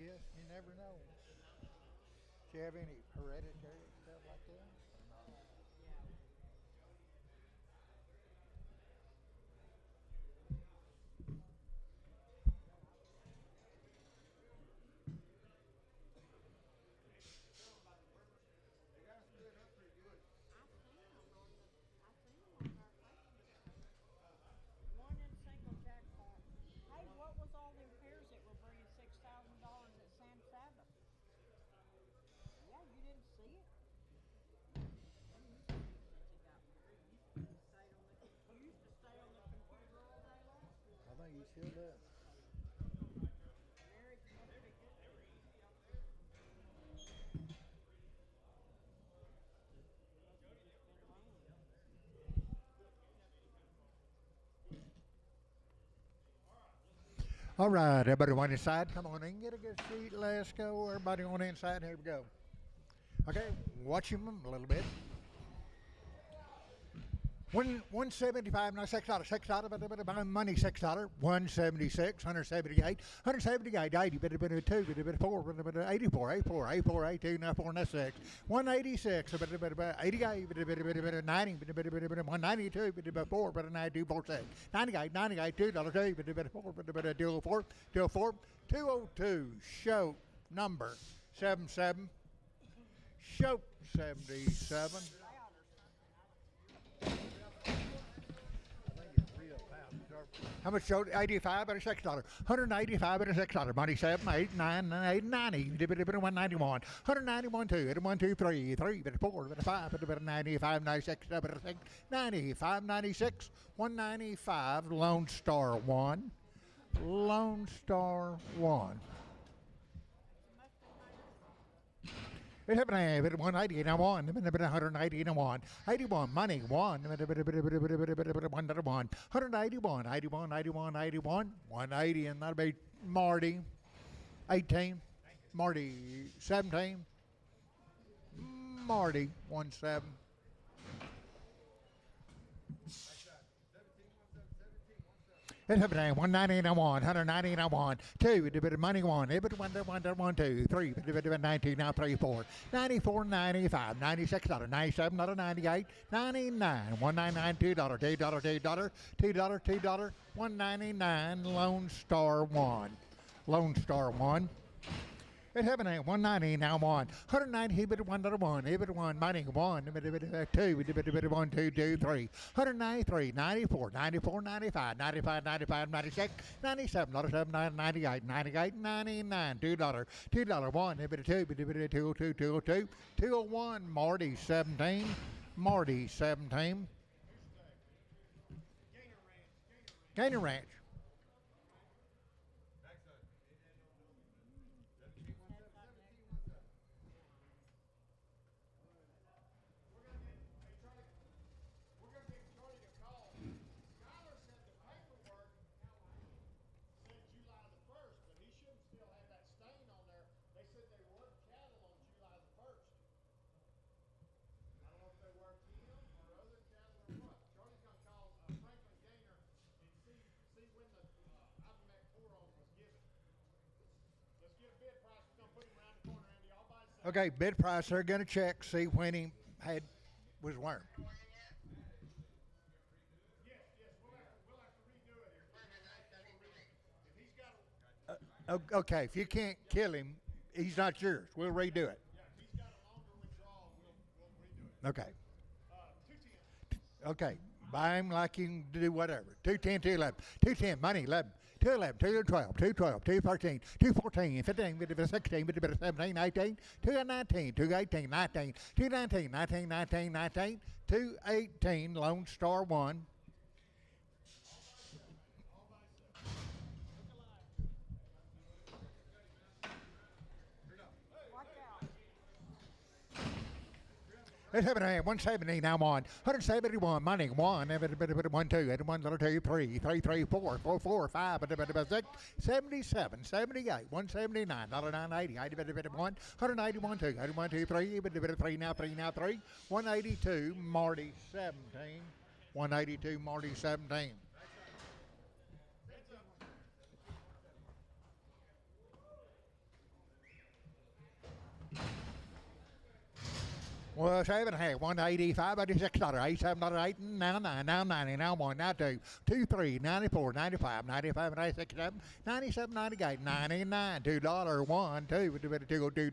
guess you never know. Do you have any hereditary stuff like that? Or not? They got us cleared up pretty good. One in single jackpot. Hey, what was all them pairs that were bringing $6,000 at San Sabbath? Yeah, you didn't see it? You used to stay on the computer all day long. I think you still do. Very perfect. All right, everybody on inside, come on in, get a good seat. Let's go. Everybody on inside. Here we go. Okay, watch him a little bit. 175, no $6, $6, money $6, 176, 178, 178, 80, bit of 2, bit of 4, bit of 84, 84, 84, 82, now 4, now 6, 186, bit of 88, bit of 90, bit of 192, bit of 4, bit of 92, 4, 6, 98, 98, $2, 2, bit of 4, bit of 204, 204, 202, show number 77, show 77. How much showed? 85 and $6. 185 and $6. Money 7, 8, 9, 8, 90. 191. 191, 2. 1, 2, 3. 3, 4, 5, 95, 96, 6, 95, 96. 195. Lone Star 1. Lone Star 1. It happened at 180 and 1, 180 and 1, 81 money 1, 181, 181, 81, 81, 81, 180, and that'll be Marty 18, Marty 17, Marty 17. It happened at 190 and 1, 190 and 1, 2, a bit of money 1, a bit of 1, 2, 3, a bit of 19, now 3, 4, 94, 95, $96, 97, 98, 99, 199, $2, $2, $2, $2, $199, Lone Star 1. Lone Star 1. It happened at 190 now 190 bit 1 1 bit 1 money 1 bit 2 bit 1 2 2 3 193 94 94 95 95 95 96 97 97 98 98 99 $2 1 bit 2 bit 202 202 201 Marty 17 Marty 17 Gainer Ranch. Okay, bid price. They're going to check, see when he was wormed. Okay, if you can't kill him, he's not yours. We'll redo it. Okay. Okay. Buy him like you can do whatever. 210, 211. 210, money 11. 211, 212, 212, 213, 214, 15, 16, 17, 18, 219, 218, 19, 219, 19, 19, 19, 218, Lone Star 1. It's happening at 170 now 171 money 1 1 2 1 2 3 3 3 4 4 4 5 6 77 78 179 $980 1 181 2 1 2 3 3 now 3 now 3 182 Marty 17 182 Marty 17. Well, 7.5, 185, $86, 87, 8, now 9, now 90, now 1, now 2, 2, 3, 94, 95, 95, 96, 7, 97, 98, 99, $2, 1, 2, 2,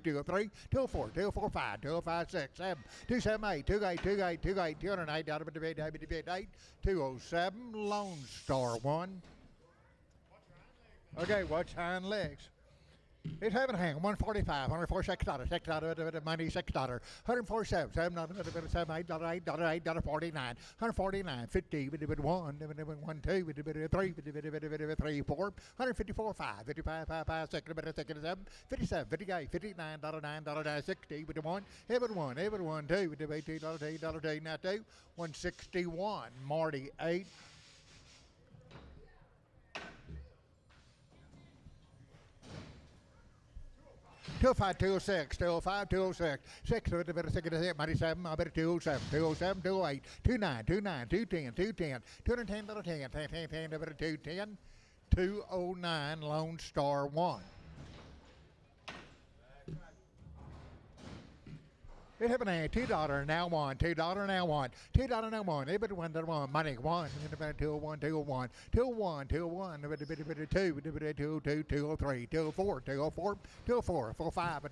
2, 3, 2, 4, 2, 4, 5, 2, 5, 6, 7, 2, 7, 8, 2, 8, 2, 8, 2, 8, 208, out of the bid, 8, 207, Lone Star 1. Okay, watch hind legs. It's having a hang, 145, $146, $6, money, $6, 147, $7, $7, $8, $49, $149, 50, $1, $1, 2, $3, $3, 4, 154, $5, $55, $5, $5, $6, $7, $57, $58, $59, $9, $9, 60, $1, $1, $1, 2, $2, $2, now 2, 161, Marty 8. 205, 206, 205, 206, 6, money 7, I bet 207, 207, 208, 29, 29, 210, 210, 210, 10, 10, 210, 209, Lone Star 1. It happened at $2 now 1, $2 now 1, $2 now 1, everybody 1 to 1, money 1, 201, 201, 201, 201, 2, 202, 203, 204, 204, 204, 45,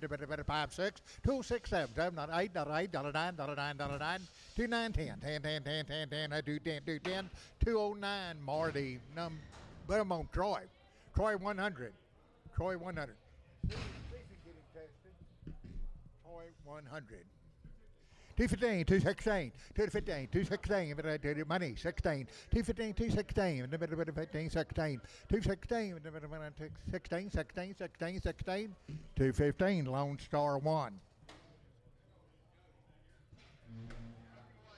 5, 6, 206, 7, 7, 8, 8, 9, 9, 9, 29, 10, 10, 10, 10, 10, 10, 210, 210, 209, Marty, but I'm on Troy. Troy 100. Troy 100. Troy 100. 215, 216, 215, 216, money, 16, 215, 216, 15, 16, 216, 16, 16, 16, 16, 215, Lone Star 1. You put 5,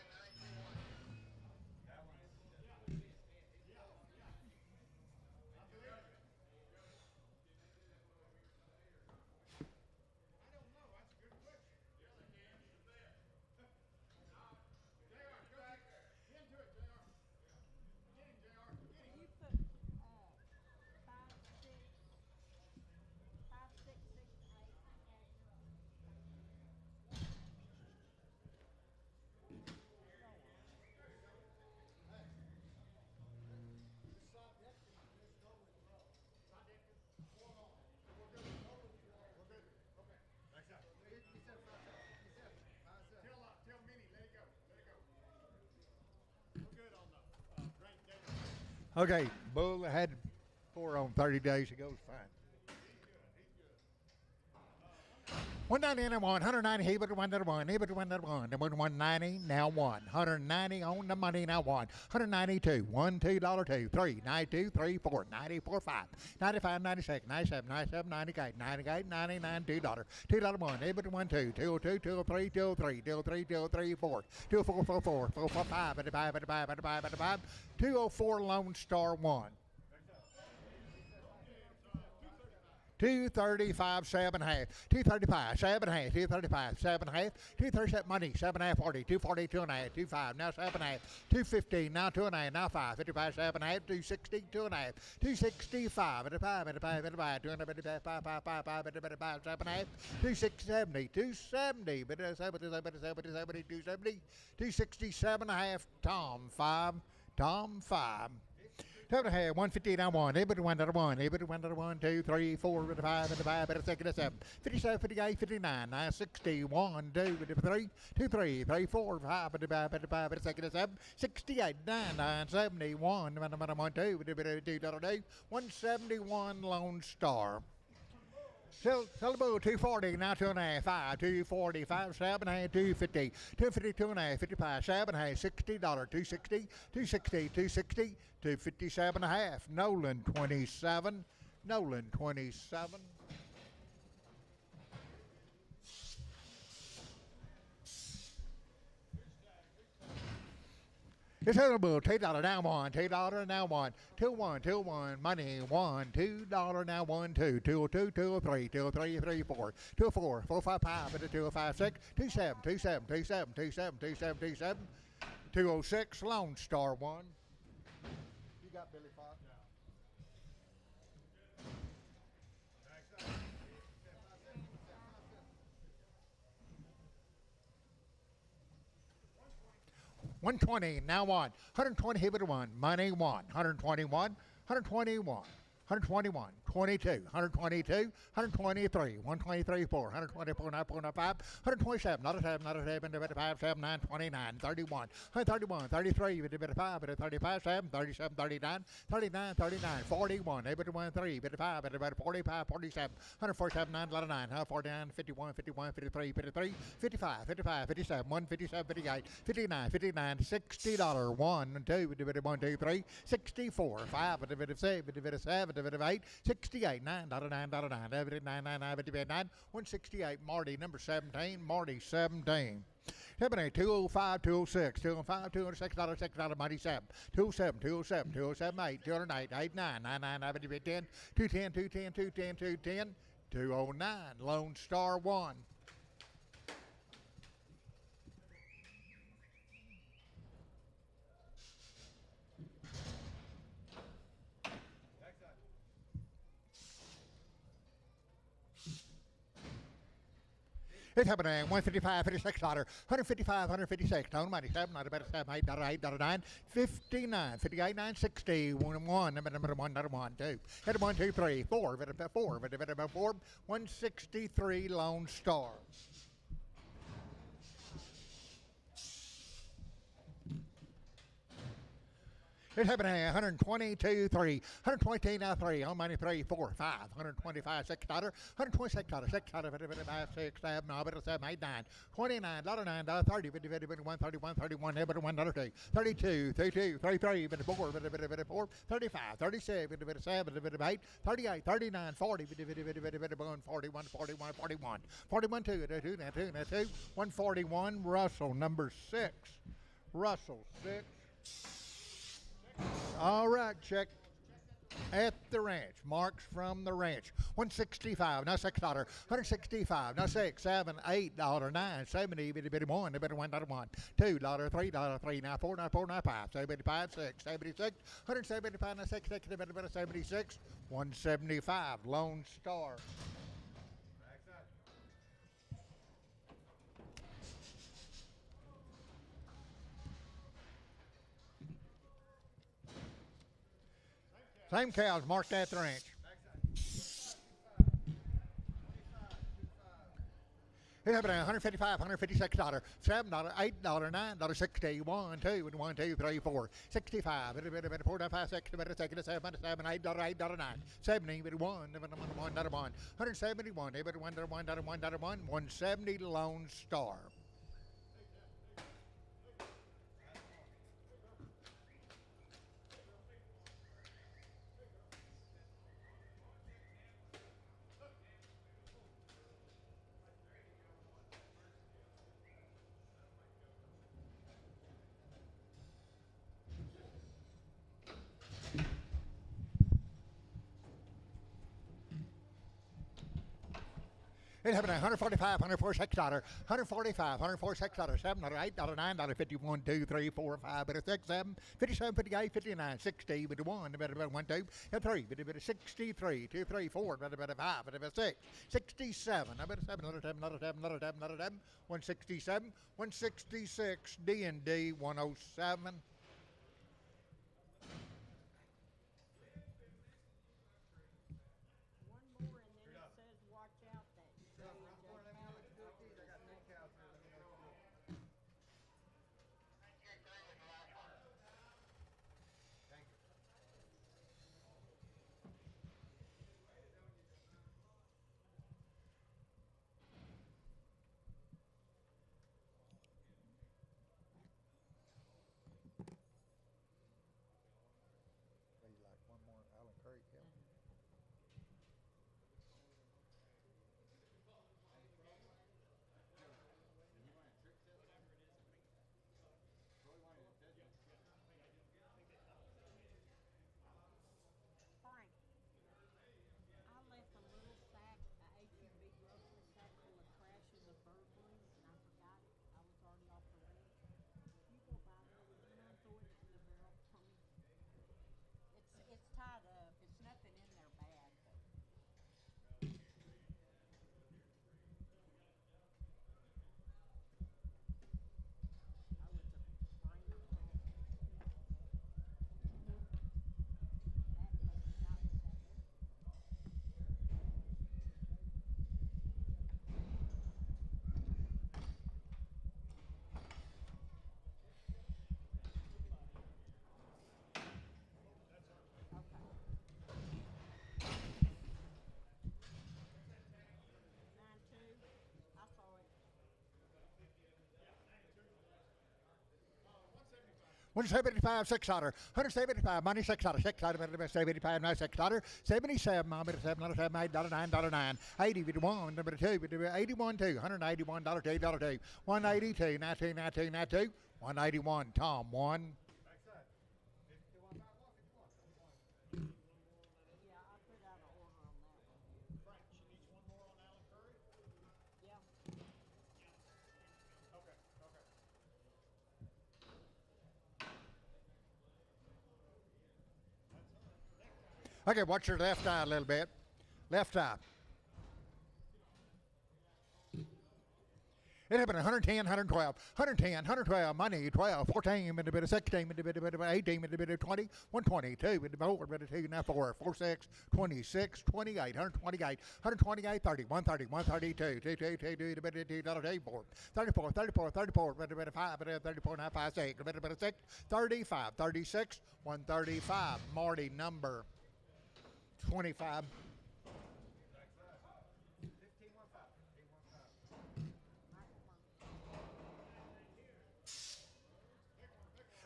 6, 5, 6, 6, 8. Okay, Bull had 4 on 30 days. He goes fine. 190 and 190, he but 1 to 1, he but 1 to 1, 190, now 1, 190 on the money, now 1, 192, $1, $2, 2, 3, 92, 3, 4, 94, 5, 95, 96, 97, 97, 98, 98, 99, $2, $2, 1, he but 1, 2, 202, 203, 203, 203, 203, 4, 24, 44, 445, 55, 55, 55, 55, 204, Lone Star 1. 235, 7.5, 235, 7.5, 235, 7.5, 237, money, 7.5, 40, 240, 2.5, 25, now 7.5, 215, now 2.5, now 5, 55, 7.5, 260, 2.5, 265, 85, 85, 85, 255, 5, 5, 5, 5, 5, 7.5, 270, 270, 270, 267.5, Tom 5, Tom 5. 7.5, 150 now 1, everybody 1 to 1, everybody 1 to 1, 2, 3, 4, 5, 5, 6, 7, 57, 58, 59, 60, 1, 2, 3, 2, 3, 3, 4, 5, 5, 6, 7, 68, 9, 71, 1, 2, 171, Lone Star. Sellable 240, now 2.5, 5, 245, 7.5, 250, 250, 2.5, 55, 7.5, $60, 260, 260, 260, 257.5, Nolan 27, Nolan 27. It's sellable $2 now 1, $2 now 1, 2 1, 2 1, money 1, $2 now 1, 2, 202, 203, 203, 3, 4, 204, 455, 256, 27, 27, 27, 27, 27, 27, 206, Lone Star 1. You got Billy Fox? 120, now on. 120, hit it one. Money one. 121, 121. 121, 22, 122, 123, 123, 4, 124, 9, 4, 9, 5, 127, not a 7, not a 7, 5, 7, 9, 29, 31, 131, 33, 5, 35, 7, 37, 39, 39, 39, 41, 81, 3, 55, 45, 47, 147, 9, 9, 149, 51, 51, 53, 53, 55, 55, 57, 157, 58, 59, 59, $60, 1, 2, 1, 2, 3, 64, 5, 7, 8, 68, 9, 9, 9, 9, 9, 9, 9, 168, Marty, number 17, Marty, 17. 205, 206, 205, 206, $6, Mighty 7, 207, 207, 207, 8, 208, 8, 9, 9, 9, 9, 10, 210, 210, 210, 210, 209, Lone Star 1. It's happening. 155, $56, 155, 156. Tone Mighty 7, not a better 7, 8, not a 8, not a 9, 59, 58, 9, 60, 1, 1, number 1, not a 1, 2. Hit 1, 2, 3, 4, 4, 4, 163, Lone Star. It's happening. 122, 3, 122, now 3, on money 3, 4, 5, 125, $6, 126, $6, 5, 6, 7, 7, 8, 9, 29, $9, 30, 51, 31, 31, $1, 2, 32, 32, 33, 4, 4, 35, 36, 7, 8, 38, 39, 40, 41, 41, 41, 41, 2, 2, 141, Russell, number 6. Russell, 6. All right, check at the ranch. Marks from the ranch. 165, now $6, 165, now 6, 7, $8, 9, 70, 1, $1, $2, $3, 3, now 4, now 4, now 5, 75, 6, 76, 175, now 6, 76, 175, Lone Star. Same cows marked at the ranch. It happened at $155, $156, $7, $8, $9, 60, 1, 2, 1, 2, 3, 4, 65, 4, 5, 6, 7, 7, $8, $8, 9, 70, 1, 1, 171, 170, Lone Star. It happened at $145, $146, $145, $146, $7, $8, $9, 51, 2, 3, 4, 5, 6, 7, 57, 58, 59, 60, 1, 2, 3, 63, 2, 3, 4, 5, 6, 67, 167, 166, D&D 107. 175, $6. 175, money, $6. $6, 75, no, $6. 77, I'm at $7, $7, $8, $9, 80, 81, number 2, 81, $2, $181, $2, 182, 19, 19, 92, 181, Tom, 1. Yeah, I put out an order on that one. Yeah. Okay, watch your left eye a little bit. Left eye. It happened 110, 112, 110, 112, money, 12, 14, with a bit of 16, with a bit of 18, with a bit of 20, 122, with a 4, with a 2, now 4, 46, 26, 28, 128, 128, 30, 130, 132, 2, 2, 2, 2, with a bit of 2, 34, 34, 34, 34, with a bit of 5, with a 34, now 5, 6, with a bit of 6, 35, 36, 135, Marty number 25.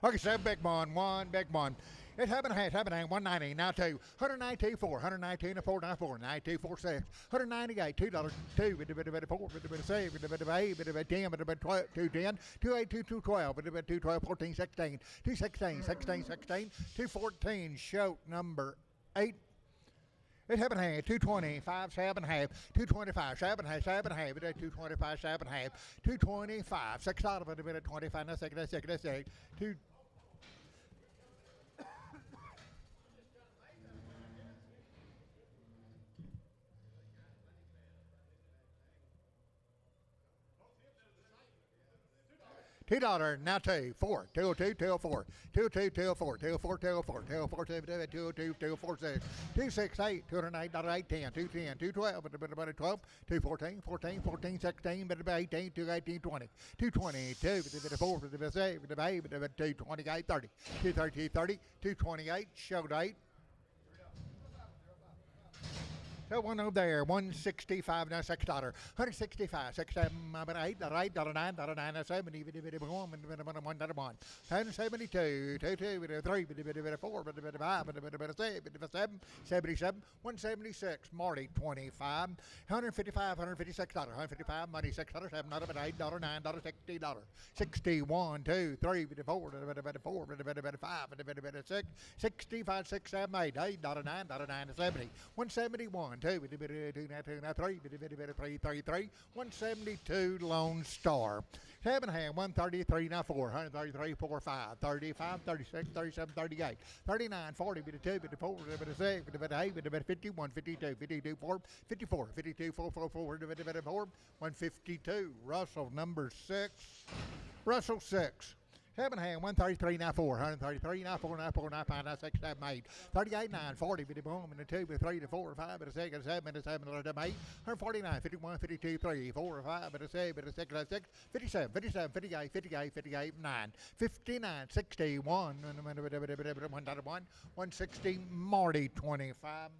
Okay, so big one, big one. It happened, 190, now 2, 192, 4, 119, 4, 94, 92, 4, 6, 198, $2, 2, with a bit of 4, with a bit of 7, with a bit of 8, with a bit of 10, with a bit of 12, 210, 282, 212, with a bit of 212, 14, 16, 216, 16, 16, 214, show number 8. It happened, 220, 5, 7, half, 225, 7, half, 7, half, 225, 7, half, 225, $6, with a bit of 25, that's 6, that's 6, that's 8, 2. $2, now 2, 4, 202, 204, 202, 204, 204, 204, 204, 202, 204, 6, 268, $208, 810, 210, 212, but about 12, 214, 14, 14, 16, but about 18, 218, 20, 222, but about 4, but about 8, but about 8, but about 228, 30, 230, 30, 228, showed 8. So one over there, 165, now $6, 165, 6, 7, about $8, $8, $9, $9, 70, $1, $1, 172, 22, 3, 4, 5, 6, 77, 176, Marty 25, 155, $156, 155, money $6, 7, $8, $9, $60, 61, 2, 3, 4, 4, 5, 6, 65, 6, 7, 8, $8, $9, 70, 171, 2, 2, 3, 3, 172, Lone Star. 7 hand, 133, now 4, 133, 4, 5, 35, 36, 37, 38, 39, 40, 2, 4, 6, 8, 51, 52, 52, 4, 54, 52, 4, 4, 4, 4, 152, Russell number 6, Russell 6. 7 hand, 133, now 4, 133, now 4, now 4, now 5, now 6, 7, 8, 38, 9, 40, 50, boom, and 2, 3, 4, 5, 6, 7, 7, 7, 8, 149, 51, 52, 3, 4, 5, 7, 6, 6, 57, 57, 58, 58, 58, 9, 59, 61, 160, Marty 25.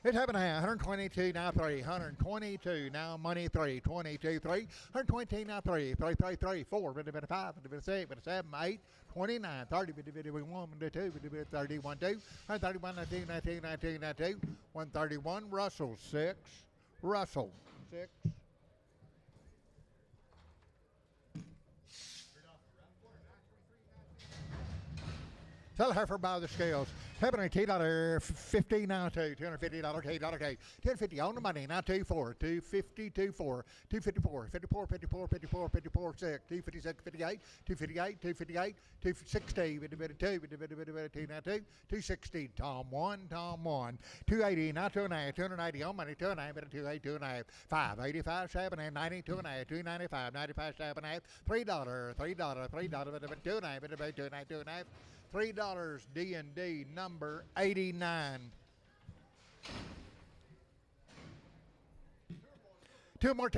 It happened, 122, now 3, 122, now money 3, 22, 3, 122, now 3, 3, 3, 3, 4, 5, 6, 7, 8, 29, 30, 1, 2, 31, 2, 131, 19, 19, 19, 92, 131, Russell 6, Russell 6. Tell Heifer by the scales. $7 $50 now $2, $250, $2, $250 on the money now 2, 4, 250, 2, 4, 254, 54, 54, 54, 54, 6, 256, 58, 258, 258, 260, 2, now 2, 260, Tom 1, 280, now 2.5, 280 on money 2.5, 280, 2.5, 585, 7, 90, 2.5, 295, 95, 7.5, $3, $3, $2.5, $3 D&D number 89. Two more,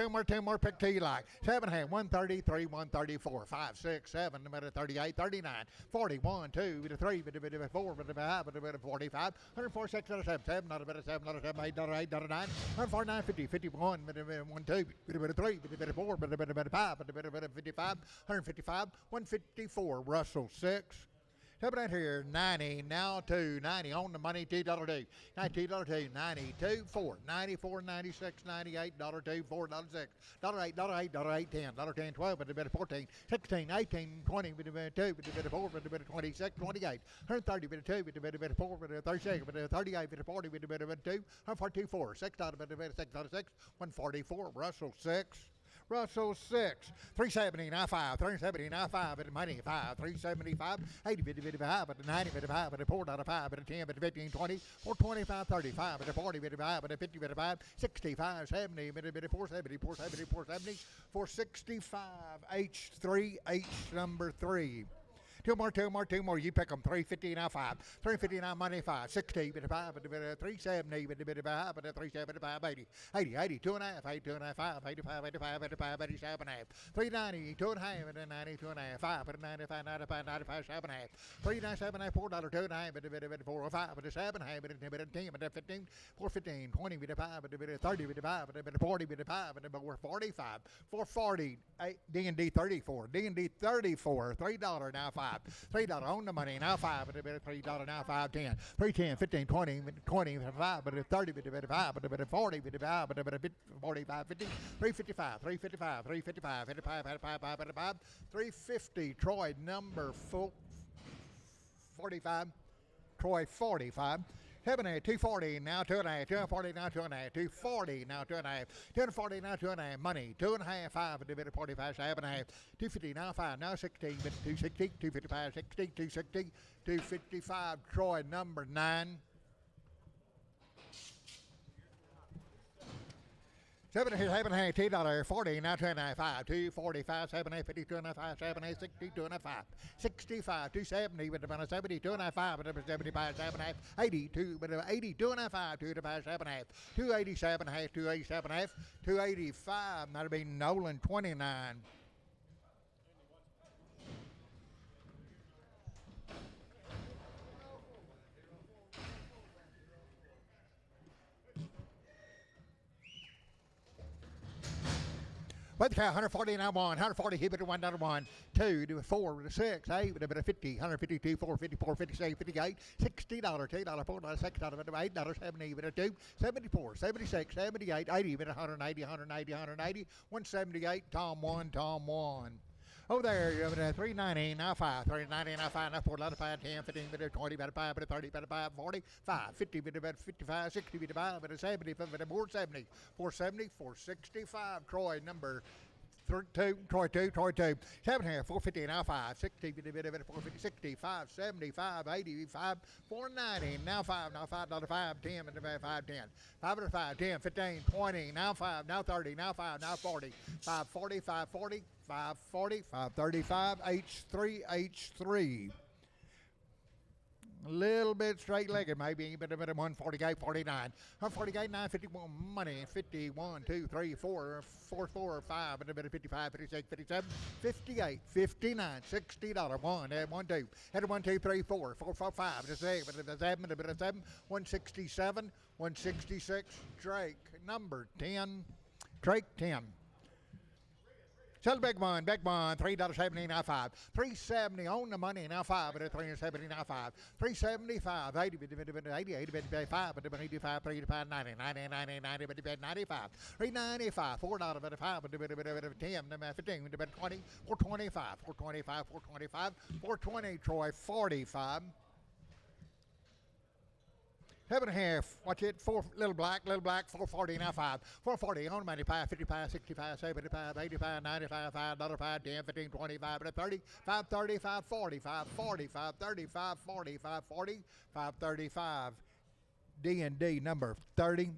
pick two you like. 7 hand, 133, 134, 5, 6, 7, 38, 39, 41, 2, 3, 4, 5, 45, 104, 6, 7, 7, not a bit of 7, not a 7, 8, not 8, not a 9, 149, 50, 51, 1, 2, 3, 4, 5, 55, 155, 154, Russell 6. Coming out here, 90, now to 90, on the money, $2 due. $2, 92, 4, 94, 96, 98, $2, $4, $6, $8, $8, $8, 10, $10, 12, 14, 16, 18, 20, 2, 4, 26, 28, 130, 2, 4, 36, 38, 40, 2, 142, 4, $6, 6, 144, Russell 6. Russell 6, 370, now 5, 370, now 5, at money 5, 375, 80, 55, at 90, 55, at 4, out of 5, at 10, at 15, 20, 425, 35, at 40, 55, at 50, 55, 65, 70, 470, 470, 470, 465, H3, H number 3. Two more. You pick them. 350 now 5. 350 now money 5. 60, 55, 370, 55, 375, 80, 80, 2 and a half, 8, 2 and a half, 5, 85, 85, 85, 87 and a half, 390, 2 and a half, 90, 2 and a half, 5, 95, 95, 95, 7 and a half, 397, $4, 2 and a half, 4, 5, 7 and a half, 10, 15, 4, 15, 20, 25, 30, 55, 40, 55, 45, 440, D&D 34, D&D 34, $3 now 5. $3 on the money, now 5, $3 now 5, 10, 3, 10, 15, 20, 20, 5, 30, 55, 40, 55, 45, 50, 355, 355, 355, 55, 55, 55, 350, Troy number 45, Troy 45. 240, now 2 and a half, 240, now 2 and a half, 240, now 2 and a half, 240, now 2 and a half, money, 2 and a half, 5, 45, 7 and a half, 250, now 5, now 16, 260, 255, 60, 260, 255, Troy number 9. 7 and a half, $2, 40, now 2 and a half, 5, 245, 7 and a half, 52 and a half, 5, 7 and a half, 62 and a half, 5, 65, 270, with about 72 and a half, 5, 75, 7 and a half, 82, but 82 and a half, 5, 2 to 5, 7 and a half, 287 and a half, 287 and a half, 285, that'll be Nolan 29. With the cow, 140 now 1, 140, he bid $1, 1, 2, 4, 6, 8, 50, 152, 4, 54, 56, 58, $60, $2, $4, $6, $8, 70, 2, 74, 76, 78, 80, 180, 180, 180, 178, Tom 1. Over there, you have 390, now 5, 390, now 5, now 4, 5, 10, 15, 20, 5, 30, 5, 40, 5, 50, 55, 60, 55, 70, 470, 470, 465, Troy number 2, Troy 2, 7 here, 450, now 5, 60, 450, 65, 75, 85, 490, now 5, now $5, 5, 10, 5, 10, 5, 5, 10, 15, 20, now 5, now 30, now 5, now 40, 540, 540, 540, 535, H3. A little bit straight-legged, maybe, but 148, 49. 148, 951, money, 51, 2, 3, 4, 4, 5, 55, 56, 57, 58, 59, $60, 1, 2, 1, 2, 3, 4, 4, 5, 7, 167, 166, Drake, number 10, Drake 10. Sell the big one, $3.70, now 5. $3.70 on the money, now 5, but $3.70, now 5. $3.75, 80, 85, 85, 85, 90, 90, 90, 90, 95. $3.95, $4, 5, 10, 15, 20, 425, 425, 425, 420, Troy 45. 7.5, watch it, 4, little black, 440, now 5, 440, on money, 5, 55, 65, 75, 85, 95, $5, 5, 10, 15, 25, 30, 530, 540, 540, 530, 540, 540, 535, D&D number 30.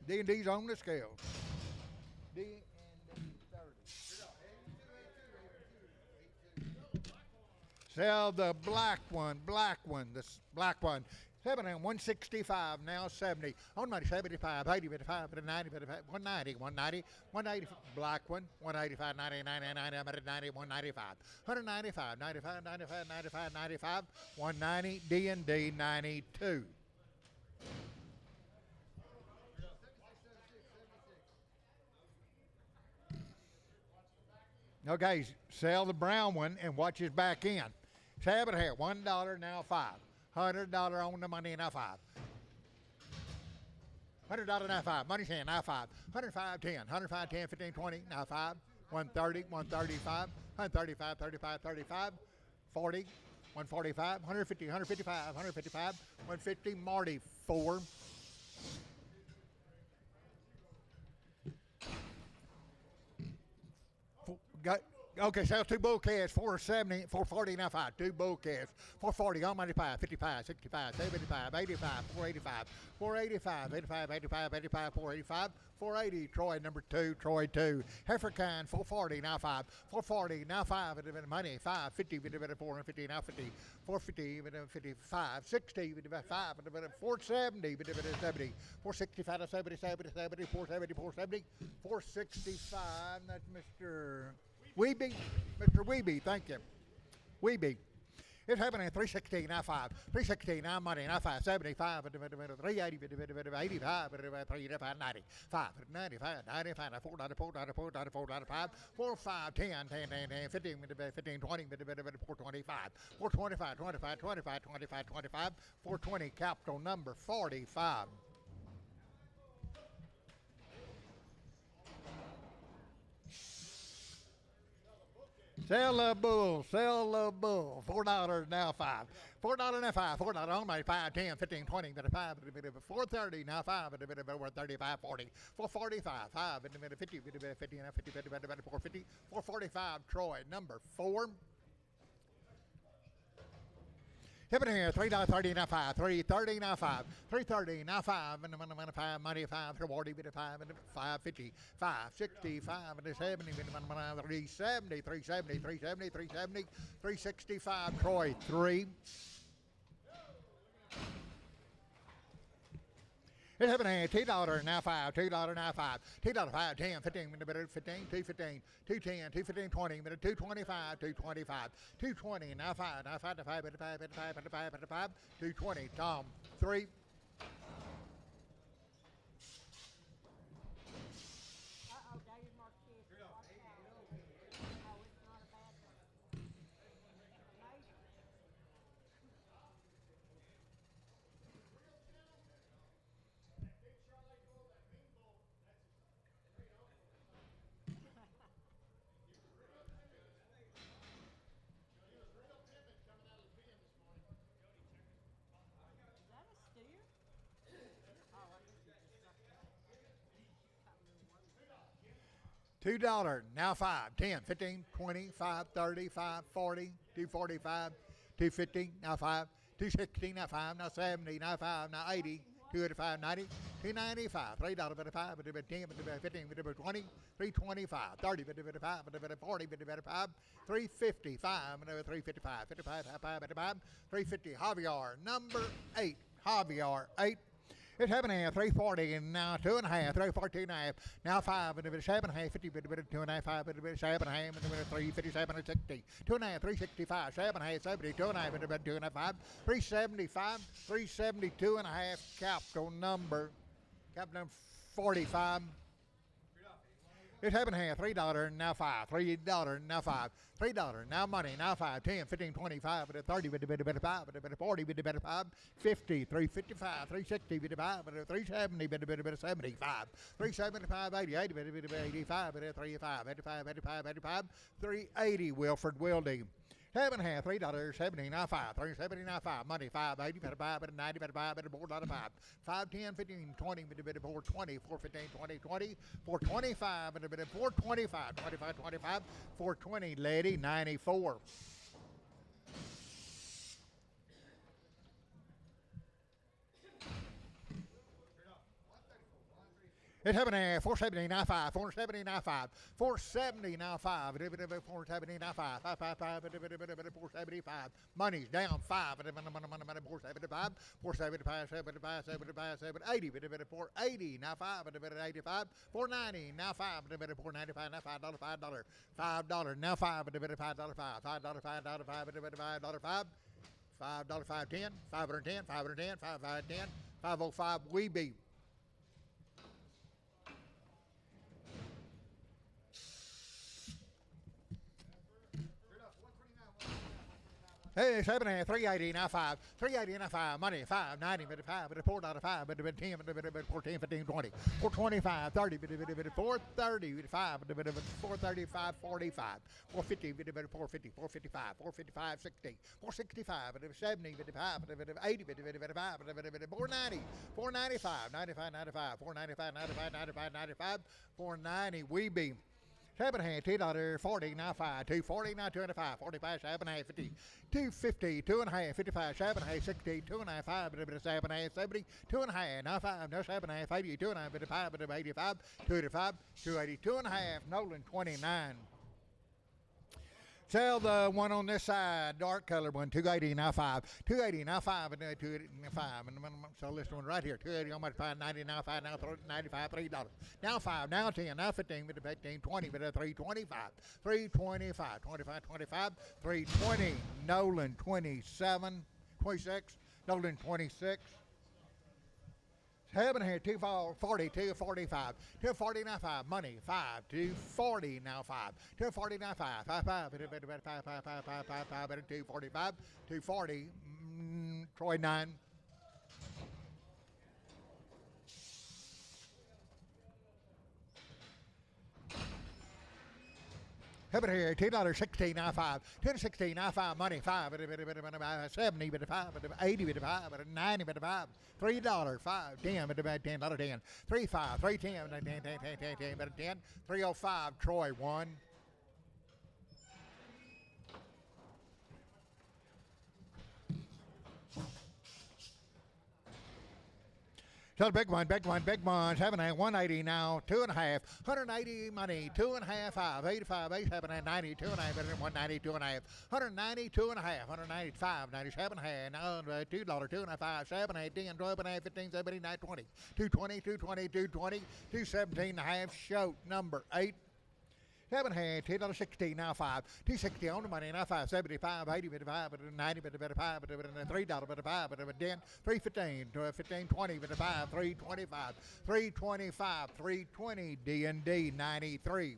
D&D's on the scale. D&D 30. Sell the black one, this black one. 7 and 165, now 70. On money, 75, 80, 55, 90, 190, 190, 180, black one, 185, 90, 90, 90, 195, 195, 95, 95, 95, 95, 190, D&D 92. Okay, sell the brown one and watch his back end. Have it here, $1 now 5. $100 on the money now 5. $100 now 5. Money's in now 5. 105 10. 105 10 15 20 now 5. 130 135 135 35 35 40 145 150 155 155 150 Marty 4. Got Okay, sales 2 bull calves, 470, 440, now 5. 2 bull calves, 440, on money 5, 55, 65, 75, 85, 485, 485, 85, 85, 85, 485, 480, Troy number 2, Troy 2. Heiferkind, 440, now 5, 440, now 5, money 5, 50, 450, now 50, 450, 55, 60, 5, 470, 70, 465, 70, 70, 70, 470, 470, 465, that's Mr. Weeby, Mr. Weeby, thank you. Weeby. It's happening at 316, now 5. 316, now money, now 5. 75, 380, 85, 385, 90. 5, 95, 95, 4, 94, 94, 94, 95, 4, 5, 10, 10, 10, 10, 15, 15, 20, 425, 425, 25, 25, 25, 25, 420, capital number 45. Sell the bull, $4 now 5. $4 now 5, $4 on my 5, 10, 15, 20, 5, 430 now 5, 35, 40, 445, 5, 50, 50, 50, 450, 445, Troy, number 4. Hip here, $3.30 now 5, $3.30 now 5, $3.30 now 5, and the 5, money 5, 40, 5, 550, 565, and 70, 370, 370, 370, 370, 365, Troy 3. It's happening $2 now 5, $2 now 5, $2 5, 10, 15, 15, 215, 210, 215, 20, 225, 225, 220, now 5, now 5, 5, 5, 5, 5, 5, 5, 220, Tom 3. David Marquez. Watch out. Oh, it's not a bad one. Amazing. Is that a steer? Oh, I guess you just sucked it. $2 now 5, 10, 15, 20, 5, 30, 5, 40, 245, 250, now 5, 260, now 5, now 70, now 5, now 80, 285, 90, 295, $3, 5, 10, 15, 20, 325, 30, 5, 40, 5, 350, 5, 355, 55, 55, 350, Javier, number 8, Javier 8. It's happening at 340 and now 2.5, 342 and a half, now 5, 7 and a half, 50, 2 and a half, 5, 7 and a half, 357 and 60, 2 and a half, 365, 7 and a half, 70, 2 and a half, 2 and a half, 5, 375, 372 and a half, capital number 45. It's happening here, $3 now 5, $3 now 5, $3 now money, now 5, 10, 15, 25, 30, 40, 50, 355, 360, 370, 75, 375, 80, 85, 35, 85, 85, 85, 380, Wilfred Wildy. Heaven half, $3, 70, now 5, 370, now 5, money 5, 80, 5, 90, 5, 5, 5, 10, 15, 20, 420, 415, 20, 20, 425, 425, 25, 25, 420, lady 94. It happened at 470 now 5, 470 now 5, 470 now 5, 470 now 5, 475. Money's down 5, 475, 475, 75, 75, 80, 480 now 5, 85, 490 now 5, 495 now $5, $5 now 5, $5, $5, $5, $5, $5, $5, 510, 510, 510, 505, we be. Hey, 7 380 now 5, 380 now 5, money 590, but 5, but $4.05, but 10, but 14, 15, 20, 425, 30, but 430, 5, but 435, 45, 450, but 450, 455, 455, 60, 465, but 70, but 5, but 80, but 5, but 490, 495, 95, 95, 495, 95, 95, 95, 490, we be. 7 $2 40 now 5, 240 now 205, 45, 7 50, 250, 2.5, 55, 7 60, 2.5, 5, 7 70, 2.5, now 5, now 7 80, 2.5, 55, 85, 285, 280, 2.5, Nolan 29. Sell the one on this side, dark colored one, 280 now 5, 280 now 5, and 280 now 5, and sell this one right here, 280 on my 590 now 5, now 95, $3, now 5, now 10, now 15, with the 15, 20, with the 325, 325, 25, 25, 320, Nolan 27, 26, Nolan 26. 7 240, 245, 240 now 5, money 5, 240 now 5, 240 now 5, 5, 5, 5, 245, 240, Troy 9. Over here, $2.16 now 5, $2.16 now 5, money 5, 70, 5, 80, 5, 90, 5, $3, 5, 10, $10, 10, 3, 5, 3, 10, 10, 305, Troy 1. So the big one, 7 180 now, 2.5, 180 money, 2.5, 5, 85, 87, 90, 2.5, 190, 2.5, 190, 2.5, 195, 97, now $2, 2.5, 7, 8, 10, 12, 15, 17, 19, 20, 220, 220, 220, 217 half, show number 8. 7 $2.16 now 5, 260 on the money now 5, 75, 80, 55, 90, 55, $3, 5, 10, 315, 15, 20, 5, 325, 325, 320, D&D 93.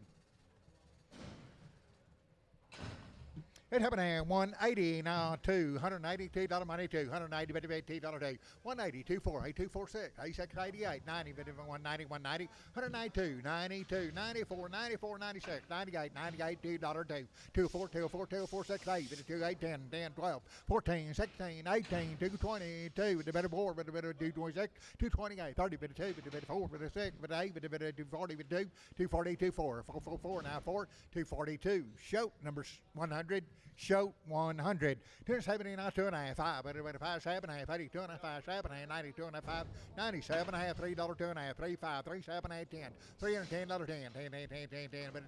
It happened at 180 now 2, $182 money 2, 190 $2, 180 24 8246 86 88 90 190 190 192 92 94 94 96 98 98 $2 2 24 24 24 68 2 8 10 10 12 14 16 18 220 2 the better 4 but the better 226 228 30 but 2 but the better 4 but the 6 but 8 but the better 240 but 2 240 24 444 now 4 242 show number 100. Show 100. 270 now 2.5, 5, 5, 7, 80, 2.5, 7, 90, 2.5, 97, $3, 2.5, 3, 5, 3, 7, 10, $310, 10,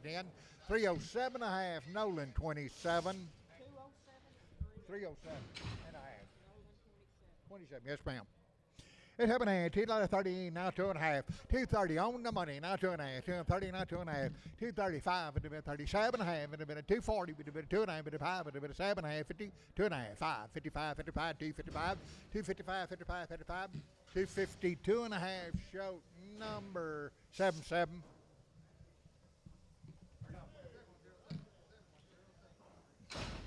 10, 307 and a half, Nolan 27. 307 and a half. 27, yes ma'am. It happened at $2.30 now 2.5, 230 on the money now 2.5, 230 now 2.5, 235 at a 37 and a half, at a 240 at a 2.5 at a 5 at a 7 and a half, 50, 2.5, 5, 55, 55, 255, 255, 55, 55, 252 and a half, show number 77.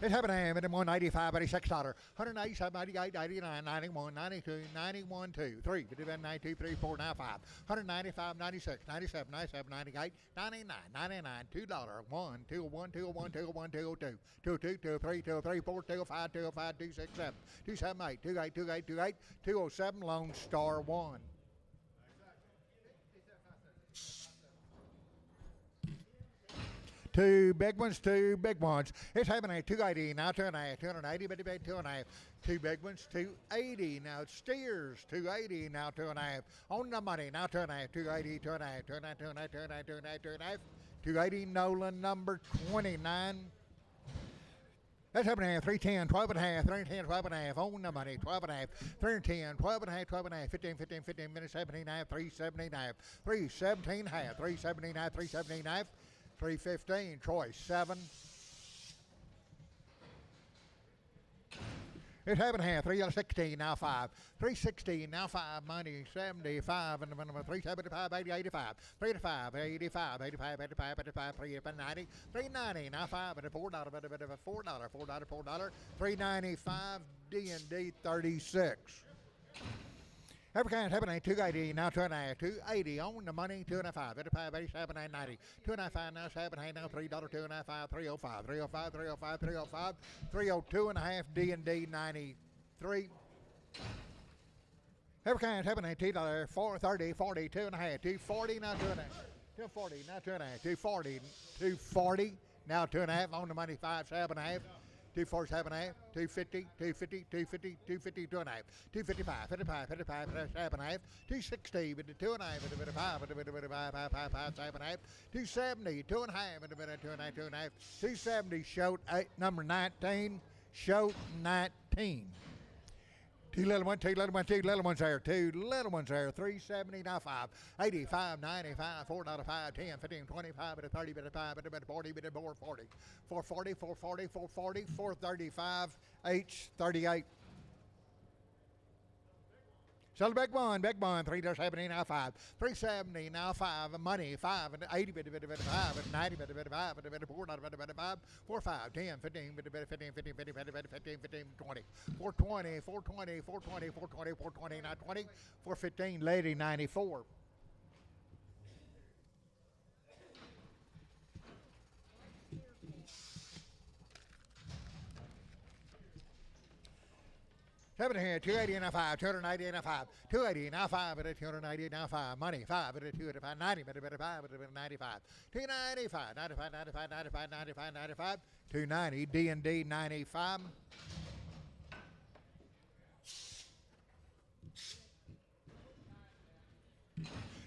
It happened at $185, $86, $187, $88, $89, $91, $92, $91, $2, $3, $92, $3, $4, now $5, $195, $96, $97, $97, $98, $99, $99, $2, $1, $201, $201, $201, $202, $202, $203, $203, $4, $205, $205, $267, $278, $28, $28, $28, $207, Lone Star 1. Two big ones, two big ones. It's happening 280 now, 2.5, 280, but 2.5. Two big ones, 280 now. Steers 280 now, 2.5. On the money now, 2.5, 280, 2.5, 2.5, 2.5, 2.5, 2.5, 2.5. 280 Nolan number 29. That's up and a half, 310, 12 and a half, 310, 12 and a half, on the money, 12 and a half, 310, 12 and a half, 12 and a half, 15, 15, 15 minutes, 17 and a half, 317 and a half, 317 and a half, 317 and a half, 317 and a half, 315, Troy, 7. It's having half, 316, now 5. 316, now 5, money, 75, and the minimum, 375, 80, 85, 385, 85, 85, 85, 85, 390, 390, now 5, and a $4, but a bit of a $4, $4, 395, D&D 36. Every kind having a 280, now 2.5, 280 on the money, 2.5, 85, 87, 90, 2.5, now 7, now $3, 2.5, 305, 305, 305, 305, 302 and a half, D&D 93. Every kind having a $2, 430, 40, 2.5, 240, now 2.5, 240, now 2.5, 240, 240, now 2.5 on the money, 5, 7.5. 247 half, 250, 250, 250, 250, 2.5, 255, 55, 55, 7 half, 260, with the 2.5, with a bit of 5, with a bit of 5, 5, 5, 5, 7 half, 270, 2.5, with a bit of 2.5, 2.5, 270, short 8, number 19, short 19. Two little ones, two little ones, two little ones there, two little ones there, 370, now 5, 85, 95, $4, 5, 10, 15, 25, bit of 30, bit of 5, bit of 40, bit of 440, 440, 440, 440, 435, H 38. So the big one, $3.70 now 5, 370 now 5, money 5 and 80 bit of 5 and 90 bit of 5 and a bit of 4 bit of 5, 4 5 10 15 bit of 15 15 15 15 15 20 420 420 420 420 420 now 20 415 lady 94. Seven here, 280 and a 5, 290 and a 5, 280 now 5 at a 290 now 5, money 5 at a 2 at a 5, 90 at a bit of 5 at a bit of 95, 295, 95, 95, 95, 95, 95, 290, D&D 95.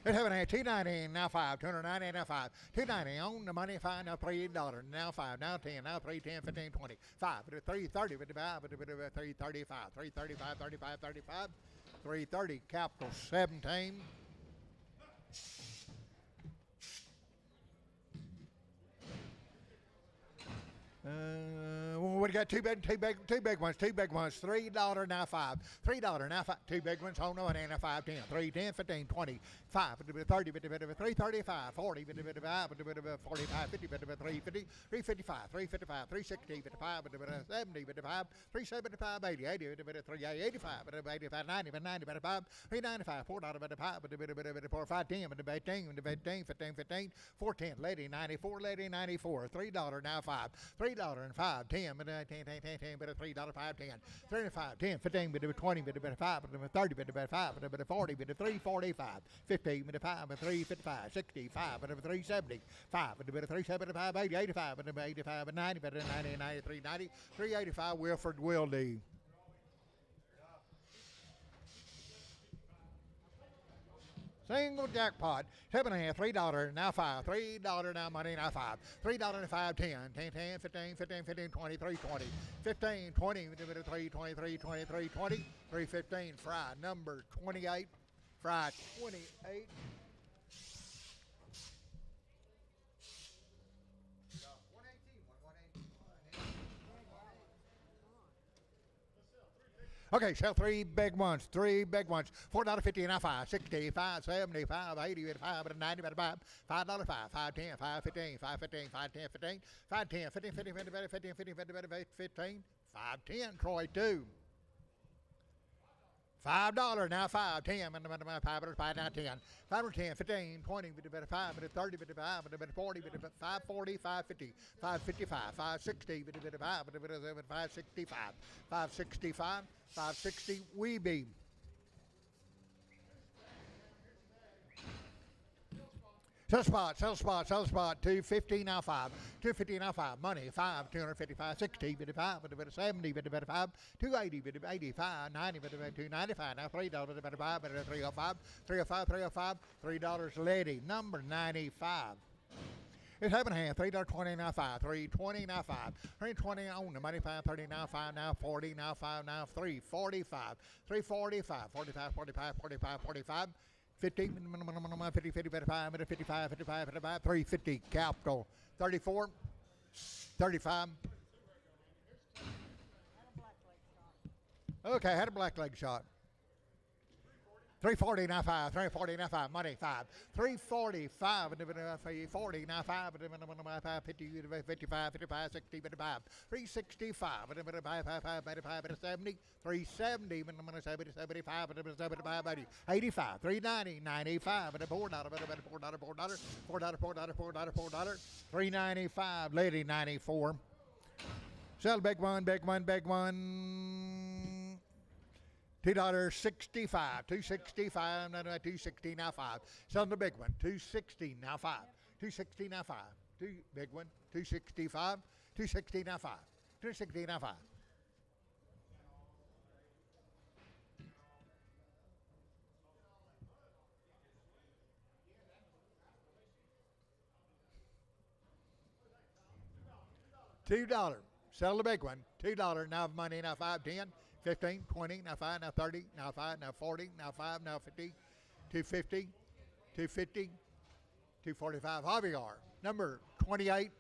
It's having a 290 now 5, 290 now 5, 290 on the money 5 now $3, now 5, now 10, now 3, 10, 15, 20, 5, 330, 55, 335, 335, 35, 35, 330, capital 17. We got two big ones, $3 now 5, $3 now 5, two big ones, hold on, and a 5, 10, 3, 10, 15, 20, 5, 30, 335, 40, 45, 45, 50, 350, 355, 355, 360, 55, 70, 5, 375, 80, 80, 385, 85, 90, 90, 5, 395, $4, 4, 5, 10, 15, 15, 410, lady 94, lady 94, $3 now 5, $3 and 5, 10, 10, $3, 5, 10, 35, 10, 15, 20, 5, 30, 5, 40, 345, 50, 5, 355, 65, 370, 5, 375, 80, 85, 85, 90, 90, 93, 90, 385, Wilford Wildy. Single jackpot, $7.5, $3, now 5, $3 now money, now 5, $3 and 5, 10, 10, 10, 15, 15, 15, 20, 320, 15, 20, 3, 23, 23, 20, 315, fry number 28, fry 28. Okay, sell three big ones, $4.50 now 5, 65, 75, 85, 90, 5, $5, 5, 5, 10, 5, 15, 5, 15, 5, 10, 15, 5, 10, 15, 15, 15, 15, 15, 15, 5, 10, Troy 2. $5 now 5, 10, 5 now 10, 5 or 10, 15, 20, 5, 30, 5, 40, 540, 550, 555, 560, 565, 565, 560, Weeby. Sell spot, sell spot, sell spot. 250 now 5. 250 now 5. Money 5. 255, 60, 55, 70, 55, 280, 85, 90, 295. Now $3, 5, 305, 305, 305, $3 lady. Number 95. It's having a hand. $3.20 now 5. 320 now 5. 320 on the money 5. 30 now 5 now 40 now 5 now 345. 345. 45, 45, 45, 45. 50, 50, 50, 55, 55, 55, 55, 350 capital. 34, 35. Okay, had a black leg shot. 340 now 5, 340 now 5, money 5, 345, 40 now 5, 50, 55, 55, 60, 55, 365, 70, 370, 75, 75, 85, 390, 95, $4, $395, lady 94. Sell big one, big one, big one. $2.65, 265, no, 260 now 5. Sell the big one, 260 now 5, 260 now 5. Two big one, 265, 260 now 5, 260 now 5. $2. Sell the big one, $2. Now money, now 5, 10. 15, 20, now 5, now 30, now 5, now 40, now 5, now 50, 250, 250, 245. Javier, number 28,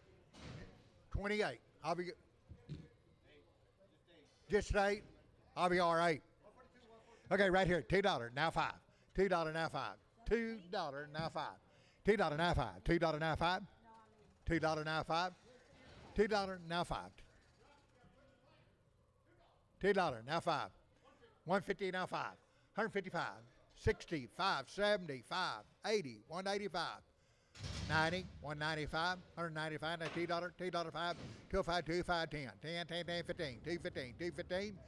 28. Javier, just 8. Javier 8. Okay, right here, $2, now 5. $2 now 5. $2 now 5. $2 now 5. $2 now 5. $2 now 5. $2 now 5. $2 now 5. 150 now 5. 155. 65. 75. 80. 185. 90. 195. 195. Now $2. $2 5. 205. 25. 10. 10. 10. 10. 15. 215. 215.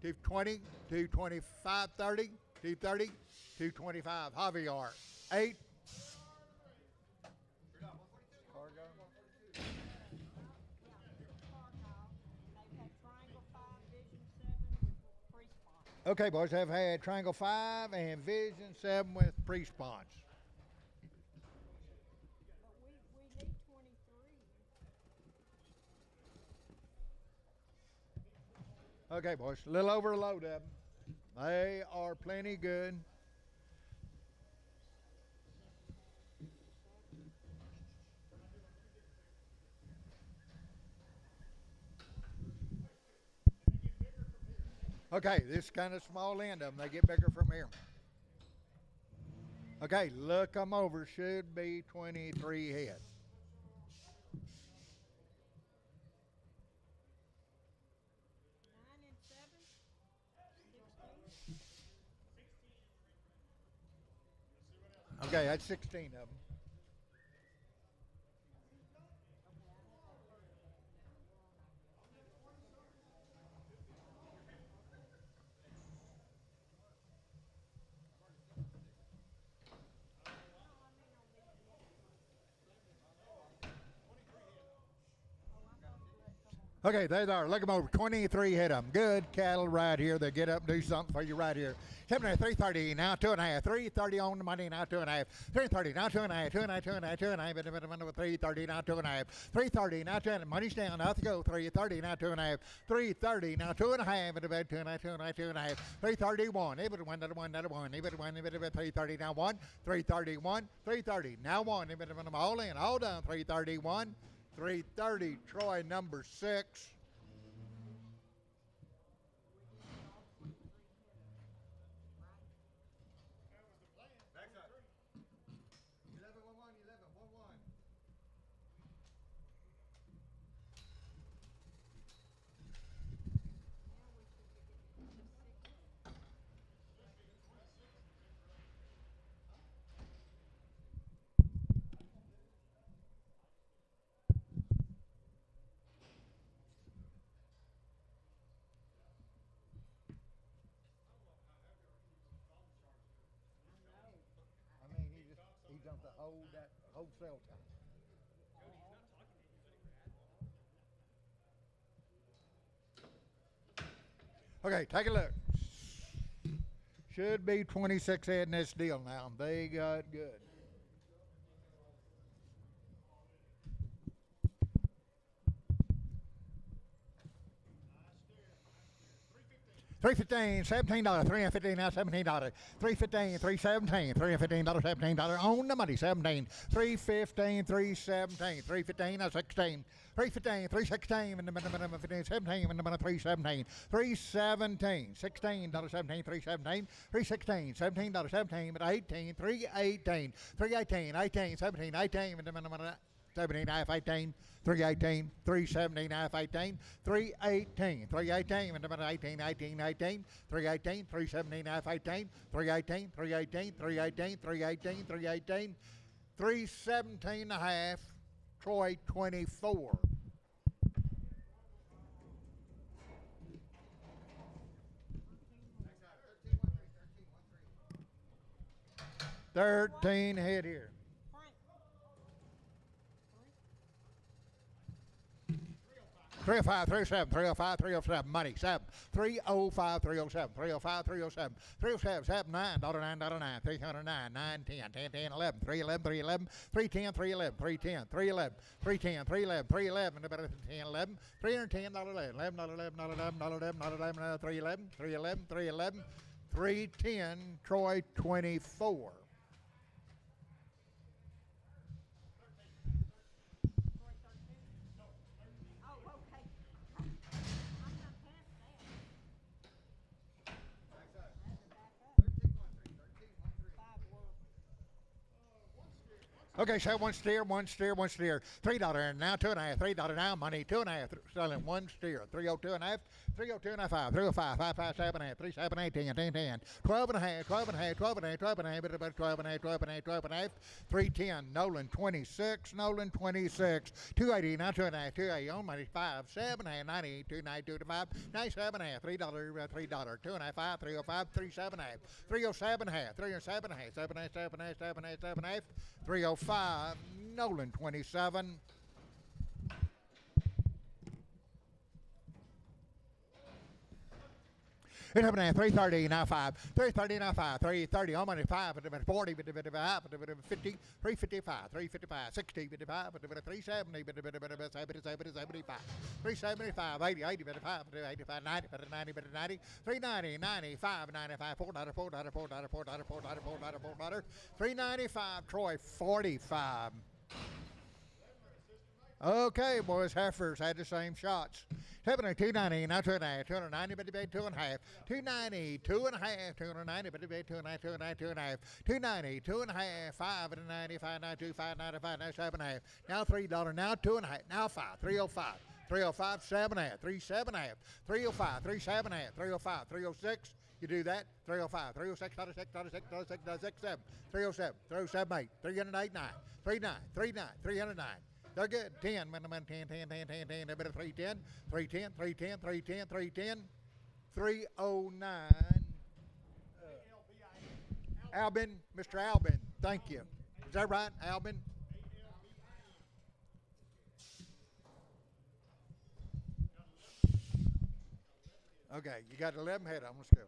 220. 225. 30. 230. 225. Javier 8. Okay, boys, I've had Triangle 5 and Vision 7 with pre-spawns. But we need 23. Okay, boys, a little overload of them. They are plenty good. Okay, this kind of small end of them. They get bigger from here. Okay, look them over. Should be 23 head. Nine and 7, 16. Okay, that's 16 of them. Okay, there they are. Look them over. 23 hit them. Good cattle right here. They get up and do something for you right here. 330 now 2.5. 330 on the money now 2.5. 330 now 2.5. 2.5. 2.5. 2.5. 330 now 2.5. 330 now 2.5. Money's down. Out to go. 330 now 2.5. 330 now 2.5. At about 2.5. 2.5. 2.5. 331. Even one. Even one. Even 330 now 1. 331. 330 now 1. Even all in. All done. 331. 330, Troy number 6. wholesale time. Okay, take a look. Should be 26 head in this deal now. They got good. $3.15, $17, $3.15 now, $17, $3.15, $3.17, $3.15, $17 on the money, 17, $3.15, $3.17, $3.15 now, 16, $3.15, $3.16 in the minute, 15, 17 in the minute, $3.17, $3.17, $16, $17, $3.17, $3.16, $17, $17, but 18, $3.18, $3.18, $18, $17, $18 in the minute. 17 half 18, 318, 317 half 18, 318, 318, and about 18, 18, 18, 318, 317 half 18, 318, 318, 318, 318, 318, 317 and a half, Troy 24. $13 head here. 305, 307, 305, 307, money, 7, 305, 307, 305, 307, 307, 7, $9, $9, $9, 309, 9, 10, 10, 10, 11, 311, 311, 310, 311, 310, 311, 310, 311, 311, about 10, 11, $310, $11, $11, $11, $11, $11, $11, 311, 311, 311, 310, Troy 24. Okay, so one steer, one steer, one steer. $3 now, $2.5, $3 now, money, 2.5, selling one steer, 302.5, 302.5, 305, 557.5, 378, 10, 10, 10, 12.5, 12.5, 12.5, 12.5, about 12.5, 12.5, 12.5, 310, Nolan 26, Nolan 26, 280, now 2.5, 280, on money, 5, 7.5, 98, 290, 2.5, 97.5, $3, $3, 2.5, 5, 305, 37.5, 307.5, 307.5, 7.5, 7.5, 7.5, 7.5, 305, Nolan 27. It happened at 330 now 5, 330 now 5, 330 on money 5, 40, 50, 355, 355, 60, 55, 370, 75, 375, 80, 80, 85, 85, 90, 90, 90, 390, 95, 95, $4, $4, $4, $4, $4, $4, $395, Troy 45. Okay, boys, heifers had the same shots. 290, now 2.5, 290, but debate 2.5, 290, 2.5, 290, but debate 2.5, 2.5, 2.5, 290, 2.5, 5 and 90, 592, 595, now 7.5, now $3, now 2.5, now 5, 305, 305, 7.5, 37.5, 305, 37.5, 305, 306. You do that, 305, 306, 36, 36, 36, 36, 7, 307, 307, 8, 308, 9, 39, 39, 309. They're good. 10, 10, 10, 10, 10, 10, a bit of 310, 310, 310, 310, 310, 309. Albin, Mr. Albin, thank you. Is that right, Albin? Okay, you got 11 head on. Let's go.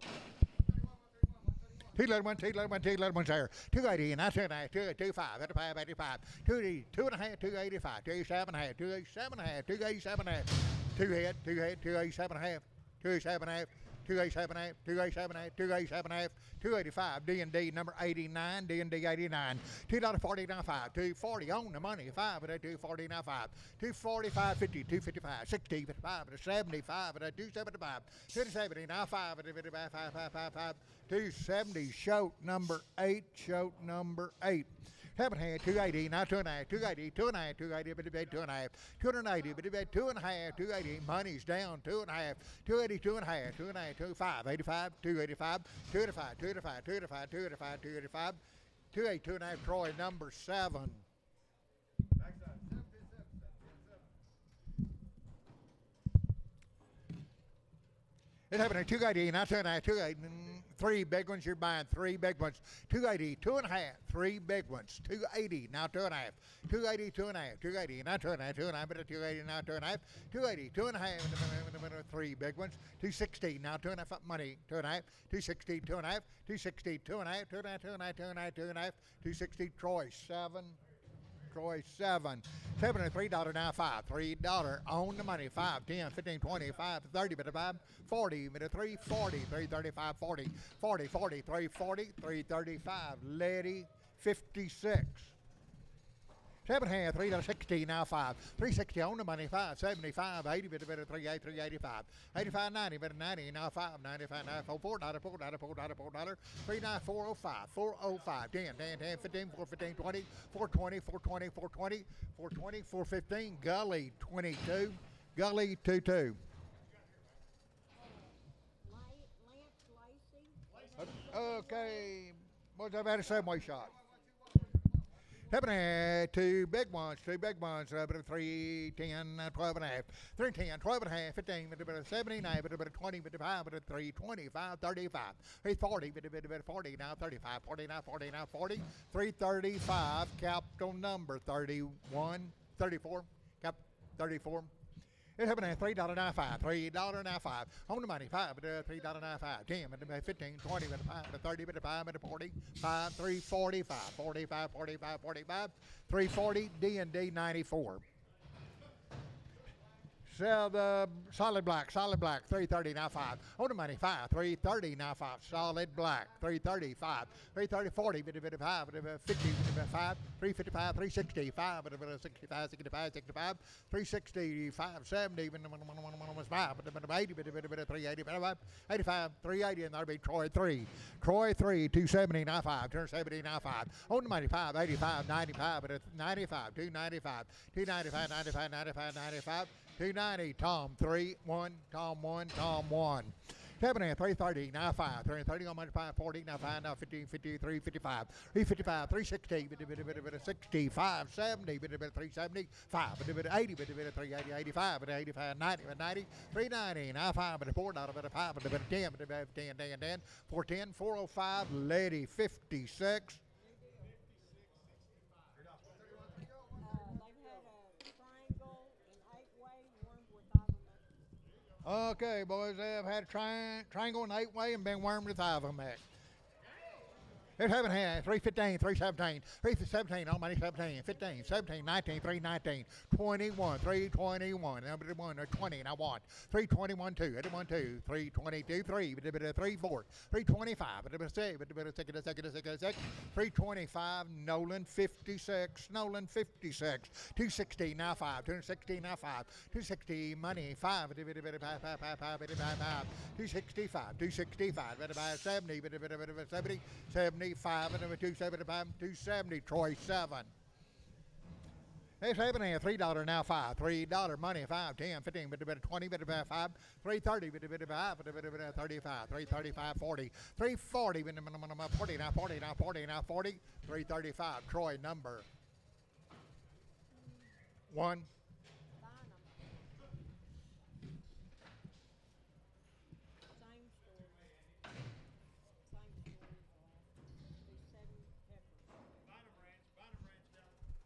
Two-letter one, two-letter one's there. 280, and that's 225, 85, 85, 280, 2.5, 285, 287.5, 287.5, 287.5, two head, 287.5, 287.5, 287.5, 287.5, 287.5, 285, D&D number 89, D&D 89, $2.49.5, 240 on the money, 5 at a 240 now 5, 245, 50, 255, 60, 55 at a 75 at a 275, 270 now 5 at a 55, 5, 5, 5, 5, 270, shoat number 8, shoat number 8. Haven't had 280, now 2.5, 280, 2.5, 280, but about 2.5, 280, but about 2.5, 280, money's down 2.5, 280, 2.5, 2.5, 25, 85, 285, 285, 285, 285, 285, 285, 280, 2.5, Troy number 7. It happened at 280, now 2.5, 280, Three big ones. You're buying three big ones. 280, 2.5. Three big ones. 280, now 2.5. 280, 2.5. 280, now 2.5. 2.5, 280, now 2.5. 280, 2.5. Three big ones. 260, now 2.5 money. 2.5. 260, 2.5. 260, 2.5. 2.5, 2.5, 2.5, 2.5. 260, Troy, 7. Troy, 7. 7 and $3 now, 5. $3 on the money. 5, 10, 15, 20, 5, 30, bit of 5, 40, bit of 3, 40, 335, 40, 40, 40, 340, 335. Lady, 56. 7 hand, $3.60 now, 5. 360 on the money, 5, 75, 80, bit of 38, 385. 85, 90, bit of 90 now, 5, 95, 94, $4, $4, 39, 405, 405, 10, 10, 10, 15, 415, 20, 420, 420, 420, 420, 415, Gully, 22, Gully, 22. Lance Lacey. Okay, what's that about a subway shot? 2 big ones, 3, 10, 12 and a half, 3, 10, 12 and a half, 15, 79, 20, 5, 3, 25, 35, 340, 40, now 35, 40, now 40, now 40, 335, capital number 31, 34, cap 34. It's happening at $3.95, $3.95. On the money, 5, $3.95, 10, 15, 20, 5, 30, 5, 40, 5, 345, 45, 45, 45, 340, D&D 94. Sell the solid black, 330 now 5. On the money, 5, 330 now 5. Solid black, 330, 5, 330, 40, 55, 50, 5, 355, 365, 65, 65, 65, 365, 70, 5, 80, 380, 85, 380, and that'll be Troy 3. Troy 3, 270 now 5, 270 now 5. On the money, 5, 85, 95, 95, 295, 295, 95, 95, 95. 290, Tom 3, 1, Tom 1, Tom 1. 7 and 330, now 5, 330 on my 540, now 5, now 50, 53, 55, 355, 360, 65, 70, 370, 5, 80, 380, 85, 85, 90, 90, 390, now 5, 4, 5, 10, 10, 410, 405, Lady 56. Okay, boys, they've had a triangle and 8-way and been wormed with Ivomac. They're 7 hands, 315, 317, 317, on money 17, 15, 17, 19, 319, 21, 321, number 1, 20, and I want 321, 2, 81, 2, 322, 3, 3, 4, 325, 325, Nolan 56, Nolan 56, 260, now 5, 260, now 5, 260, money 5, 265, 265, 70, 70, 75 and 275, 270, Troy 7. It's happening at $3 now 5, $3 money 5, 10, 15, 20, 5, 330, 5, 35, 335, 40, 340, 40 now 40 now 40 now 40, 335, Troy number 1.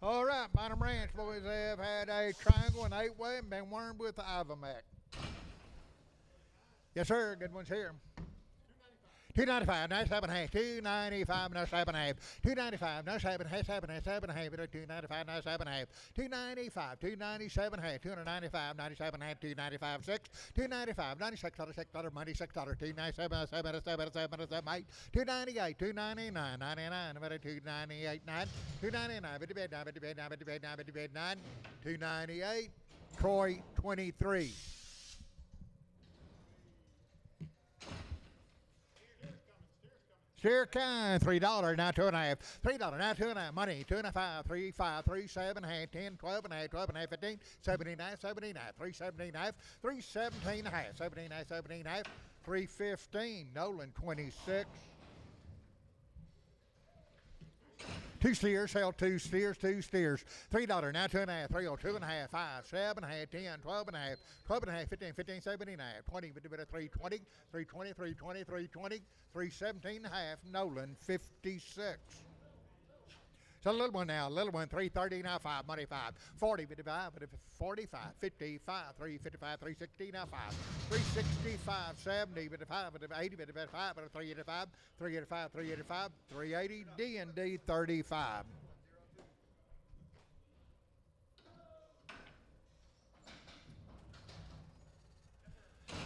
All right, Bottom Ranch boys, they have had a triangle and 8-way and been wormed with the Ivomac. Yes, sir. Good ones here. 295, now 7 half. 295, now 7 half. 295, now 7 half, 7 half, 7 half. 295, now 7 half. 295, 297 half. 295, 97 half. 295, 6. 295, 96, $6, money, $6. 297, 7, 7, 7, 7, 8. 298, 299, 99, 298, 9. 299, 9. 298, Troy 23. Steer kind, $3, now 2.5. $3, now 2.5. Money, 2.5, 3, 5, 3, 7, half, 10, 12 and a half, 12 and a half, 15, 79, 79, 379, 317 half, 79, 79 half, 315, Nolan 26. Two steers, sell two steers, $3, now 2.5, 3 oh, 2.5, 5, 7.5, 10, 12.5, 12.5, 15, 15, 17.5, 20, 320, 320, 320, 320, 317.5, Nolan, 56. So a little one now, little one, 330 now 5, money 5, 40, 55, 45, 55, 355, 360 now 5, 365, 70, 55, 80, 55, 385, 385, 385, 380, D&D 35.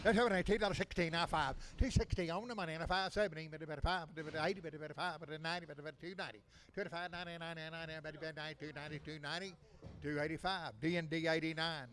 That's over $2.16 now 5, 260 on the money and a 570, 5, 80, 5, 90, 290, 25, 90, 90, 90, 290, 290, 285, D&D 89.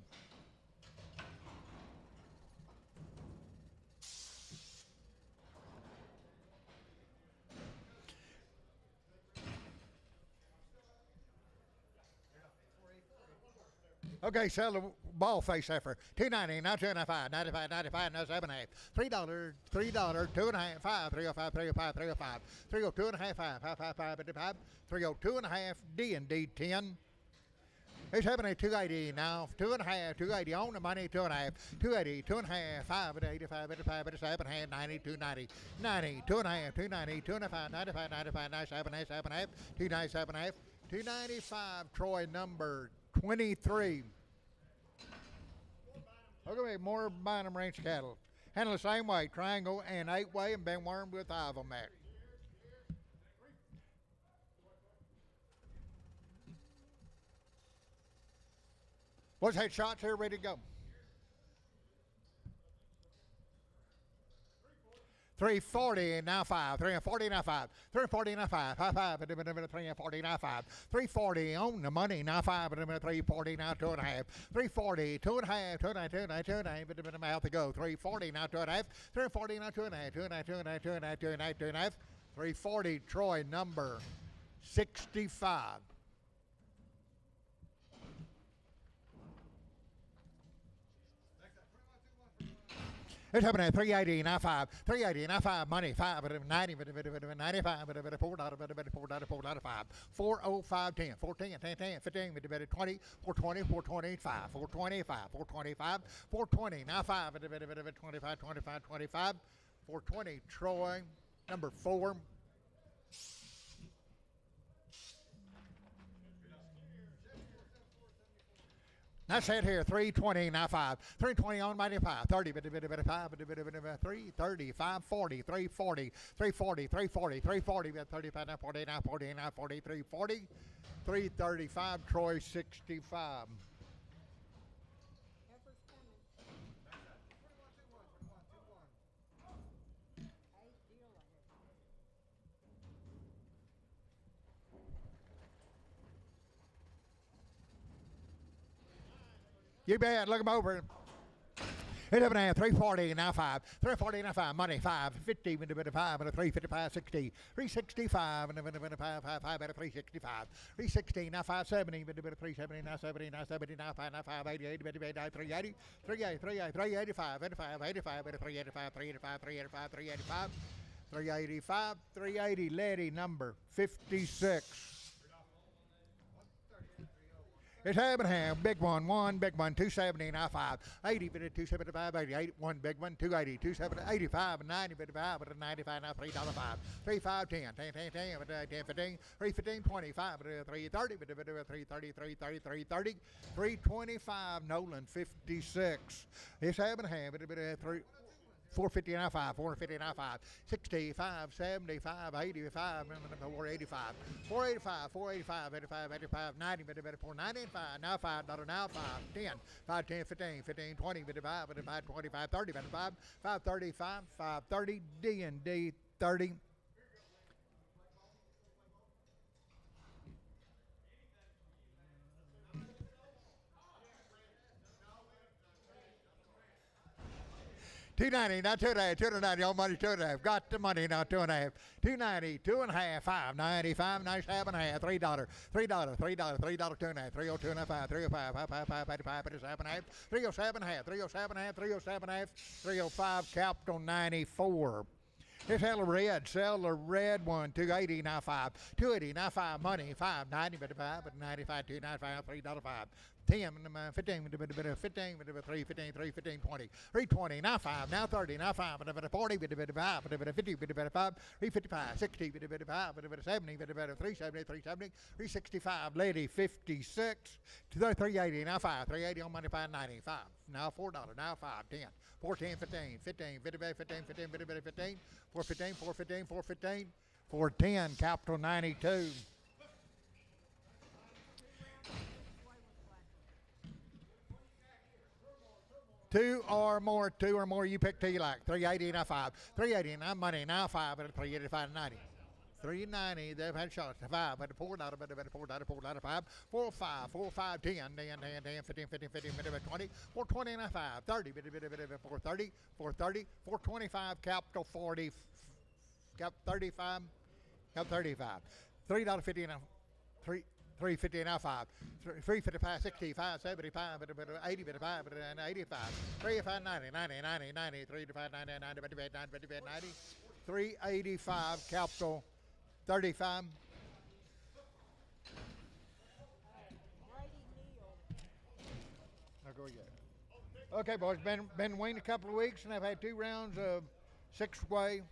Okay, sell the ball face heifer. $2.90, now 2.95, 95, 95, now 7.5. $3, $3, 2.5, 5, 305, 305, 305, 302 and a half, 5, 5, 5, 5, 55, 302 and a half, D&D 10. It's happening at 280 now, 2.5, 280 on the money, 2.5, 280, 2.5, 5 at 85, 85, 87, 90, 290, 90, 2.5, 290, 2.5, 95, 95, 97, 7.5, 297, 295, Troy number 23. Look at me, more Bynum Ranch cattle. Handle the same way, triangle and 8-way, and been wormed with 5 of them there. What's head shots here ready to go? 340 now 5, 340 now 5, 340 now 5, 5, 5, 340 now 5, 340 on the money now 5, 340 now 2.5, 340, 2.5, 2.5, 2.5, mouth to go, 340 now 2.5, 340 now 2.5, 2.5, 2.5, 2.5, 2.5, 2.5, 340 Troy number 65. It's happening at 380 now 5, 380 now 5, money 5, 90, 95, $4, 405, 10, 14, 10, 10, 15, 20, 420, 425, 425, 425, 420, now 5, 25, 25, 25, 420 Troy number 4. That's it here, 320, now 5, 320 on mighty 5, 30, 335, 40, 340, 340, 340, 340, 35, now 40, now 40, now 40, 340, 335, Troy 65. You bet, look them over. It's up and 340 now 5, 340 now 5, money 5, 50, 5, 355, 60, 365, 5, 365, 360 now 570, 370 now 70, now 70 now 5, now 5, 80, 80, 380, 385, 85, 85, 385, 385, 385, 385, 385, 380, Letty number 56. It's Abraham, big one, big one, 270, now 5, 80, 275, 80, 1, big one, 280, 270, 85, 90, 95, 95, now $3, 5, 35, 10, 10, 10, 10, 10, 15, 315, 25, 330, 330, 330, 330, 325, Nolan 56. It's Abraham, 450 now 5, 450 now 5, 65, 75, 85, 485, 485, 485, 85, 85, 90, 495, now $5, now 5, 10, 5, 10, 15, 15, 20, 55, 25, 30, 5, 535, 530, D&D 30. $290, now 2.5, 290, all money 2.5. Got the money now 2.5. 290, 2.5, 595, 97.5, $3, $3, $3, $3, 2.5, 302 and a 5, 305, 5, 85, 87.5, 307.5, 307.5, 307.5, 305, capped on 94. Let's sell the red one, 280, now 5. 280, now 5, money, 590, but 5, but 95, 295, $3.05. 10, 15, 15, 3, 15, 3, 15, 20, 320, now 5, now 30, now 5, 40, 5, 50, 5, 355, 60, 5, 70, 370, 370, 365, lady 56, 380, now 5, 380 on money, 590, 5, now $4, now 5, 10, 410, 15, 15, 15, 15, 15, 15, 415, 415, 415, 410, capital 92. Two or more, you pick two you like. 380, now 5. 380, now money, now 5, but 385, 90. 390, they've had shots. 5, but $4, but $4, 5. 4, 5, 4, 5, 10, 10, 15, 15, 15, 20, 420, now 5. 30, 430, 430, 425, capital 40, cap 35, cap 35. $3.50 now. 350 now 5, 355, 65, 75, 80, 85, 85, 385, 90, 90, 90, 90, 385, 90, 90, 90, 385, capital 35. Now go again. Okay, boys, been waiting a couple of weeks, and I've had 2 rounds of 6-way.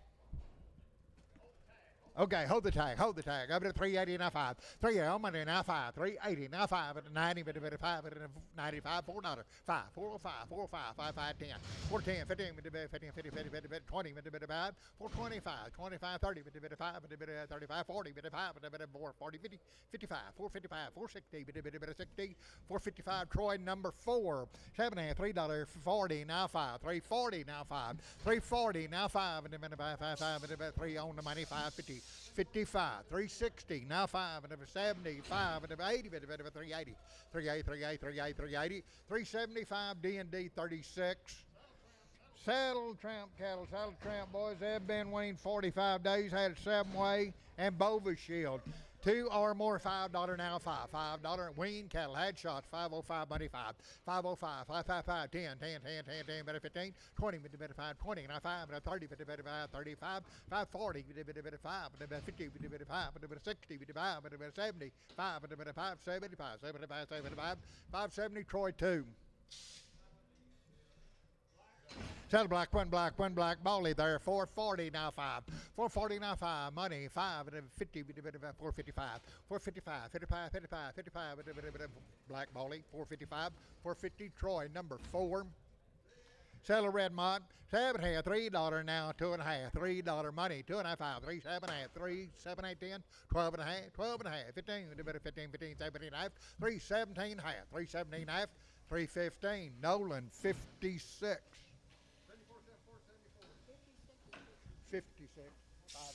Okay, hold the tag. Up to 380, now 5. 380, on money, now 5. 380, now 5, at 90, but 5, at 95, $4. 5, 405, 405, 5, 5, 10. 410, 15, 15, 50, 50, 50, 20, 5, 425, 25, 30, 5, 35, 40, 5, 4, 40, 50, 55, 455, 460, 60, 455, Troy number 4. 7 and $3, 40, now 5. 340, now 5. 340, now 5, and 5, 5, 3 on the money, 550. 55, 360, now 5, and 75, and 80, 380, 380, 375, D&D 36. Saddle Tramp cattle, Saddle Tramp boys, they've been weaned 45 days, had a 7-way and Bova Shield. 2 or more, $5 now 5. $5 wean cattle, had shots, 505, money 5. 505, 555, 10, 10, 10, 10, 10, better 15, 20, better 5, 20, now 5, 30, better 5, 35, 540, better 5, better 50, better 5, better 60, better 5, better 70, 5, better 5, 75, 75, 75, 570, Troy 2. Saddle black, one black, Bally there, 440 now 5. 440 now 5, money 5, 50, 455, 455, 55, 55, 55, black Bally, 455, 450, Troy number 4. Saddle red mod, 7 half, $3 now, 2.5, $3 money, 2.5, 5, 3, 7 half, 3, 7, 8, 10, 12 and a half, 12 and a half, 15, 15, 17 half, 3, 17 half, 3, 17 half, 315, Nolan 56. 56, 5, 6.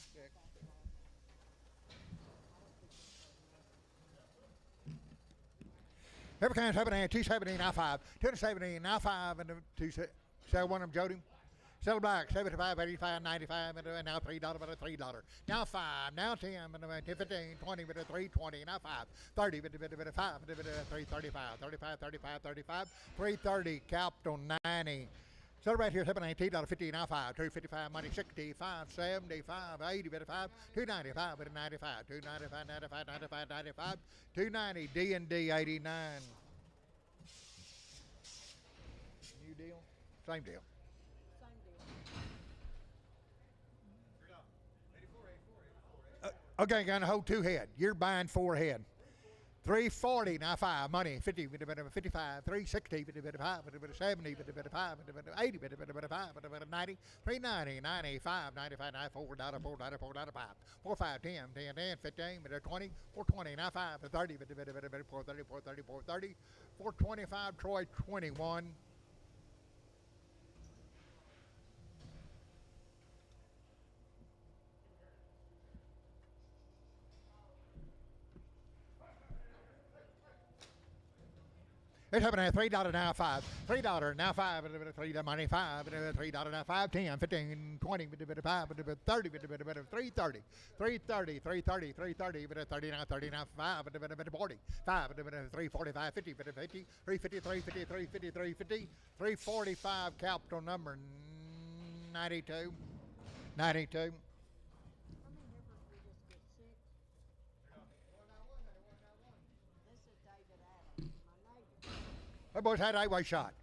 Every kind of 7 and 270, now 5. 270, now 5, and 2. Sell one of them, Jody. Sell black, 75, 85, 95, and now $3, but $3. Now 5, now 10, and 15, 20, but 320, now 5. 30, but 5, 335, 35, 35, 35, 330, capital 90. So right here, $7, 50, now 5, 255, money 65, 75, 80, 5, 295, 95, 295, 95, 95, 95, 290, D&D 89. New deal? Same deal. Okay, gonna hold 2 head. You're buying 4 head. 340, now 5, money, 50, 55, 360, 5, 70, 5, 80, 5, 90, 390, 95, 95, $4, $5, 4, 5, 10, 10, 10, 15, 20, 420, now 5, 30, 430, 430, 430, 425, Troy 21. It's happening at $3 now 5. $3 now 5. $3 money 5. $3 now 5. 10, 15, 20, 5, 30, 330. 330, 330, 330, 30 now 30 now 5, 40. 5, 345, 50, 50, 350, 350, 350, 350, 345, capital number 92. 92. How many heifers we just get? 6? This is David Adams, my neighbor. That boy's had 8-way shot.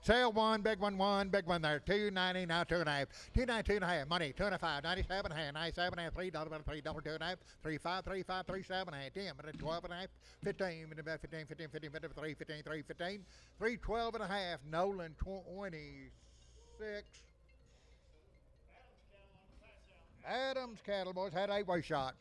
Sale one, big one there. 290, now 2.5. 292 and a half. Money, 2.5. 97 and a half. 97 and a half. $3, $3, 2.5. 35, 35, 37 and a half. 10, 12 and a half. 15, 15, 15, 15, 3, 15, 3, 15. 312 and a half. Nolan, 26. Adams cattle, boys, had 8-way shot.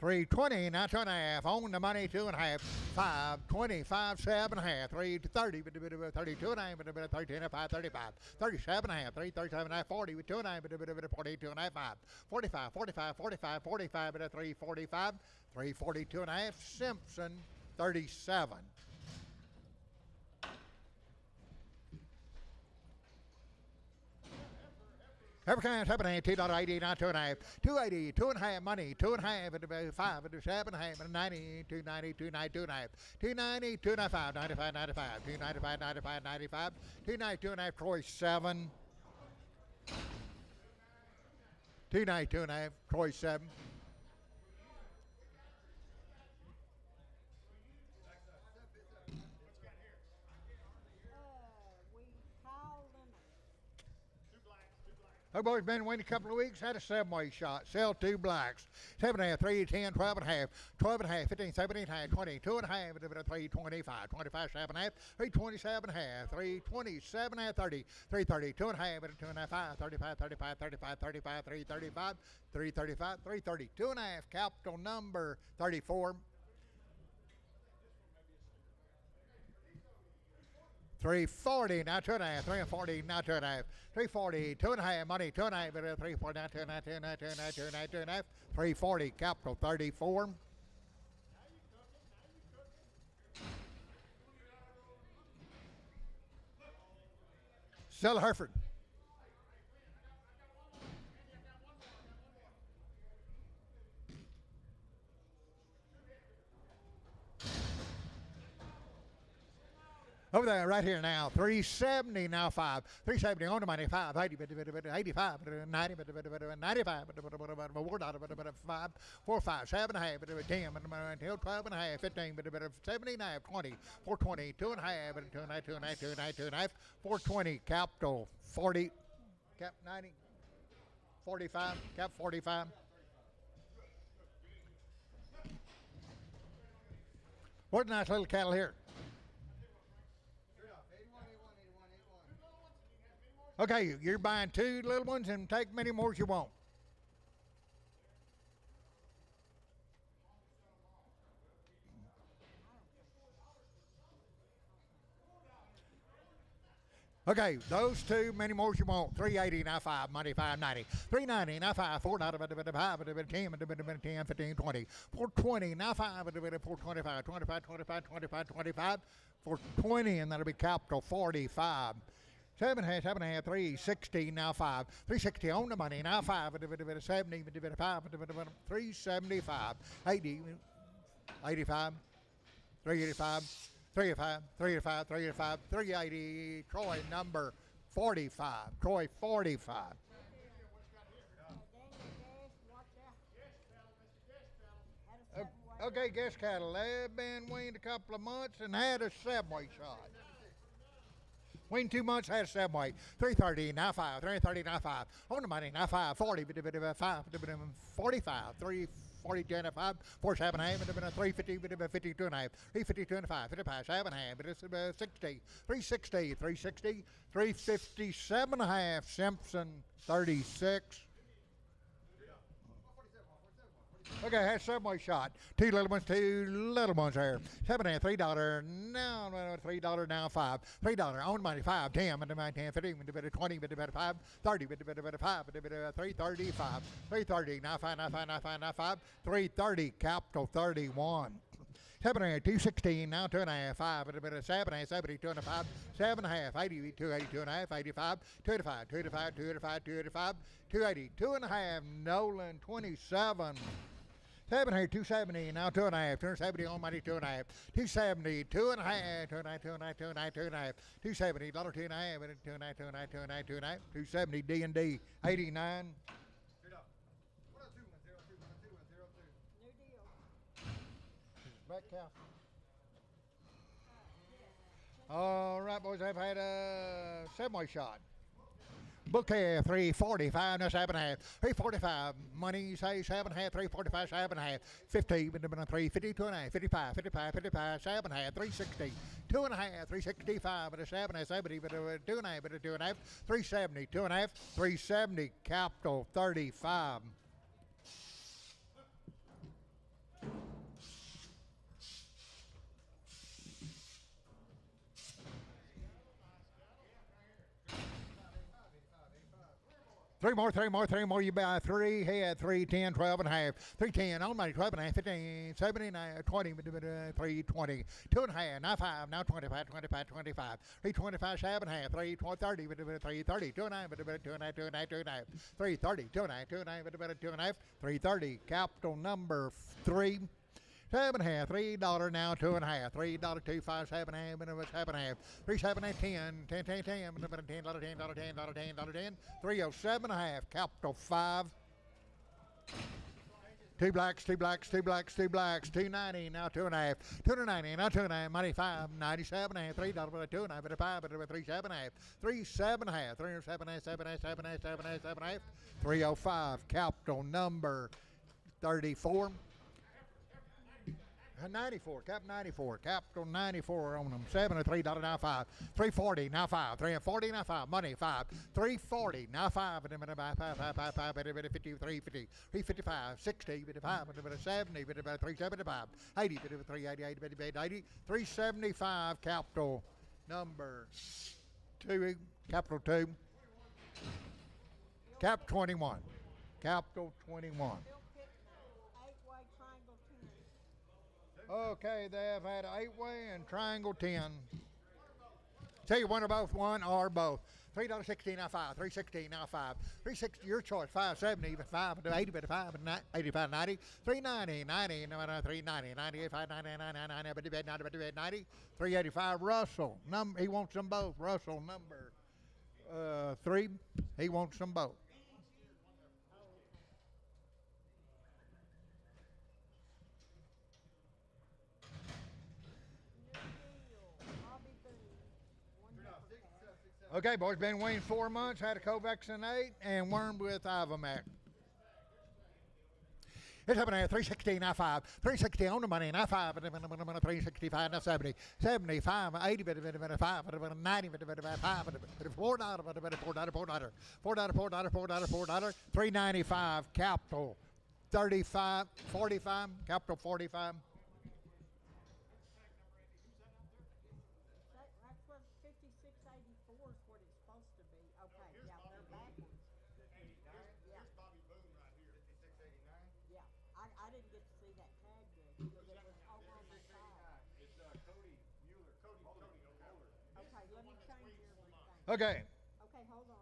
320, now 2.5. On the money, 2.5. 520, 7 and a half. 330, 32 and a half, 13 and a 5, 35. 37 and a half, 337 and a half, 40 with 2 and a half, 42 and a half, 5. 45, 45, 45, 45 at a 345. 342 and a half. Simpson, 37. Every kind, $7.5, $2.80, now 2.5. 280, 2.5 money, 2.5 at 5 at 7 and a half, 90, 290, 290, 2.5. 290, 295, 95, 95, 295, 95, 95, 290, 2.5, Troy 7. 290, 2.5, Troy 7. We call lemon. Our boy's been waiting a couple of weeks, had a 7-way shot. Sell 2 blacks. 7 and a half, 3, 10, 12 and a half, 12 and a half, 15, 17 and a half, 20, 2 and a half, 325, 25, 7 and a half, 327 and a half, 327 and a half, 30, 330, 2 and a half, 2 and a half, 5, 35, 35, 35, 35, 335, 335, 330, 2 and a half, capital number 34. 340, now 2.5, 340, now 2.5, 340, 2.5, money, 2.5, 340, now 2.5, 2.5, 2.5, 2.5, 2.5, 340, capital 34. Stella Hereford. Over there, right here now, 370 now 5, 370 on the money, 5, 80, 85, 90, 95, 5, 4, 5, 7 and a half, 10, 12 and a half, 15, 70 and a half, 20, 420, 2 and a half, 2 and a half, 2 and a half, 2 and a half, 2 and a half, 420, capital 40, cap 90, 45, cap 45. What a nice little cattle here. Okay, you're buying 2 little ones and take many more as you want. Okay, those 2, many more as you want. 380 now 5, money 590. 390 now 5, 495, 10, 10, 15, 20. 420 now 5, 425, 25, 25, 25, 25. 420, and that'll be capital 45. 7 and a half, 360 now 5, 360 on the money now 5, 70, 5, 375, 80, 85, 385, 385, 385, 385, 380. Troy number 45. Troy 45. Okay, guest cattle. They've been weaned a couple of months and had a 7-way shot. Weaned 2 months, had a 7-way. 330, now 5. 330, now 5. On the money, now 5. 40, 5, 45. 340, 10 and 5. 47 and a half, 350, 52 and a half. 352 and a 5. 55, 7 and a half. 60, 360, 360, 357 and a half. Simpson, 36. Okay, had 7-way shot. 2 little ones there. 7 and a half, $3. Now $3 now 5. $3 on money 5, 10, 10, 15, 20, 5, 30, 5, 335. 330, now 5, now 5, now 5, now 5. 330, capital 31. 7 and a half, 216, now 2 and a half, 5, 7 and a half, 72 and a 5, 7 and a half, 82, 82 and a half, 85, 285, 285, 285, 285, 280, 2 and a half, Nolan 27. 700, 270, now 2.5, 270 on money, 2.5, 270, 2.5, 2.5, 2.5, 2.5, 2.5, 270, dollar 2.5, 2.5, 2.5, 2.5, 2.5, 270, D&D, 89. New deal. Back cow. All right, boys, I've had a seven-way shot. Bouquet 345, now 7.5. 345, money say 7.5, 345, 7.5. 50, 350, 2.5, 55, 55, 55, 7.5, 360, 2.5, 365, but a 7.5, 70, but a 2.5, but a 2.5, 370, 2.5, 370, capital 35. Three more. You buy three head, 310, 12 and a half. 310, on money, 12 and a half, 15, 79, 20, 320, 2.5, now 5, now 25, 25, 25. 325, 7.5, 330, 330, 2.5, 2.5, 2.5, 2.5. 330, 2.5, 2.5, 2.5, 330, capital number 3. 7.5, $3 now, 2.5, $3, 2, 5, 7.5, 7.5, 3, 7, 8, 10, 10, 10, 10, $10, $10, $10, 10, 307.5, capital 5. Two blacks, 290, now 2.5, 290, now 2.5, money 5, 97.5, $3, but a 2.5, but a 5, but a 3, 7.5, 3, 7.5, 307.5, 7.5, 7.5, 7.5, 7.5, 305, capital number 34. 94, cap 94, capital 94 on them. 7 or $3 now 5, 340 now 5, 340 now 5, money 5, 340 now 5, 5, 50, 350, 355, 60, 55, 70, 375, 80, 380, 80, 375, capital number 2, capital 2, cap 21, capital 21. Okay, they have had an 8-way and triangle 10. Tell you one or both, one or both. $3.16 now 5, $3.16 now 5, $3.60 your choice, $5.70 even 5, $80 but 5, $85, $90, $3.90, $90, $3.90, $98, $5.99, $90, $90, $3.85. Russell, he wants them both. Russell number 3, he wants them both. Okay, boys, been weaned 4 months, had a covaccinate, and wormed with Ivamac. It's up in there, 316, now 5, 360 on the money, now 5, 365, now 70, 75, 80, 5, 90, 5, $4, 395, capital 35, 45, capital 45. Okay. Okay, hold on.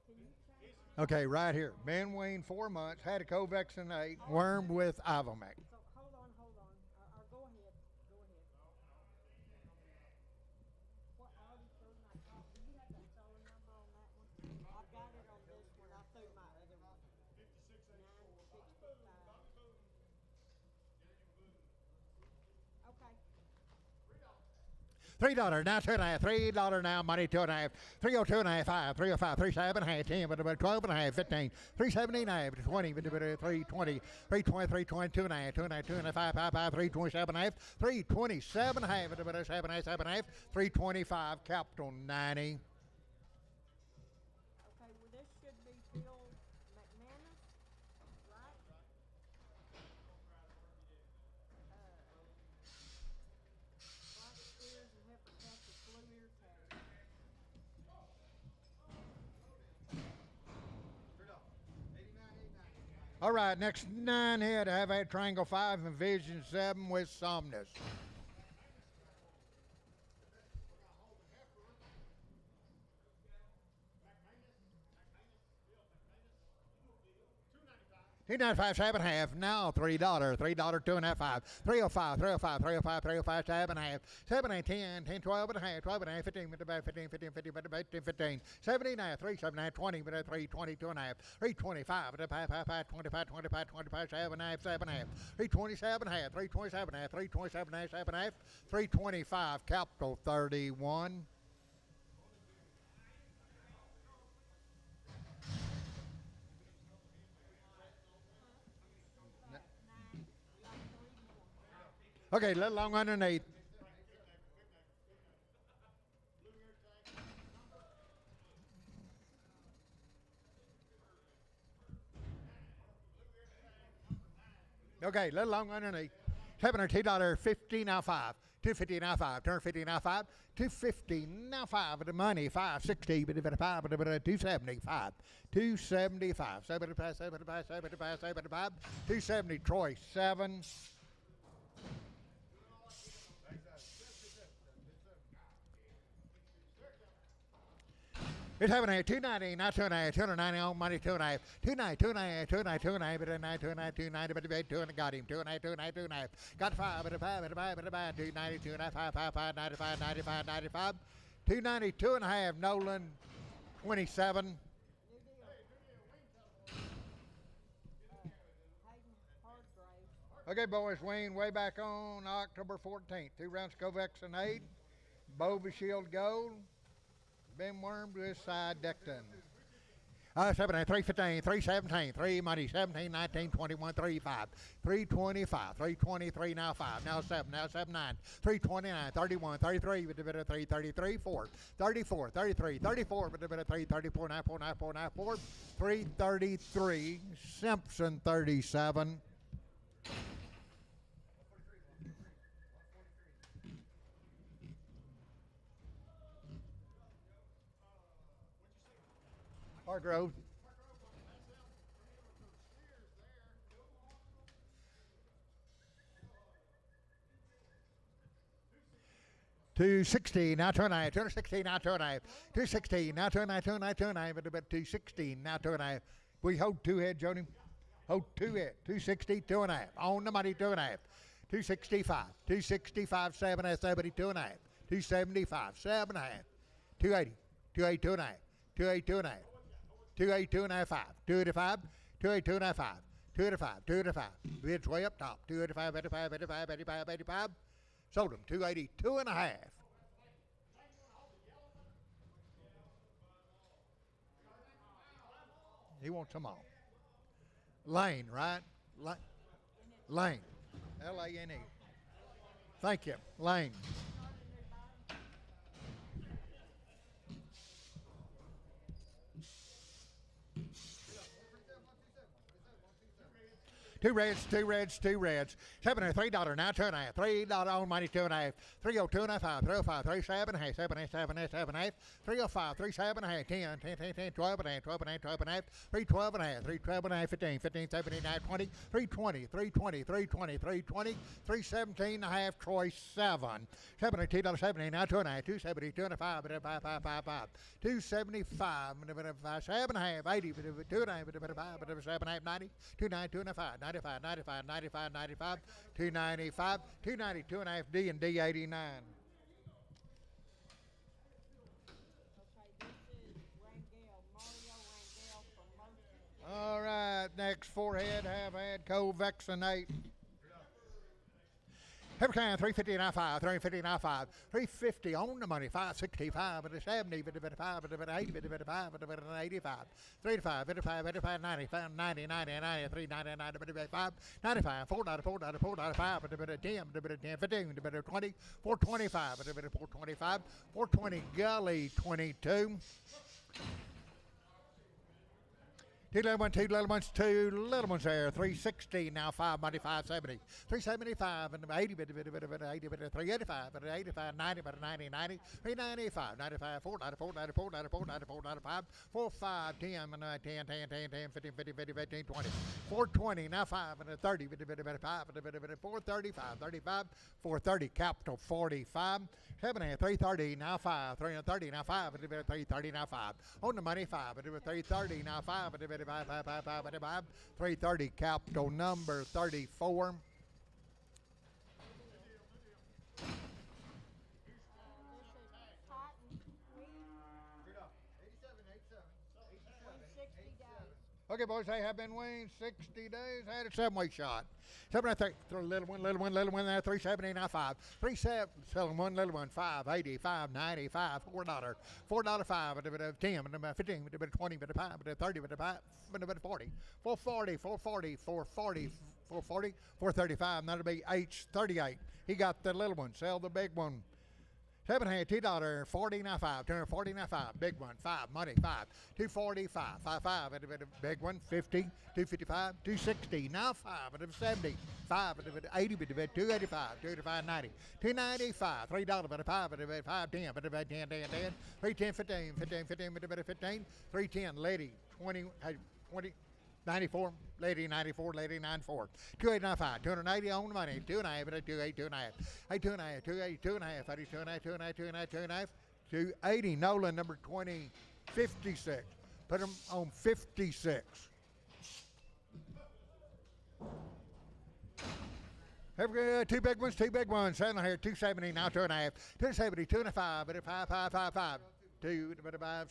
Can you change? Okay, right here. Been weaned 4 months, had a covaccinate, wormed with Ivamac. So hold on. Or go ahead. What auditor I called? Do you have that seller number on that one? I've got it on this one. I threw my other one. 965. Okay. $3 now, 2.5, $3 now, money 2.5, 302.5, 5, 305, 37.5, 10, but about 12.5, 15, 379, 20, 320, 320, 2.5, 2.5, 5, 327.5, 327.5, 7.5, 325, capital 90. Okay, well this should be Phil McManus, right? Black spears and heifer cats with blue ear tags. All right, next 9 head, I have had Triangle 5 and Vision 7 with Somnus. 295, 7.5. Now $3, $3, 2.5, 5. 305, 305, 305, 305, 7.5. 7, 8, 10, 10, 12 and a half, 12 and a half, 15, 15, 15, 15, 15, 15, 79, 3, 7, 20, 3, 22 and a half, 325, 5, 25, 25, 25, 7 and a half, 7 and a half, 327 and a half, 327 and a half, 327 and a half, 7 and a half, 325, capital 31. Okay, a little long underneath. Okay, a little long underneath. $702, 50 now 5. 250 now 5. 250 now 5. 250 now 5 with the money. 560 with the 5 with the 275. 275. 75, 75, 75, 75. 270 Troy 7. It's happening at 290, not 2.5, 290 on money, 2.5, 290, 290, 290, 290, but 290, 290, but 290, got him, 290, 290, 290, got 5, but 5, but 5, but 5, 290, 295, 5, 5, 95, 95, 95, 290, 2.5, Nolan, 27. Okay, boys, Wayne, way back on October 14th, 2 rounds Covex and 8, Bova Shield Gold. Ben Worm to his side, Decton. 7, 315, 317, 3 money, 17, 19, 21, 35, 325, 323, now 5, now 7, now 7, 9, 329, 31, 33, with the bit of 333, 4, 34, 33, 34, with the bit of 334, 94, 94, 94, 333, Simpson 37. Hargrove. $260 now 2.5, 260 now 2.5, 260 now 2.5, 2.5, 2.5, but about 260 now 2.5. We hold 2 head, Jody. Hold 2 head, 260, 2.5. On the money, 2.5. 265, 265, 7, 72 and a half, 275, 7 and a half, 280, 282 and a half, 282 and a half. 282 and a half, 5, 285, 282 and a half, 5, 285, 285. Bids way up top, 285, 85, 85, 85, 85. Sold them, 282 and a half. He wants them all. Lane, right? Lane. L-A-N-E. Thank you, Lane. Two reds, two reds, two reds. $7 and $3 now, 2.5. $3 on money, 2.5. 302 and a half, 305, 37 and a half, 7 7 7 and a half. 305, 37 and a half, 10, 10, 10, 10, 12 and a half, 12 and a half, 12 and a half. 312 and a half, 312 and a half, 15, 15, 17, 9, 20, 320, 320, 320, 320, 317 and a half, Troy 7. $72, 70 now, 2.5. 270, 2 and a 5, 5, 5, 5, 5. 275, 7 and a half, 80, 2 and a half, 5, 7 and a half, 90, 290, 2 and a 5, 95, 95, 95, 95, 295, 292 and a half, D and D 89. All right, next 4 head have had co-vaccinate. Every kind, 350 and I 5, 350 and I 5, 350 on the money, 565, but a 70, but a 5, but a 80, but a 5, but a 85, 385, 85, 85, 90, 90, 90, 93, 90, 90, but a 5, 95, 4, 4, 4, 5, but a 10, but a 10, 15, but a 20, 425, but a 425, 420, Gully 22. 2 little ones, 2 little ones, 2 little ones there. 360 now, 5 money, 570. 375 and 80, 80, 385, 85, 90, 90, 90, 395, 95, 4, 94, 94, 94, 94, 95, 4, 5, 10, 10, 10, 10, 10, 15, 15, 15, 15, 20. 420 now, 5 and 30, 5, 435, 35, 430, capital 45. 7 and 330 now 5, 330 now 5, 330 now 5. On the money 5, 330 now 5, 330, capital number 34. This is cotton wheat, 60 days. Okay, boys, they have been weaned 60 days. I had a 7-week shot. 7, throw a little one there, 370, now 5. 37, selling one, little one, 580, 595, $4, $4.05, a bit of 10, a bit of 15, a bit of 20, a bit of 5, a bit of 30, a bit of 5, a bit of 40, 440, 440, 440, 440, 435, that'll be H38. He got the little one, sell the big one. 7 hand, $2, 40, now 5, 240, now 5, big one, 5, money, 5, 245, 55, and a bit of big one, 50, 255, 260, now 5, and a 70, 5, and a bit 80, but a bit 285, 285, 90, 295, $3, but a 5, but a bit 5, 10, but a bit 10, 10, 10, 310, 15, 15, 15, but a bit 15, 310, lady, 20, 20, 94, lady 94, lady 94, 2895, 280 on the money, 2.5, but a 28, 2.5, 2.5, 280, 2.5, 80, 2.5, 2.5, 2.5, 2.5, 280, Nolan number 20, 56. Put him on 56. Two big ones, selling here, 270, now 2.5, 270, 2.5, but a 5, 5, 5, 5. 2, 75,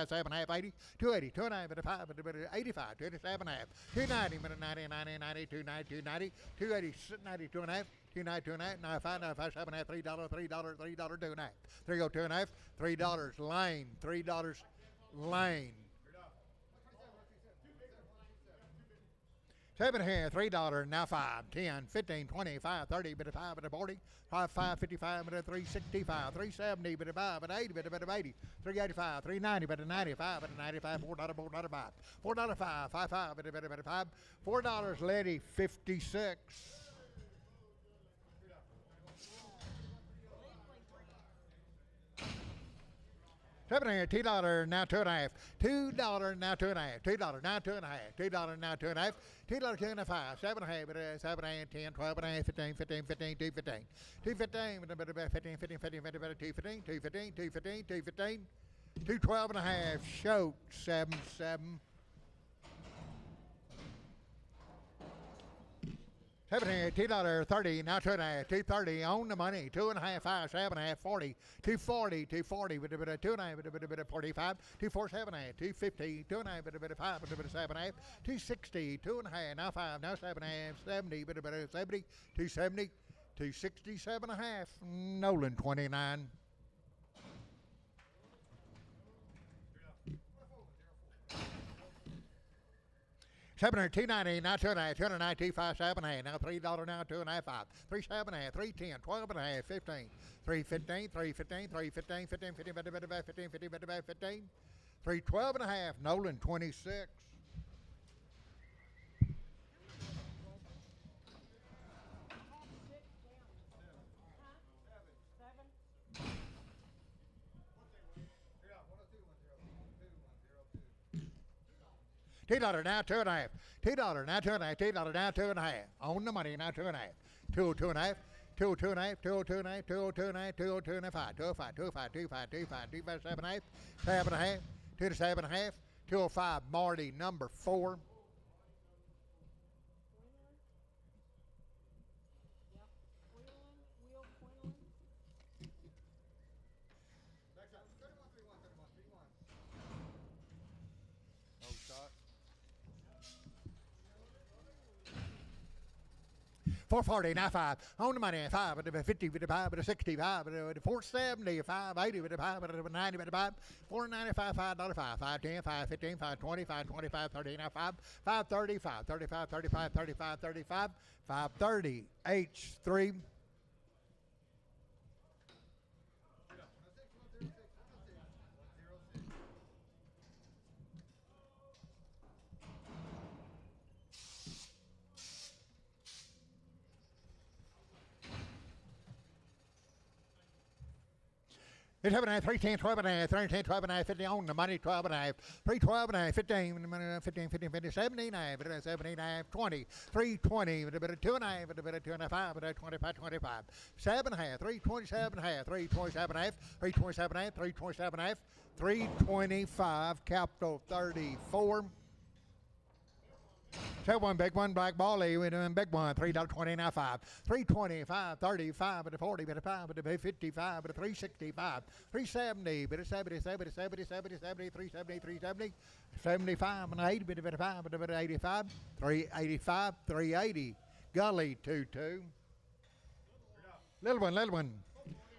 7, half, 80, 280, 2.5, but a 5, but a 85, 287, half, 290, but a 90, 90, 90, 290, 290, 280, 90, 2.5, 290, 2.5, 95, 95, 7, half, $3, $3, $3, 2.5, 3 go 2.5, $3, lane, $3, lane. 7 here, $3, now 5, 10, 15, 20, 5, 30, bit of 5, bit of 40, 5, 5, 55, bit of 365, 370, bit of 5, bit of 80, bit of 80, 385, 390, bit of 95, bit of 95, $4, $4.5, $4.5, 5, 5, bit of 5, $4, lady, 56. 7 here, $2, now 2.5, $2, now 2.5, $2, now 2.5, $2, now 2.5, $2, 2.5, 7.5, 7, 10, 12, 15, 15, 15, 215, 215, 15, 15, 15, 215, 215, 215, 215, 212.5, shoot, 7, 7. 7 here, $2, 30, now 2.5, 230 on the money, 2.5, 5, 7.5, 40, 240, 240, with a bit of 2.5, with a bit of 45, 247, 250, 2.5, with a bit of 5, with a bit of 7.5, 260, 2.5, now 5, now 7.5, 70, with a bit of 70, 270, 267.5, Nolan 29. 700, 290, now 2.5, 209, 257, now $3, now 2.5, 5, 3.7, 310, 12.5, 15, 315, 315, 315, 15, 15, 15, 15, 15, 312.5, Nolan 26. $2 now 2.5, $2 now 2.5, $2 now 2.5, on the money now 2.5, 2.5, 2.5, 2.5, 2.5, 2.5, 2.5, 2.5, 2.5, 2.5, 2.5, 7.5, 7.5, 2 to 7.5, 205, Marty number 4. $440, now 5, on the money, 5, with a 50, with a 5, with a 65, with a 470, 580, with a 5, with a 90, with a 5, $495, $5, 5, 510, 515, 520, 525, 30, now 5, 530, 535, 35, 35, 35, 530, H3. It's 7.5, 310, 12.5, 310, 12.5, 50 on the money, 12.5, 312.5, 15, 15, 15, 50, 79, 79, 20, 320, with a bit of 2.5, with a bit of 2.5, with a 25, 25, 7.5, 327.5, 327.5, 327.5, 327.5, 325, capital 34. That one big one, black Bali, with a big one, $3.29 5. 325, 35, but a 40, but a 5, but a 55, but a 365, 370, but a 70, 70, 70, 70, 70, 370, 370, 75, and 80, but a 5, but a 85, 385, 380, Gully 22. Little one.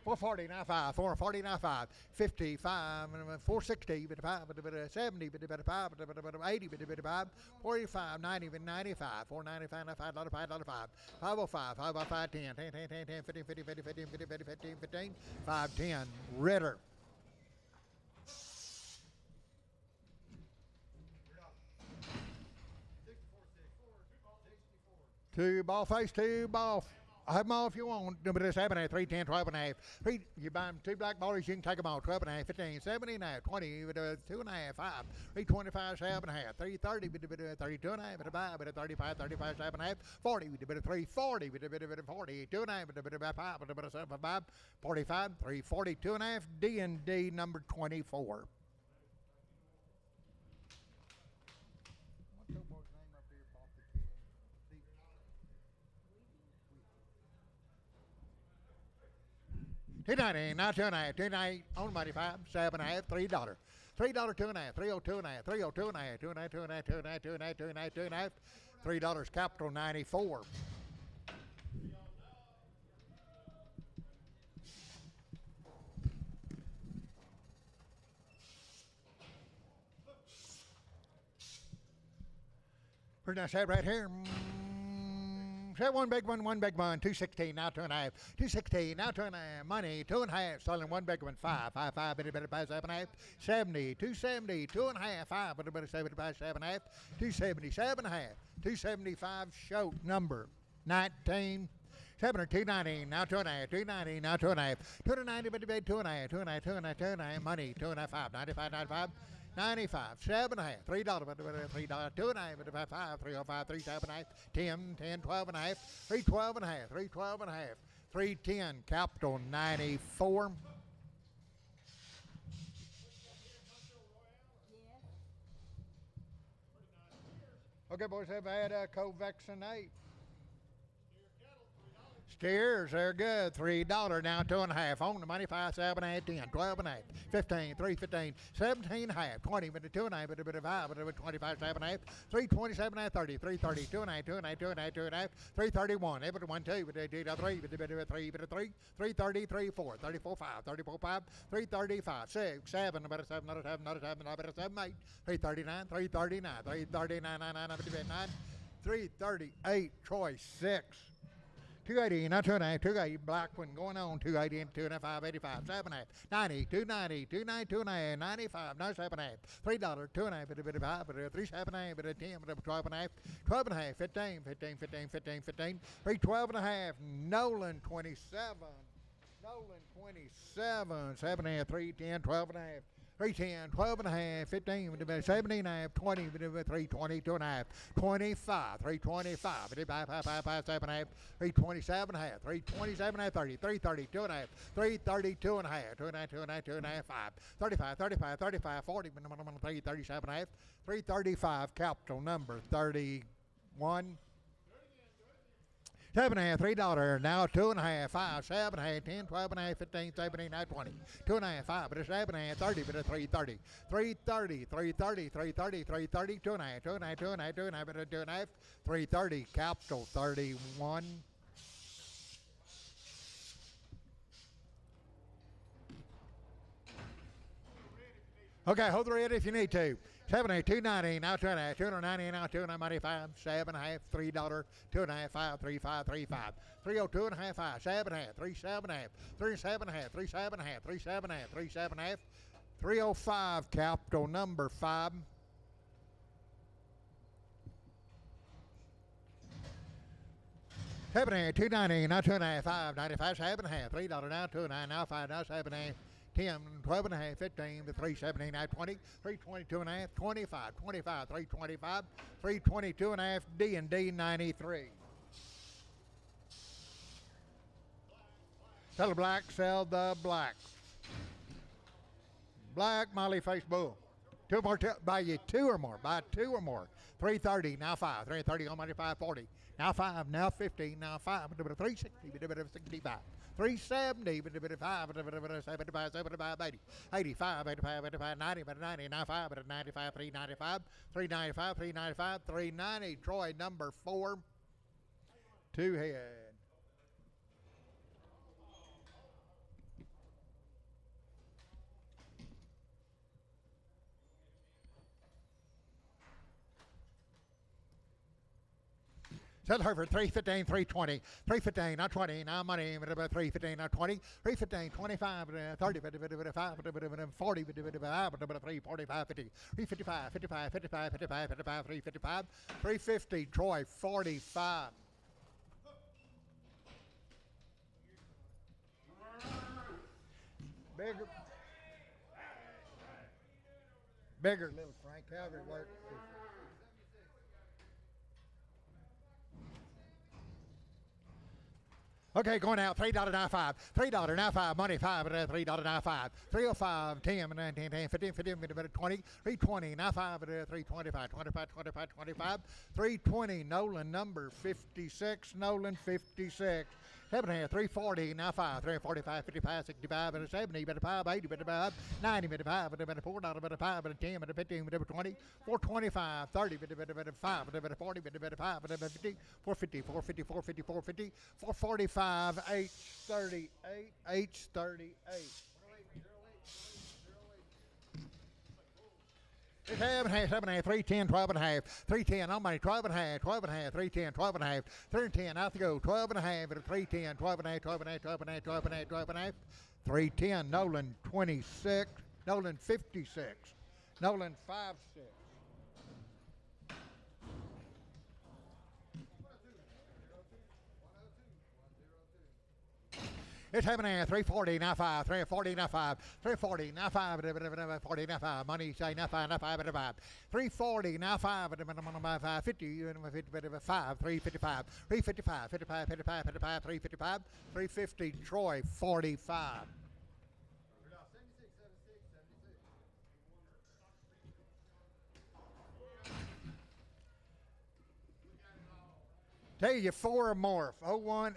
449 5, 449 5, 55, 460, bit 5, bit 70, bit 5, bit 80, bit 5, 45, 90, bit 95, 495, $5, $5, 505, 505, 10, 10, 10, 10, 10, 15, 15, 15, 15, 15, 15, 15, 15, 510, Ritter. Two ball face, two ball. I have them all if you want. But it's 7 and a half, 3, 10, 12 and a half. You buy them two black ballers, you can take them all. 12 and a half, 15, 17 and a half, 20, 2 and a half, 5, 325, 7 and a half, 330, 32 and a half, 5, 35, 35, 7 and a half, 40, 340, 40, 2 and a half, 5, 7, 5, 45, 340, 2 and a half, D&D number 24. $2.90, now $2.90, $2.90 on money, 5, 7 and a half, $3. $3, 2 and a half, 302 and a half, 302 and a half, 2 and a half, 2 and a half, 2 and a half, 2 and a half, 2 and a half, 2 and a half, $3 capital 94. Pretty nice head right here. That one big one, 216, now 2 and a half, 216, now 2 and a half, money, 2 and a half, selling one big one, 5, 5, 5, better, 5, 7 and a half, 70, 270, 2 and a half, 5, better, 75, 7 and a half, 277 and a half, 275, show number 19. 7 or 290, now 2 and a half, 290, now 2 and a half, 290, but 2 and a half, 2 and a half, 2 and a half, 2 and a half, money, 2 and a half, 5, 95, 95. 95, 7 and a half, $3, $3, 2 and a half, 5, 305, 3, 7 and a half, 10, 10, 12 and a half, 3, 12 and a half, 3, 12 and a half, 310, capital 94. Okay, boys, have had a co-vaccinate. Steers, they're good. $3, now 2 and a half. On the money, 5, 7, 8, 10, 12 and a half, 15, 3, 15, 17 and a half, 20, but 2 and a half, but 5, but 25, 7 and a half, 3, 27 and a half, 30, 3, 30, 2 and a half, 2 and a half, 2 and a half, 2 and a half, 3, 31, able to 1, 2, but 3, but 3, but 3, 3, 30, 3, 4, 34, 5, 34, 5, 3, 35, 6, 7, about a 7, not a 7, not a 7, not a 7, 8, 3, 39, 3, 39, 3, 39, 9, 9, 9, 3, 38, Troy, 6. 280, not 2 and a half, 280, black one going on, 280, 2 and a half, 5, 85, 7 and a half, 90, 290, 290, 2 and a half, 95, 97 and a half, $3, 2 and a half, but a 5, but a 3, 7 and a half, but a 10, but a 12 and a half, 12 and a half, 15, 15, 15, 15, 15, 3, 12 and a half, Nolan 27, Nolan 27, 7 and a half, 3, 10, 12 and a half, 3, 10, 12 and a half, 15, 17 and a half, 20, 3, 22 and a half, 25, 3, 25, 5, 5, 5, 5, 7 and a half, 3, 27 and a half, 3, 27 and a half, 30, 3, 32 and a half, 3, 32 and a half, 2 and a half, 2 and a half, 2 and a half, 5, 35, 35, 35, 40, 3, 37 and a half, 3, 35, capital number 31. 7 and a half, $3, now 2 and a half, 5, 7 and a half, 10, 12 and a half, 15, 17, 18, 20, 2 and a half, 5, but a 7 and a half, 30, but a 330, 330, 330, 330, 330, 2 and a half, 2 and a half, 2 and a half, 2 and a half, but a 2 and a half, 330, capital 31. Okay, hold the red if you need to. 7 and a half, 290, now 2 and a half, 290, now 2 and a half, 95, 7 and a half, $3, 2 and a half, 5, 3, 5, 3, 5, 302 and a half, 5, 7 and a half, 3, 7 and a half, 3, 7 and a half, 3, 7 and a half, 3, 7 and a half, 3, 7 and a half, 305, capital number 5. $7 and a half, 290, now 2 and a half, 5, 95, 7 and a half, $3, now 2 and a half, now 5, now 7 and a half, 10, 12 and a half, 15, 3, 17, 20, 322 and a half, 25, 25, 325, 322 and a half, D&D 93. Sell the black, sell the black. Black Molly face bull. Two more, buy you two or more. Buy two or more. 330, now 5. 330 on money, 540. Now 5, now 15, now 5. 360, 65. 370, 5, 75, 75, 80. 85, 85, 85, 90, 90, now 5, 95, 395, 395, 395, 390. Troy, number 4. Two head. Settle her for 315, 320, 315, not 20, now money, 315, not 20, 315, 25, 30, 55, 40, 345, 50, 355, 55, 55, 55, 55, 355, 350, Troy, 45. Bigger little Frank Calgary work. Okay, going out, $3.95, $3.95, money, 5, $3.95, 305, 10, 10, 15, 15, 20, 320, now 5, 325, 25, 25, 25, 320, Nolan, number 56, Nolan, 56. 340, now 5, 345, 55, 65, 70, 5, 80, 5, 90, 5, 4, 5, 10, 15, 20, 425, 30, 5, 40, 5, 50, 450, 450, 450, 450, 445, H38, H38. It's 7.5, 310, 12 and a half, 310, on money, 12 and a half, 12 and a half, 310, 12 and a half, 310, out to go, 12 and a half, 310, 12 and a half, 12 and a half, 12 and a half, 12 and a half, 12 and a half, 310, Nolan 26, Nolan 56, Nolan 56. It's 7.5, 340, now 5, 340, now 5, 340, now 5, 40, now 5, money, say, now 5, now 5, 340, now 5, 50, 5, 355, 355, 55, 55, 55, 355, 350, Troy, 45. Tell you 4 or more. 01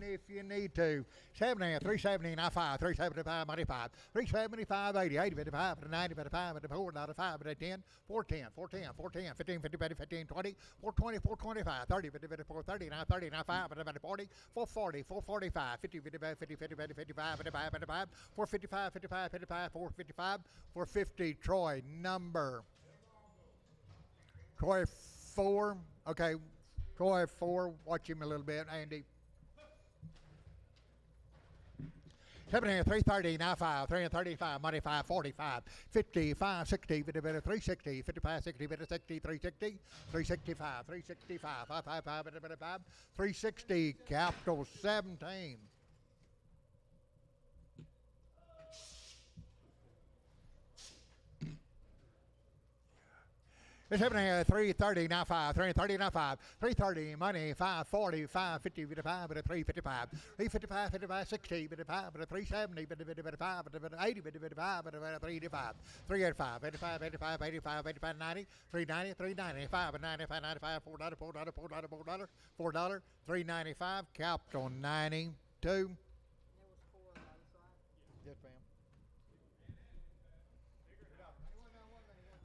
if you need to. 7.5, 370, now 5, 375, money 5, 375, 80, 80, 55, 90, 55, 4, 5, 10, 410, 410, 410, 15, 15, 20, 420, 425, 30, 4, 30, now 30, now 5, 40, 440, 445, 50, 55, 55, 55, 455, 55, 55, 455, 450, Troy, number. Troy 4, okay. Troy 4, watch him a little bit, Andy. 7.5, 330, now 5, 335, money 5, 45, 55, 60, 360, 55, 60, 60, 360, 365, 365, 555, 360, capital 17. It's 7.5, 330, now 5, 330, now 5, 330, money, 540, 550, 55, 355, 355, 55, 60, 55, 370, 55, 80, 55, 385, 385, 85, 85, 85, 85, 90, 390, 390, 5, 95, 95, $4, $4, $395, capital 92. There was 4 on the other side. Yes, ma'am.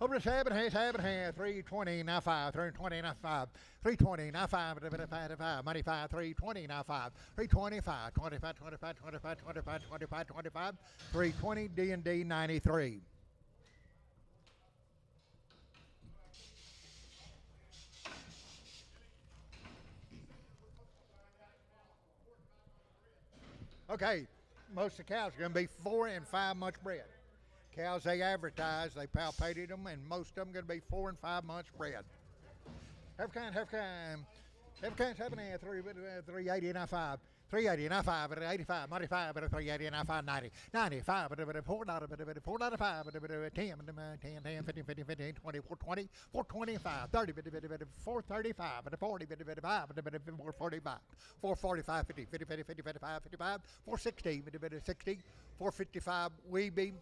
Over to 7.5, 320, now 5, 320, now 5, 320, now 5, 5, money 5, 320, now 5, 325, 25, 25, 25, 25, 25, 25, 320, D&D 93. Okay, most of the cows are going to be 4 and 5 months bred. Cows they advertise, they palpated them, and most of them going to be 4 and 5 months bred. Have kind, 7.5, 380 and 5, 380 and 5, 85, 95, 380 and 5, 90, 95, $4, $4, 5, 10, 10, 15, 15, 15, 20, 420, 425, 30, 435, 40, 5, 445, 445, 50, 50, 50, 50, 55, 55, 460, 60, 455, Weeby.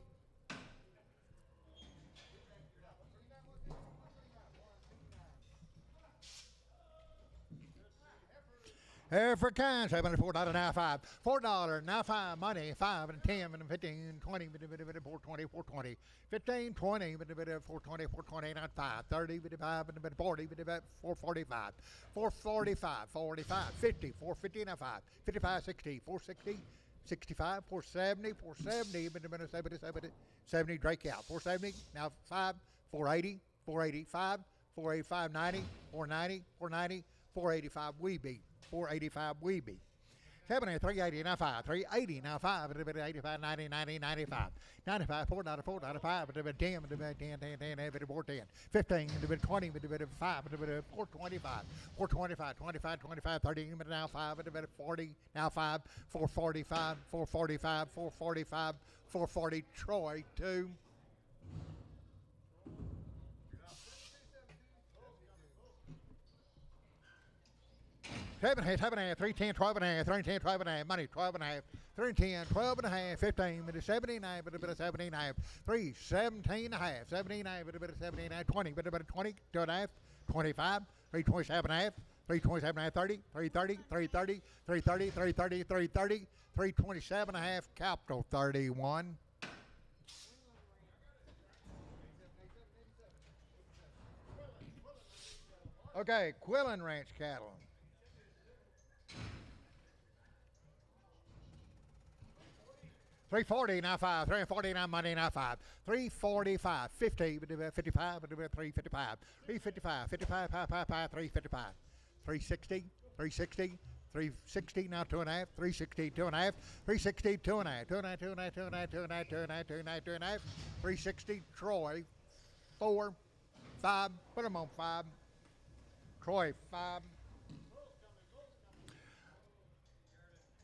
Every kind, $74.95. $4.95 money, 5 and 10 and 15, 20, 420, 420, 15, 20, 420, 420, not 5, 30, 5, 40, 445, 445, 45, 50, 450, not 5, 55, 60, 460, 65, 470, 470, 70, Drake out, 470, now 5, 480, 485, 485, 90, 490, 490, 485, Weeby. 485 Weeby. 70, 380, now 5, 380, now 5, 85, 90, 90, 95, 95, 494, 95, 10, 10, 410, 15, 20, 5, 425, 425, 25, 25, 30, now 5, 40, now 5, 445, 445, 445, 440, Troy, 2. Seven and a half, 310, 12 and a half, 310, 12 and a half, money, 12 and a half, 310, 12 and a half, 15, 79, 79, 317 and a half, 79, 79, 20, 20, 2 and a half, 25, 327 and a half, 327 and a half, 30, 330, 330, 330, 330, 330, 327 and a half, capital 31. Okay, Quillen Ranch cattle. $340, now 5, $349 money, now 5, $345, 50, 55, $355, $355, 55, 5, $355, $360, $360, $360, now 2 and a half, $360, 2 and a half, $360, 2 and a half, 2 and a half, 2 and a half, 2 and a half, 2 and a half, 2 and a half, 2 and a half, 2 and a half, $360, Troy, 4, 5, put them on 5, Troy, 5.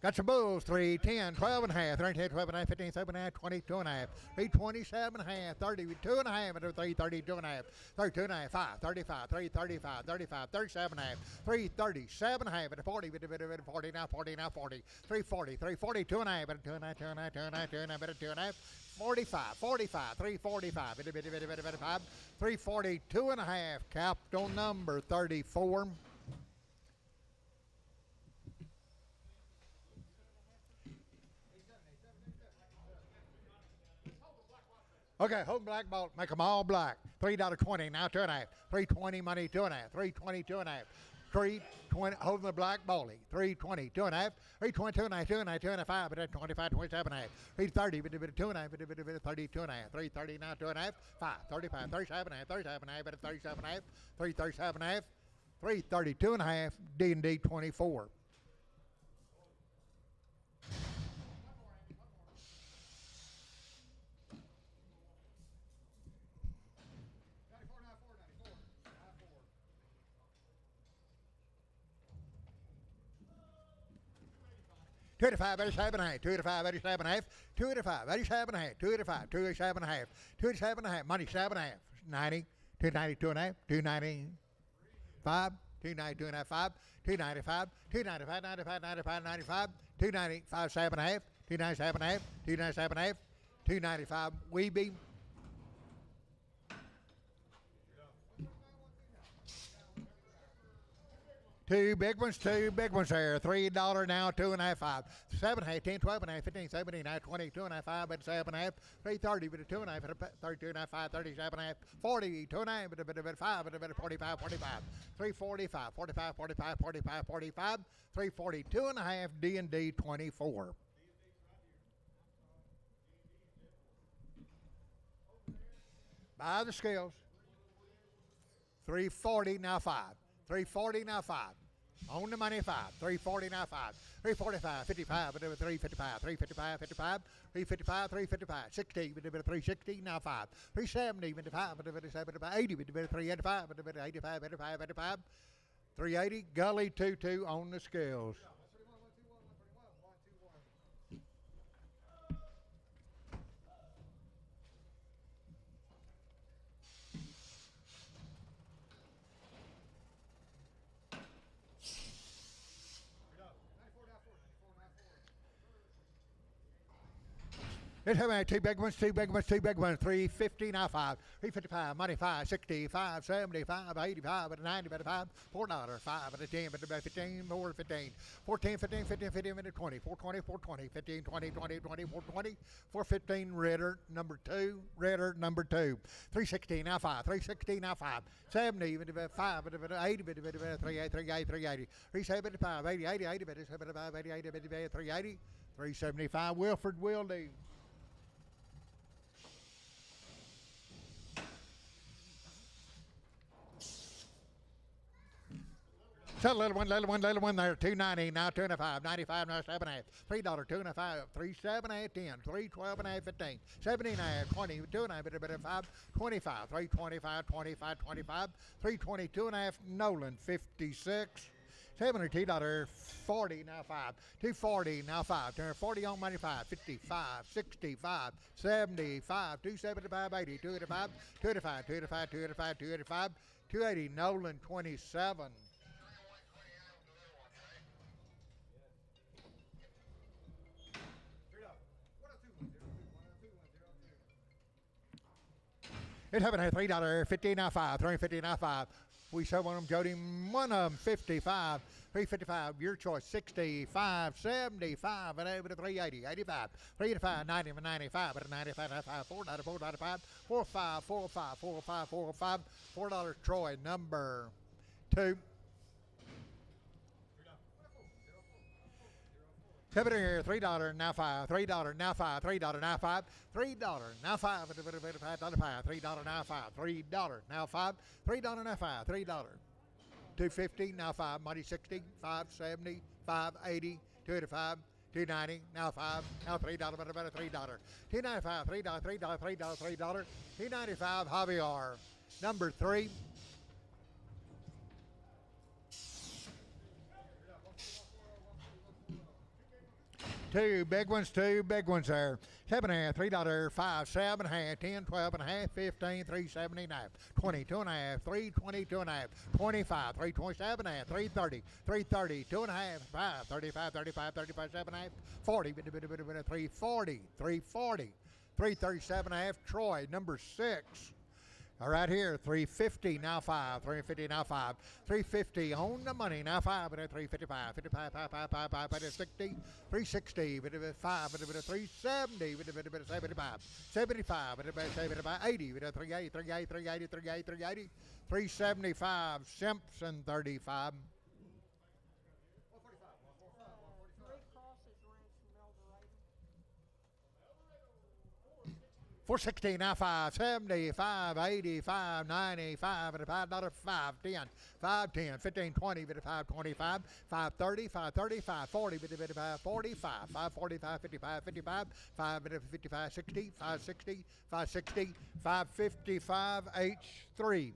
Got some bulls, 3, 10, 12 and a half, 13, 12 and a half, 15, 7 and a half, 22 and a half, 327 and a half, 32 and a half, 332 and a half, 32 and a half, 5, 35, 335, 35, 37 and a half, 337 and a half, 40, 40, now 40, now 40, 340, 342 and a half, 2 and a half, 2 and a half, 2 and a half, 2 and a half, 2 and a half, 45, 45, 345, 342 and a half, capital number 34. Okay, hold black ball, make them all black. $3.20, now 2 and a half. 320 money, 2 and a half. 320, 2 and a half. 320, holding the black ballie. 320, 2 and a half. 320, 2 and a half, 2 and a half, 2 and a half, 5, 25, 27 and a half. 330, 2 and a half, 32 and a half. 330, now 2 and a half. 5, 35, 37 and a half, 37 and a half, 37 and a half. 337 and a half. 332 and a half, D&D 24. Two to 5, 87 and a half. 2 to 5, 87 and a half. 2 to 5, 87 and a half. 2 to 5, 287 and a half. 287 and a half. Money 7 and a half. 90. 292 and a half. 295. 292 and a half. 5. 295. 295. 95. 95. 95. 295. 7 and a half. 297 and a half. 297 and a half. 295. Weeby. Two big ones there. $3 now, 2 and a half, 5. 7 and a half, 10, 12 and a half, 15, 17, 19, 20, 2 and a half, 5, but 7 and a half, 330, but 2 and a half, 32 and a half, 5, 37 and a half, 40, 2 and a half, but 5, but 45, 45, 345, 45, 45, 45, 45, 342 and a half, D&D 24. By the scales. 340, now 5. 340, now 5. On the money, 5. 340, now 5. 345, 55, 355, 355, 55, 355, 355, 60, 360, now 5. 370, 55, 80, 385, 85, 85, 85, 380, Gully 22 on the scales. Let's have two big ones, two big ones, two big ones. 350 now five. 355, money five, 65, 75, 85, at a 90, at a five, $4, 5 at a 10, at a 15, 4 15, 14, 15, 15, 15, at a 20, 420, 420, 15, 20, 20, 20, 420, 415, Ritter number two, Ritter number two. 360 now five, 360 now five, 70, 5, 80, 380, 380, 375, 80, 80, 80, 75, 80, 80, 380, 375, Wilford will do. So little one there, 290, now 205, 95, now 7 half, $3, 2.5, 3 7 8 10, 3 12 and a half 15, 17 half, 20, 2.5, 5, 25, 325, 25, 25, 322 and a half, Nolan 56. $72, 40 now 5, 240 now 5, 240 on money 5, 55, 65, 75, 275, 80, 285, 285, 285, 285, 285, 280, Nolan 27. It's happening at $3, 50 now 5, 350 now 5. We show one of them, Jody, one of them, 55, 355, your choice, 65, 75, and over to 380, 85, 385, 90, 95, at 95, 95, $4, $4.5, 45, 45, 45, 45, $4, Troy, number two. $3 now 5, $3 now 5, $3 now 5, $3 now 5, $5, $3 now 5, $3 now 5, $3 now 5, $3, 250 now 5, money 60, 570, 580, 285, 290 now 5, now $3, about $3, 295, $3, $3, $3, $3, $295, Javier, number three. Two big ones there. 7.5, $3, 5, 7.5, 10, 12 and a half, 15, 370 and a half, 22 and a half, 322 and a half, 25, 327 and a half, 330, 330, 2 and a half, 5, 35, 35, 35, 7 and a half, 40, 340, 340, 337 and a half, Troy, number 6. All right here, 350 now 5, 350 now 5, 350 on the money now 5, but at 355, 55, 5, 5, 5, 5, but at 60, 360, but at 5, but at 370, but at 75, 75, but at 75, 80, but at 380, 380, 380, 380, 380, 375, Simpson 35. 460 now 5, 75, 85, 95, at a $5, 5, 10, 5, 10, 15, 20, but at 5, 25, 5, 30, 5, 30, 5, 40, but at 5, 45, 5, 45, 55, 55, 5, but at 55, 60, 5, 60, 5, 60, 5, 55, H3.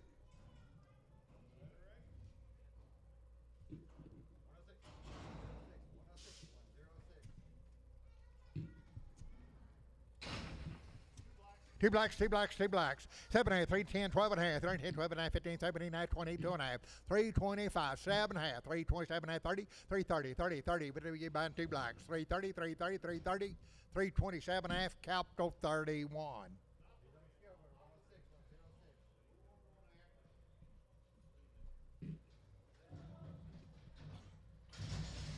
Two blacks, 7.5, 310, 12 and a half, 13, 12 and a half, 15, 17, 20, 2 and a half, 325, 7 and a half, 327 and a half, 30, 330, 30, 30, but you buying two blacks, 330, 330, 330, 327 and a half, capital 31.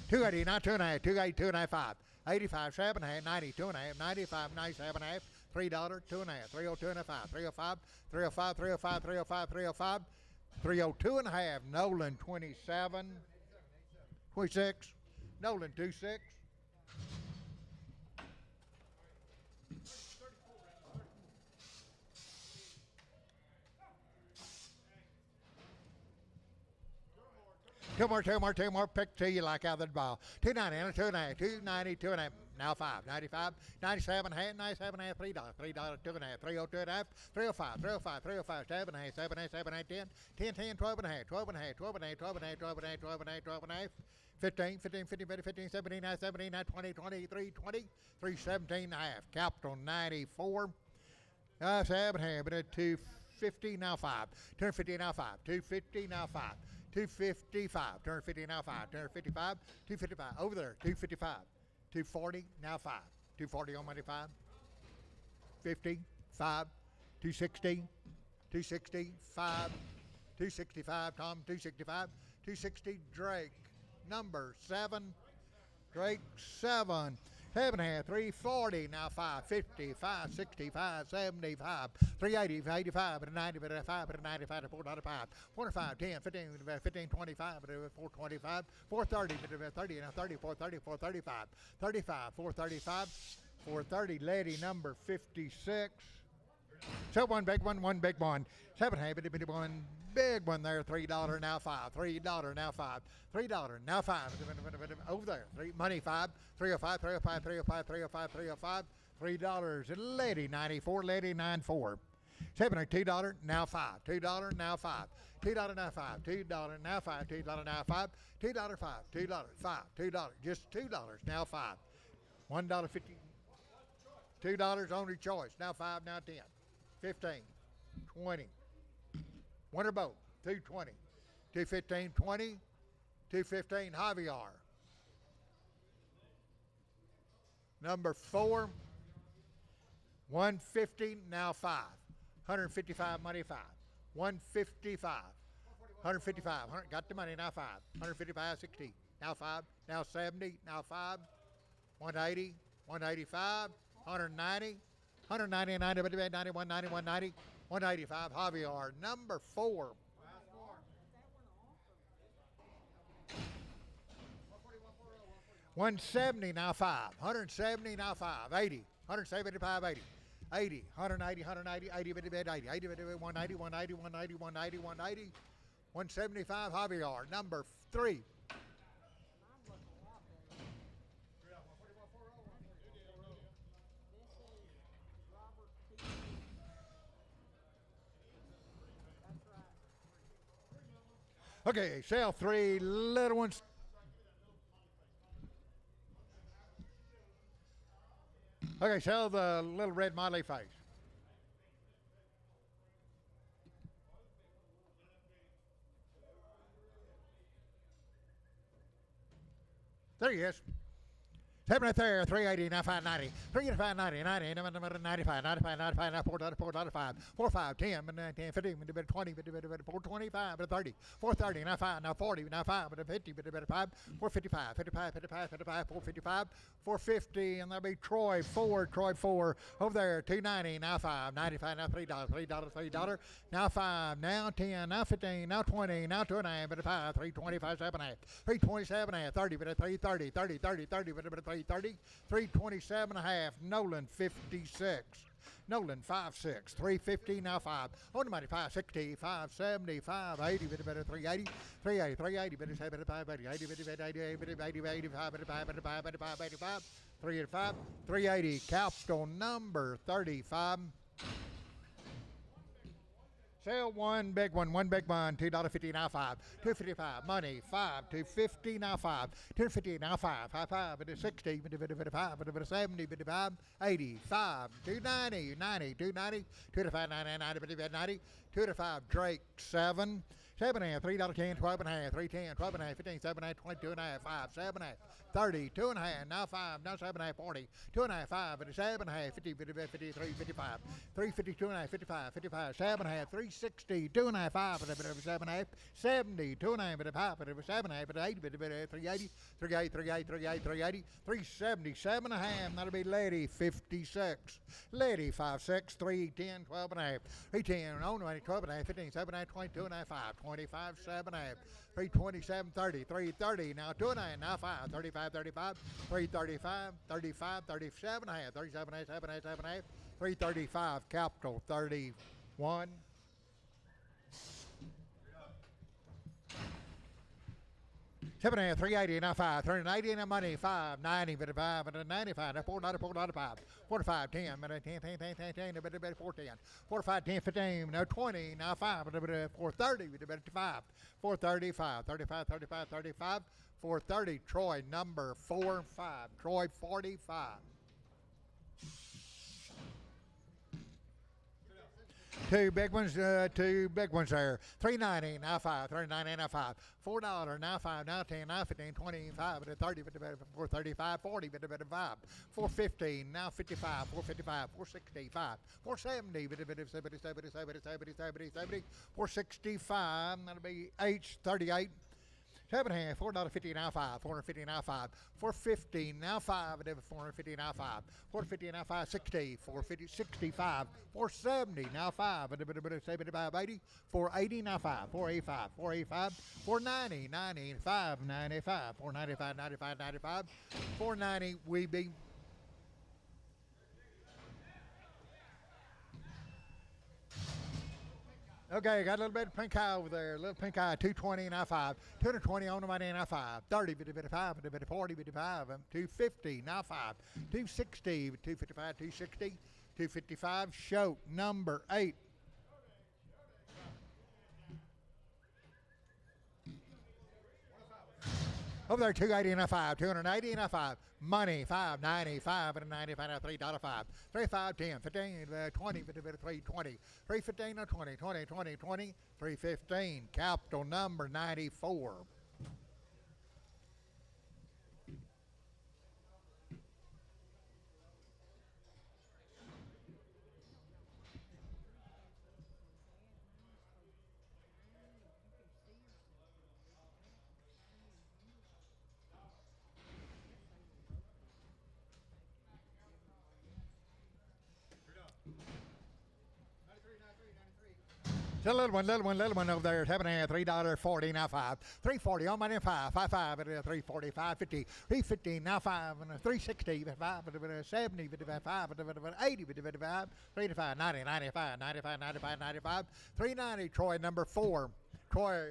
$280, not 2 and a half, 280, 2 and a half, 5, 85, 7 and a half, 90, 2 and a half, 95, 97 and a half, $3, 2 and a half, 302 and a half, 305, 305, 305, 305, 305, 302 and a half, Nolan 27, 26, Nolan 26. Two more, pick two you like out of the ball. 290, 2 and a half, 290, 2 and a half, now 5, 95, 97 and a half, 97 and a half, $3, $3, 2 and a half, 302 and a half, 305, 305, 305, 7 and a half, 7 and a half, 7 and a half, 10, 10, 10, 12 and a half, 12 and a half, 12 and a half, 12 and a half, 12 and a half, 12 and a half, 12 and a half, 15, 15, 15, 15, 17, 17, 20, 23, 20, 317 and a half, capital 94, 7 and a half, but at 250 now 5, 250 now 5, 250 now 5. 255, 250 now 5, 255, 255, over there, 255, 240, now 5, 240 on money 5. 250, 5, 260, 260, 5, 265, Tom, 265, 260, Drake, number 7, Drake, 7. 7.5, 340, now 550, 565, 75, 380, 85, 90, 5, 95, 495, 45, 10, 15, 15, 25, 425, 430, 30, now 30, 430, 435, 35, 435, 430, lady number 56. So one big one, 7.5, one big one there, $3 now 5, $3 now 5, $3 now 5, over there, money 5, 305, 305, 305, 305, 305, $3, lady 94, lady 94. $2 now 5, $2 now 5, $2 now 5, $2 now 5, $2 now 5, $2 5, $2 5, $2, just $2 now 5, $1.50, $2 only choice, now 5, now 10, 15, 20. Winter boat, 220, 215, 20, 215, Javier. Number 4, 150, now 5, 155, money 5, 155, 155, got the money, now 5, 155, 60, now 5, now 70, now 5, 180, 185, 190, 190, 90, 90, 190, 190, 185, Javier, number 4. 170, now 5, 170, now 5, 80, 175, 80, 80, 180, 180, 80, 80, 80, 80, 190, 190, 190, 190, 180, 175, Javier, number 3. Okay, sell 3 little ones. Okay, sell the little red Motley face. There he is. 7 right there, 380, now 590, 385, 90, 90, 95, 95, 95, now 4.5, 45, 10, 10, 15, 20, 425, 30, 430, now 5, now 40, now 5, 50, 5, 455, 55, 55, 55, 455, 450, and that'll be Troy 4, over there, 290, now 5, 95, now $3, now 5, now 10, now 15, now 20, now 2.5, 325, 7.5, 327, 30, 330, 30, 30, 30, 330, 327 and a half, Nolan 56. Nolan 5'6", 350, now 5. On the money, 560, 570, 580, 380, 380, 380, 75, 80, 80, 85, 85, 385, 380, capital number 35. Sell one big one, $2.50 now 5, $2.55, money 5, $2.50 now 5, $2.50 now 5, 5, 60, 5, 70, 5, 85, $2.90, 90, $2.90, $2.5, 90, $2.5, Drake 7, 7.5, $3.10, 12.5, $3.10, 12.5, 15, 7.5, 22.5, 5, 7.5, 30, 2.5, now 5, now 7.5, 40, 2.5, 5, 7.5, 50, 53, 55, 350, 2.5, 55, 55, 7.5, 360, 2.5, 5, 7.5, 70, 2.5, 5, 7.5, 80, 380, 380, 370, 7.5, that'll be Lady 56, Lady 5'6", 310, 12.5, 310, on 12.5, 15, 7.5, 22.5, 5, 25, 7.5, 327, 30, 330, now 2.5, now 5, 35, 35, 335, 35, 37 and a half, 37 and a half, 7 and a half, 7 and a half, 335, capital 31. Seven and a half, 380, now 5, 380, now money, 5, 90, 55, 95, 495, 45, 10, 410, 45, 10, 15, now 20, now 5, 430, 5, 435, 35, 35, 35, 430, Troy number 4, 5, Troy 45. Two big ones there. 3.90 now five. 3.90 now five. $4 now five. Now 10 now 15 25 30 435 40 5. 415 now 55 455 465 470 70 465. That'll be H38. 7.5, $4.50 now five, 450 now five, 450 now five, 450 now five, 450 now five, 60, 450, 65, 470 now five, 75, 80, 480 now five, 485, 485, 490, 95, 95, 495, 95, 95, 490, we be. Okay, got a little bit of pink eye over there. A little pink eye, 220 and I5. 220 on the money and I5. 30, 55, 40, 55, 250, now 5. 260, 255, 260, 255. Show number 8. Over there, 280 and a 5, 280 and a 5. Money, 595 and a 95 and a $3.05. 35, 10, 15, 20, 320. 315 or 20, 20, 20, 20. 315. Capital number 94. It's a little one over there. It's happening at $3.40 now 5. 340 on money 5. 55 at 340, 550, 350 now 5 and 360, 5 70, 5 80, 5 385, 90, 95, 95, 95, 95, 390. Troy number 4. Troy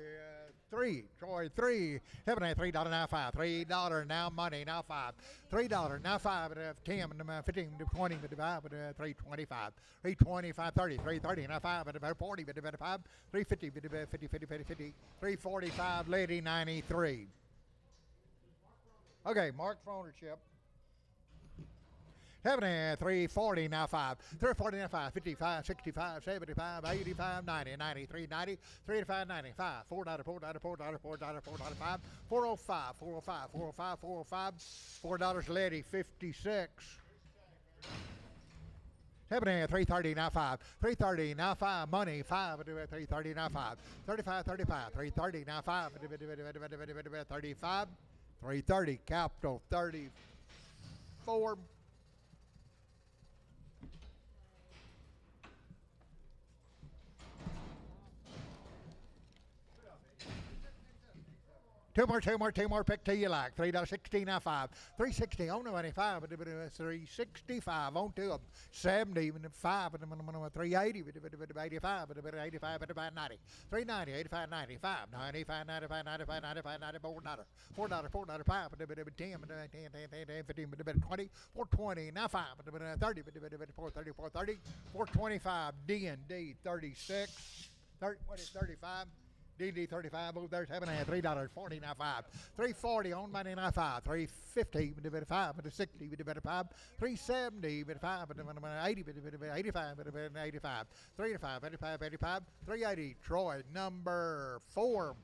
3. Heaven at $3 now 5. $3 now money now 5. $3 now 5 at 10, 15, 20, 5 at 325. 325, 30, 330 now 5 at 40, 5, 350, 50, 50, 50, 50, 345, lady 93. Okay, mark for ownership. Heaven at 340 now 5. 340 now 5. 55, 65, 75, 85, 90, 93, 90, 385, 95. $4, $4, $4, $4, $4.05. 405, 405, 405, 405. $4 lady 56. Heaven at 330 now 5. 330 now 5. Money 5 at 330 now 5. 35, 35. 330 now 5. 35. 330. Capital 34. Two more. Pick two you like. $3.16 now 5. 360 on the money 5. 365 on two of 70 5. 380 85 85 90. 390 85 95 95 95 95 95 94 $4 5 10 15 20 420 now 5 30 430 430 425 D&D 36 what is 35 DD 35 over there's having a $3.40 now 5. 340 on money now 5. 350 divided 5 with 60 divided 5. 370 with 5 80 85 85. 385 85 85. 380 Troy number 4.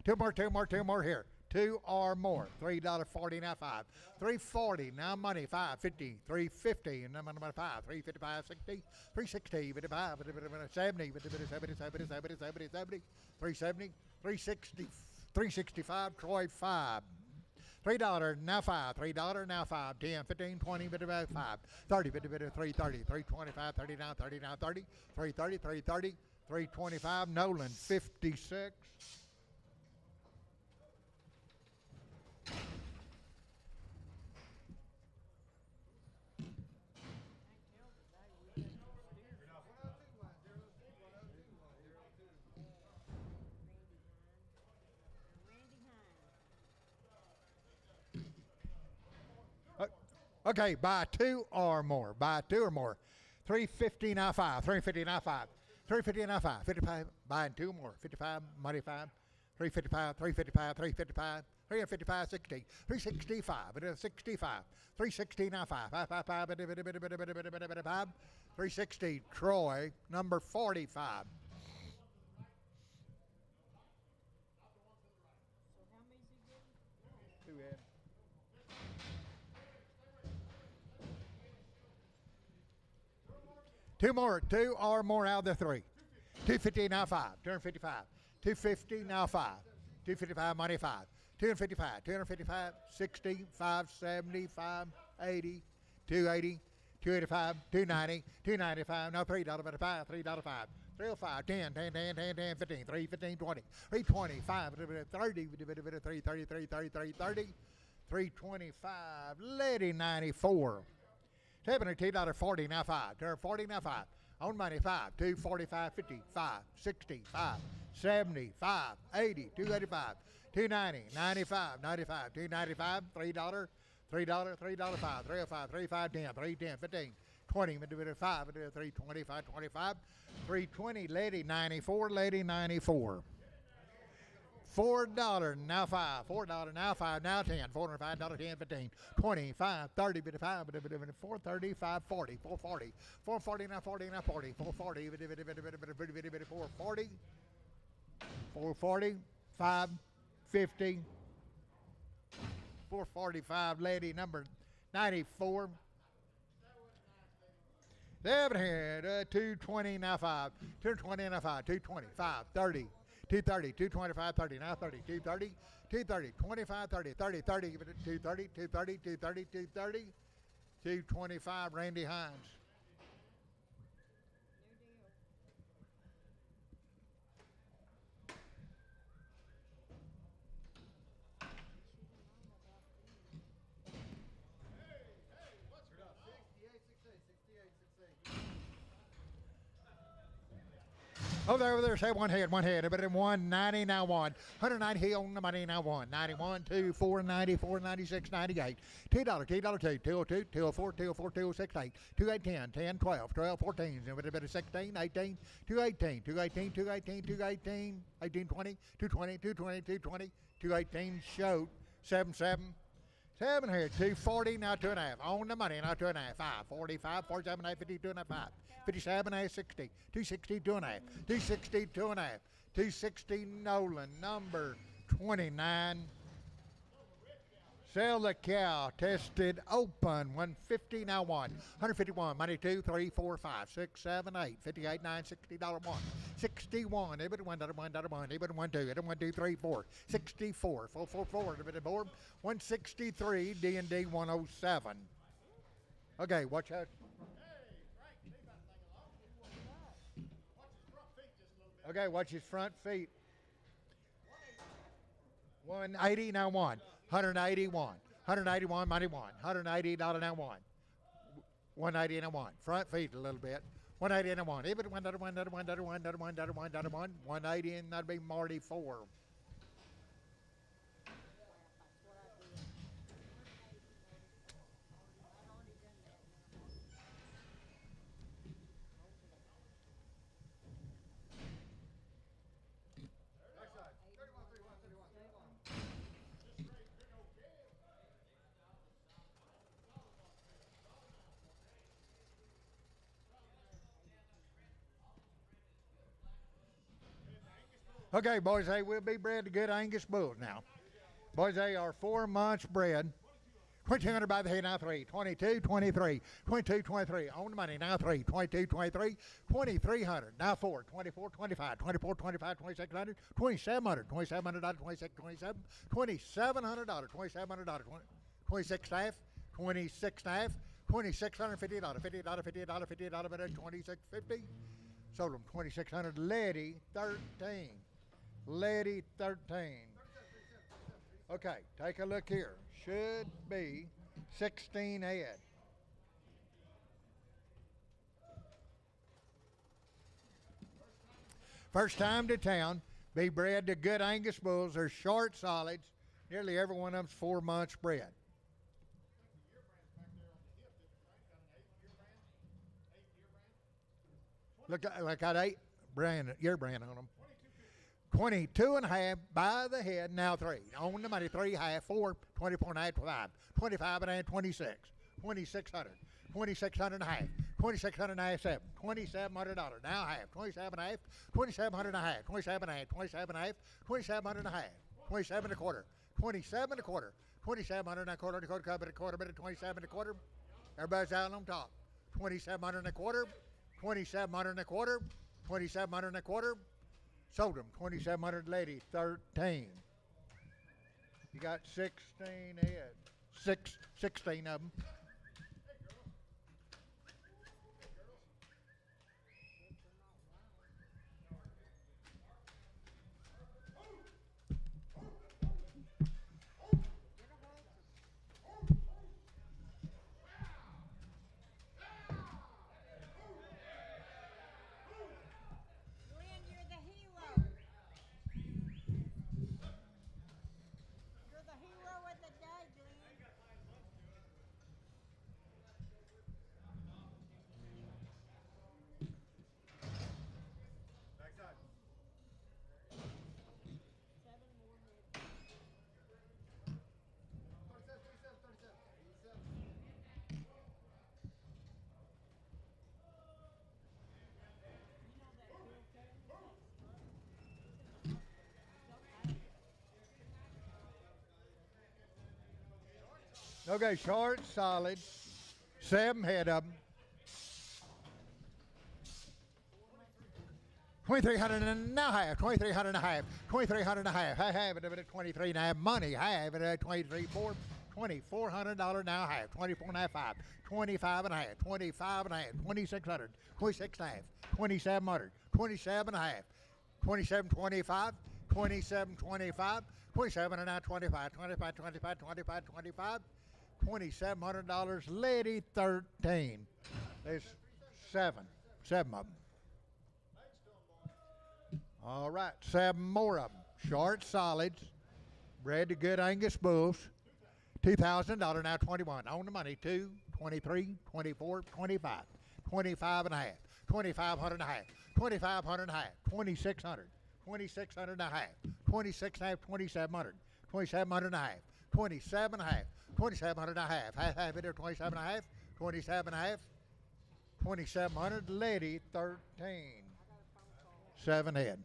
Two more here. 2 or more. $3.40 now 5. 340 now money 550. 350 and number 5. 355 60. 360 55 70 70 370 360 365 Troy 5. $3 now 5. $3 now 5. 10 15 20 5. 30 330 325 39 39 30 330 330 325 Nolan 56. Okay, buy 2 or more. Buy 2 or more. 350 now 5. 350 now 5. 350 now 5. 55. Buying 2 more. 55. Money 5. 355. 355. 355. 355, 60, 365, it is 65, 360, now 5, 5, 360, Troy, number 45. So how many's he getting? Two in. Two or more out of the three. 250 now 5, 255, 250 now 5, 255 money 5, 255, 255, 60, 575, 80, 280, 285, 290, 295, no $3.55, $3.05, 305, 10, 10, 10, 10, 10, 15, 3, 15, 20, 325, 30, 330, 330, 330, 325, Lady 94. $72.40 now 5, $240 now 5. On money 5, 245, 50, 5, 60, 5, 70, 5, 80, 285, 290, 95, 95, 295, $3, $3, $3, 5, 305, 35, 10, 310, 15, 20, 5, 325, 25, 320, Lady 94, Lady 94. $4 now 5, $4 now 5, now 10, $405, 10, 15, 25, 30, 55, 430, 540, 440, 440 now 40, now 40, 440, 440, 440, 550, 445, Lady number 94. Seven here, 220 now 5, 220 now 5, 220, 5, 30. 230, 225, 30, now 30, 230, 230, 25, 30, 30, 30, 230, 230, 230, 230, 225, Randy Hines. New deal. Over there, say one head, but in 190 now 190 on the money now 91, 2, 4, 90, 4, 96, 98, $2, $2, 2, 202, 204, 204, 206, 8, 28, 10, 10, 12, 12, 14, 16, 18, 218, 218, 218, 218, 18, 20, 220, 220, 220, 218, show, 7, 7. 7 here, 240, now 2.5. On the money, now 2.5. 5, 45, 47, 52, 5. 57, 60, 260, 2.5. 260, 2.5. 260, Nolan, number 29. Sell the cow, tested open, 150, now 151, money 2, 3, 4, 5, 6, 7, 8, 58, 9, $60, 1, 61, $1, $1, 1, 2, 1, 2, 3, 4, 64, 4, 4, 4, 163, D&D 107. Okay, watch out. Okay, watch his front feet. 180, now 181, 181, money 180 now 180 now 1. Front feet a little bit. 180 and 1. Even 180 and that'd be Marty 4. Okay, boys, they will be bred to good Angus bulls now. Boys, they are 4 months bred. 2,200 by the head, now 3. 22, 23. 22, 23. On the money, now 3. 22, 23. 2,300, now 4. 24, 25. 24, 25. 2,600. 2,700. 2,700. 26, 27. $2,700. $2,700. 26 staff. 26 staff. $2,650. $50. $50. $50. $26.50. Sold them 2,600. Lady 13. Lady 13. Okay, take a look here. Should be 16 head. First time to town. Be bred to good Angus bulls. They're short solids. Nearly every one of them's 4 months bred. Look, I got 8 brand, year brand on them. 22 and a half by the head, now 3. On the money, 3 half, 4, 24 and a half, 5, 25 and a half, 26, 2600, 2600 and a half, 2600 and a half, 7, $2,700, now half, 27 and a half, 2700 and a half, 27 and a half, 27 and a half, 2700 and a half, 27 and a quarter, 27 and a quarter, 2700 and a quarter, a quarter, bit of 27 and a quarter. Everybody's out on top. 2700 and a quarter, 2700 and a quarter, 2700 and a quarter. Sold them. 2700 lady, 13. You got 16 head. 16 of them. Okay, short, solid. 7 head of them. 2300 and now half, 2300 and a half, 2300 and a half. I have it at 23 and a half. Money, I have it at 23, 4, $2,400 now half, 24 and a half, 5, 25 and a half, 25 and a half, 2600, 26 and a half, 2700, 27 and a half, 27, 25, 27, 25, 27 and a half, 25, 25, 25, 25, 25. $2,700, lady 13. There's 7 of them. All right, 7 more of them. Short solids, bred to good Angus bulls. $2,000 now 21. On the money, 2, 23, 24, 25, 25 and a half, 2,500 and a half, 2,500 and a half, 2,600, 2,600 and a half, 26 and a half, 2,700, 2,700 and a half, 27 and a half. 2,700 and a half. Half it there, 27 and a half. 27 and a half. 2,700. Lady, 13. 7 head.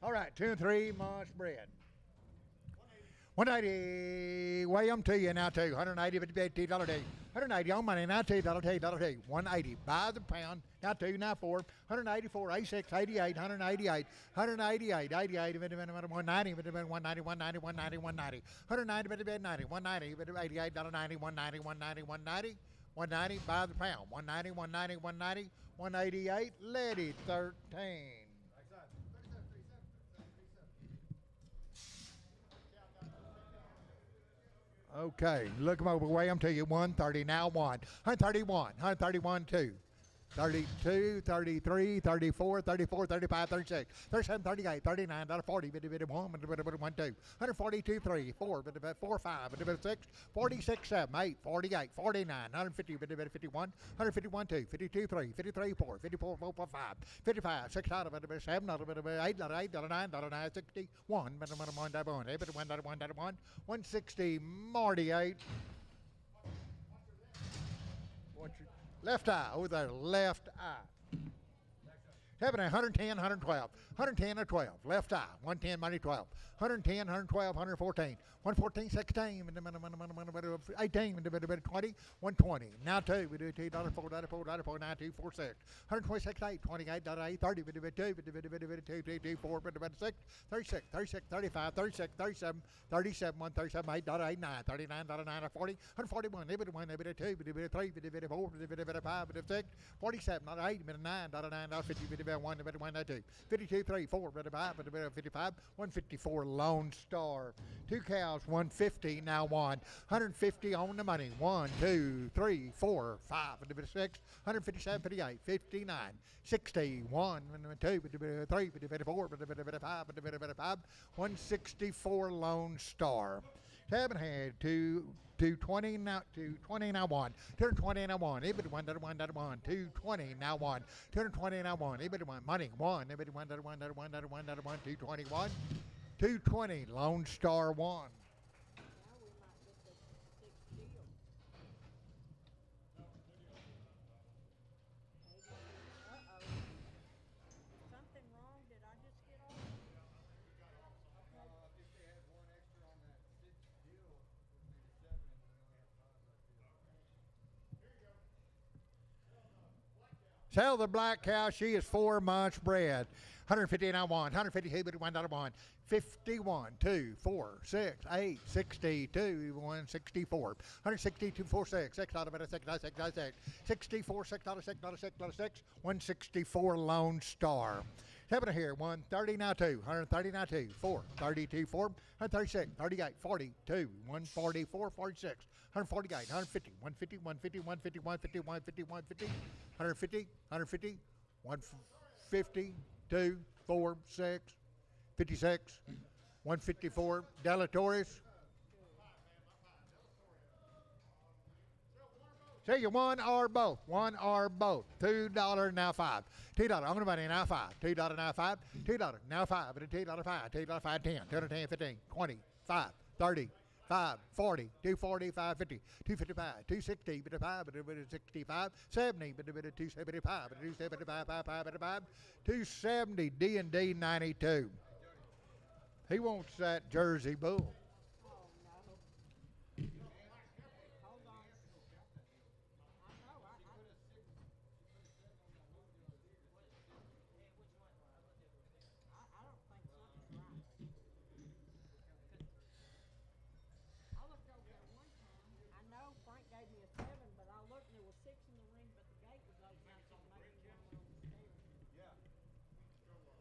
All right, 2 and 3 months bred. 180, weigh them to you now too. 180, $50 day. 180 on money now $2, $2. 180 by the pound now 2, now 4. 184, 86, 88, 188, 188, 88, 190, 190, 190, 190, 190, 190, 90, 190, $88, 90, 190, 190, 190, 190 by the pound. 190, 190, 190, 188, lady 13. Okay, look them over, weigh them to you. 130, now 1. 131, 131, 2. 32, 33, 34, 34, 35, 36, 37, 38, 39, 40, 51, 1, 2, 142, 3, 4, 4, 5, 6, 46, 7, 8, 48, 49, 150, 51, 151, 2, 52, 3, 53, 4, 54, 4, 5, 55, 6, 7, 8, 9, 61, 160, Marty 8. What's your left eye, over there, left eye. Having 110, 112, 110 or 12. Left eye, 110 money 12. 110, 112, 114, 114, 16, 18, 20, 120. Now two, we do $2, $4, $4, $4, 9, 2, 4, 6. 126, 8, 28, 8, 30, 2, 4, 6, 36, 36, 35, 36, 37, 37, 1, 37, 8, 8, 9, 39, 9, 40, 141, 1, 2, 3, 4, 5, 6, 47, 8, 9, 9, 50, 1, 2, 52, 3, 4, 5, 55, 154 Lone Star. Two cows, 150, now one. 150 on the money. 1, 2, 3, 4, 5, 6, 157, 58, 59, 60, 1, 2, 3, 4, 5, 164 Lone Star. Haven't had 220 now, 220 now one, 220 now one, everybody one, 220 now one, 220 now one, everybody one, money one, everybody one, 221, 220 Lone Star one. Now we might get the sixth deal. Maybe. Something wrong? Did I just get off? Sell the black cow. She is 4 months bred. 150 now one. 152 but $1. 51, 2, 4, 6, 8, 62, 164. 162, 4, 6, $6, 6, 64, $6, 6, 164 Lone Star. Having here, 130 now 2, 130 now 2, 4, 32, 4, 136, 38, 42, 144, 46, 148, 150, 150, 150, 150, 150, 150, 150, 150, 150, 150, 2, 4, 6, 56, 154, Delatoris. Say you one or both. $2 now 5. $2 on the money now 5. $2 now 5. $2 now 5. $2 5. $2 5 10. $2 15 20 5 30 5 40 240 550 255 260 65 70 275 275 555 270 D&D 92. He wants that Jersey bull. Oh, no. Hold on. I know. I don't think something's right. I looked over there one time. I know Frank gave me a 7, but I looked and there was 6 in the ring, but the gate was open. I thought maybe one went on the stairs. Yeah.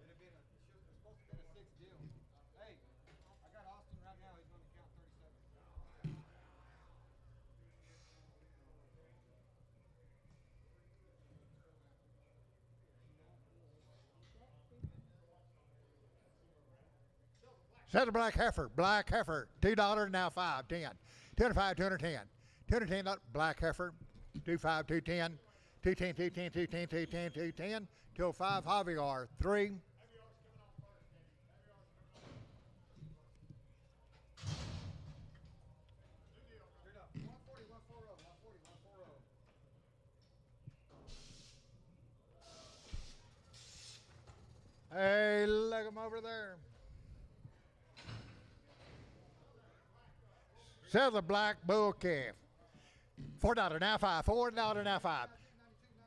It'd have been it's supposed to be a 6 deal. Hey, I got Austin right now. He's going to count 37. Sell the black heifer. $2 now 5 10. 205 210. 210 black heifer. 25 210. 210 210 210 210 210 205 Javier 3. Straight up. 140, 140, 140, 140. Hey, look 'em over there. Sell the black bull calf. $4 now 5. $4 now 5.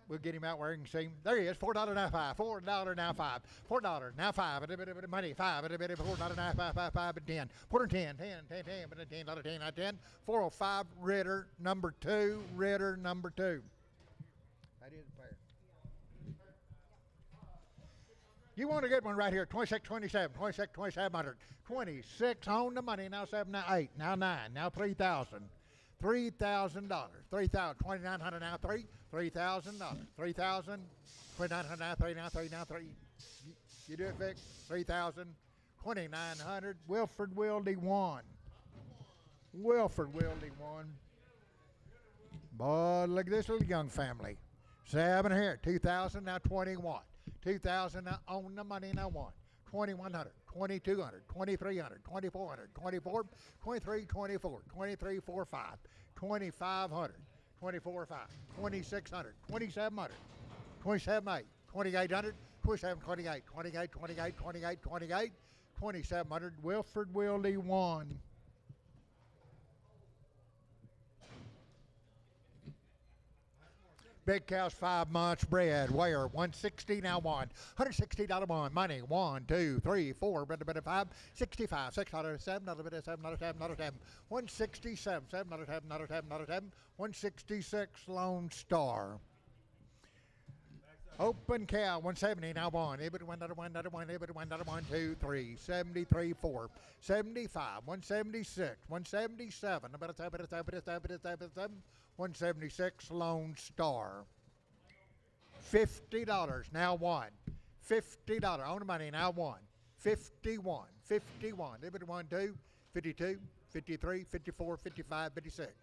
We'll get him out where you can see him. There he is. $4 now 5. $4 now 5. $4 now 5. Money 5. $4 now 5 and 10. 410 10 10 10 $10 10 10. 405 Ritter number 2. Ritter number 2. That is a pair. You want to get one right here. 26 27. 26 2700. 26 on the money. Now 7 now 8. Now 9. Now 3,000. $3,000. 3,000. 2,900 now 3. $3,000. 3,000. 2,900 now 3 now 3 now 3. You do it, Vic. 3,000. 2,900. Wilford Wildy 1. Wilford Wildy 1. Boy, look at this little young family. 7 here. 2,000 now 21. 2,000 now on the money now 1. 2,100. 2,200, 2,300, 2,400, 24, 23, 24, 23, 4, 5, 2,500, 24, 5, 2,600, 2,700, 27, 8, 2,800, 27, 28, 28, 28, 28, 28, 2700. Wilford Willie won. Big cows 5 months bred. Where 160 now one. $160 one. Money 1, 2, 3, 4. Bit of 5. 65. 600. 7. Another bit of 7. Another 7. Another 7. 167. 7. Another 7. Another 7. Another 7. 166 Lone Star. Open cow 170 now one. Another one. Another one. Another one. Another one. Another 1, 2, 3. 73 4. 75. 176. 177. A bit of 7. Bit of 7. Bit of 7. Bit of 7. Bit of 7. 176 Lone Star. $50 now one. $50 on the money now one. 51. 51. Everybody 1, 2, 52, 53, 54, 55, 56.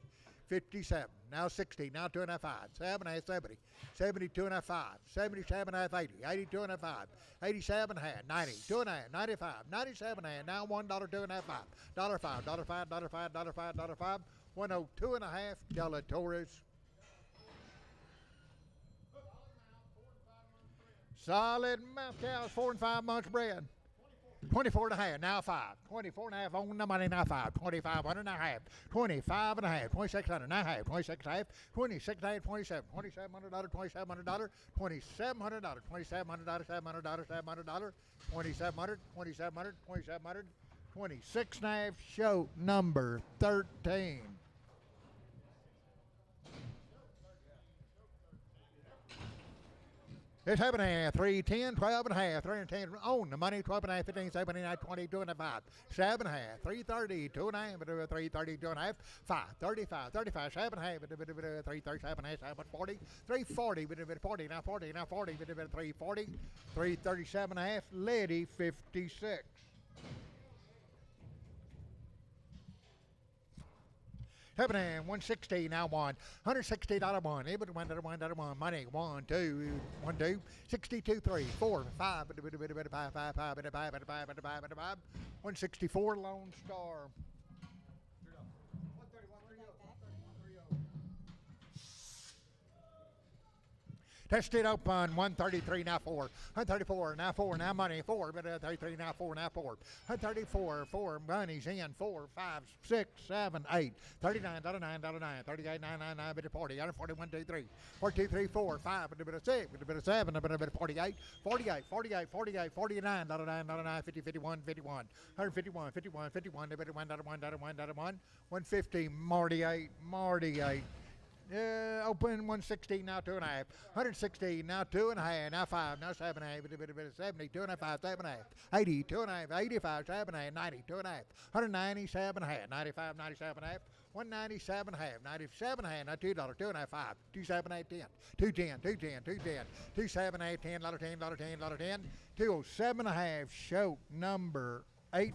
57. Now 60. Now 2 and a half 5. 7 and a half 70. 72 and a half 5. 77 and a half 80. 82 and a half 5. 87 and a half 90. 2 and a half 95. 97 and a half. Now $1 2 and a half 5. $5. $5. $5. $5. $5. $5. 102 and a half Della Torres. Solid mouth cows, 4 and 5 months bred. 24 and a half, now 5. 24 and a half on the money, now 5. 2,500 and a half. 25 and a half. 2,600 and a half. 26 and a half. 26 and a half. 27. $2,700. $2,700. $2,700. $2,700. $700. $700. $2,700. $2,700. $2,700. 26 and a half show number 13. It's 7 and a half, 3, 10, 12 and a half, 310 on the money, 12 and a half, 15, 17, 18, 20, 2 and a half, 7 and a half, 330, 2 and a half, 330, 2 and a half, 5, 35, 35, 7 and a half, 337 and a half, 40, 340, 40, now 40, now 40, 340, 337 and a half, Lady 56. Heaven and 160 now one. $160 one. Everybody one. Money 1, 2, 1, 2. 62, 3, 4, 5. 164 Lone Star. Test it open, 133 now 4. 134 now 4, now money 4. 33 now 4, now 4. 134, 4 money's in 4, 5, 6, 7, 8. 39, $9, $9. 38, 9, 9, 9, bit of 40. 41, 2, 3. 4, 2, 3, 4, 5, a bit of 6, a bit of 7, a bit of 48. 48, 48, 48, 49, $9, 9, 50, 51, 51. 151, 51, 51, a bit of 1, $1, $1, 150, Marty 8, Marty 8. Open 160 now 2 and a half. 160 now 2 and a half. Now 5. Now 7 and a half. A bit of 70. 2 and a half. 7 and a half. 80. 2 and a half. 85. 7 and a half. 90. 2 and a half. 197 and a half. 95. 97 and a half. 197 and a half. 97 and a half. Now $2. 2 and a half. 5. 27 8 10. 210. 210. 210. 27 8 10. Lot of 10. Lot of 10. Lot of 10. 207 and a half. Show number 8.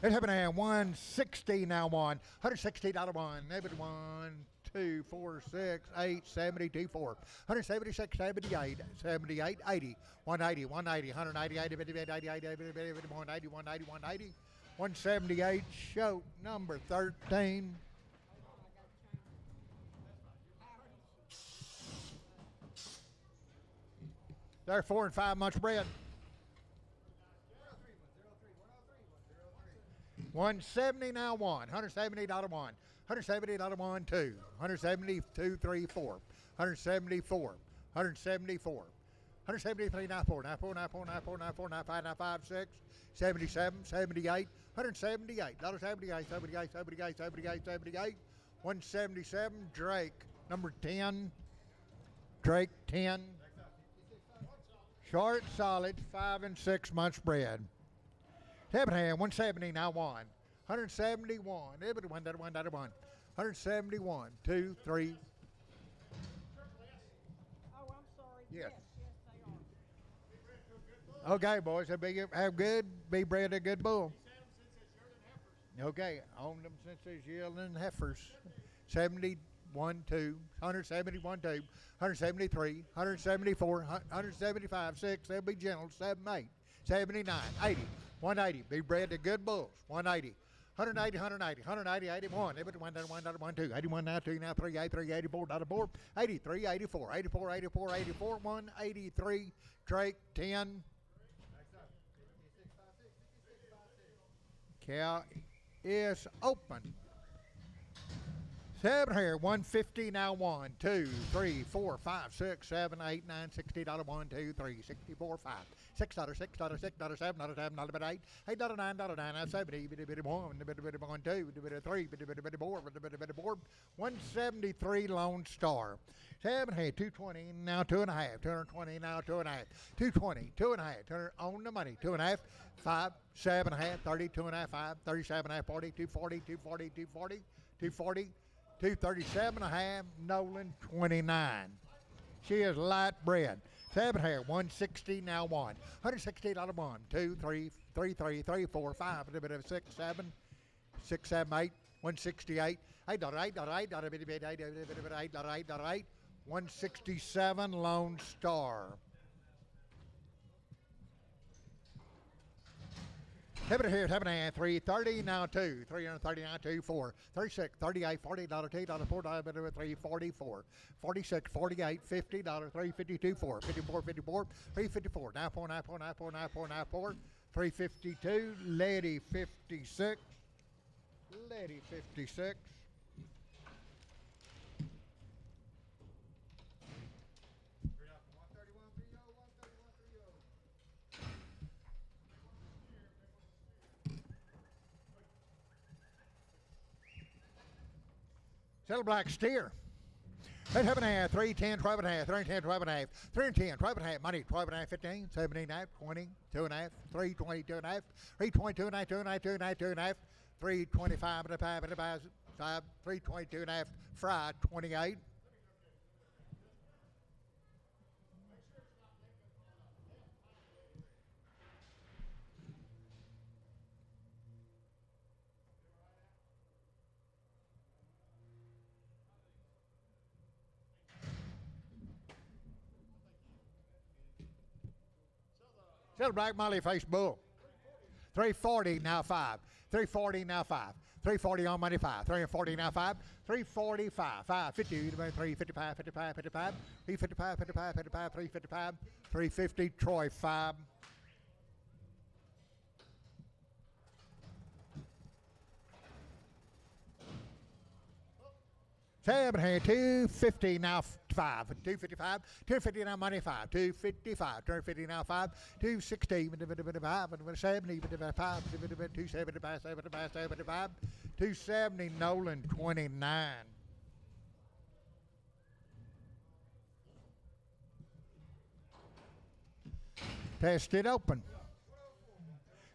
It happened at 160 now one. $160 one. Maybe 1, 2, 4, 6, 8, 72, 4. 176, 78, 78, 80. 180, 180, 180, 80, 80, 80, 80, 80, 180, 180, 180. 178, show number 13. They're 4 and 5 months bred. 170 now one. $170 one. $170 one, 2. 172, 3, 4. 174. 174. 173 now 4. Now 4, now 4, now 4, now 4, now 5, now 5, 6. 77, 78. 178. $78, 78, 78, 78, 78. 177, Drake. Number 10. Drake 10. Short, solid, 5 and 6 months bred. Heaven hand, 170 now one. 171. Everybody 171. 2, 3. Oh, I'm sorry. Yes. Yes, they are. Okay, boys, be bred a good bull. Okay, owned them since they's yearling heifers. 70 1, 2, 170, 1, 2, 173, 174, 175, 6, they'll be gentle, 7, 8, 79, 80, 180, be bred to good bulls, 180. 180, 180, 180, 81, 1, 2, 81, now 2, now 3, 83, 84, 94, 83, 84, 84, 84, 84, 183, Drake, 10. Cow is open. 7 here, 150 now 1, 2, 3, 4, 5, 6, 7, 8, 9, $60, 1, 2, 3, 64, 5, $6, $6, $6, $7, $7, $8, $8, $9, $9, 70, bitty 1, 2, 3, bitty 4, 173 Lone Star. 7 here, 220 now 2.5, 220 now 2.5, 220, 2.5, on the money, 2.5, 5, 7.5, 30, 2.5, 5, 37.5, 40, 240, 240, 240, 240. 237.5, Nolan 29. She is light bred. 7 here, 160 now 1. $160 1, 2, 3, 3, 3, 3, 4, 5, a bit of 6, 7, 6, 7, 8, 168, $8, $8, 167 Lone Star. 7 here, 7.5, 330 now 2, 330 now 2, 4, 36, 38, $40, $2, $4, 3, 44, 46, 48, $50, 352, 4, 54, 54, 354, 94, 94, 94, 94, 94, 352, Lady 56, Lady 56. Saddle black steer. 8.5, 310, 12.5, 310, 12.5, 310, 12.5, money, 12.5, 15, 17.5, 20, 2.5, 320, 2.5, 320, 2.5, 2.5, 2.5, 2.5, 325, 5, 320, 2.5, fry, 28. Saddle black molly face bull. 340 now 5. 340 now 5. 340 on money 5. 340 now 5. 345. 550. 355. 55. 55. 355. 55. 55. 355. 350. Troy 5. Seven here, 250 now 5, 255, 250 now money 5, 255, 250 now 5, 260, 5, 70, 5, 275, 75, 75, 270, Nolan 29. Test it open.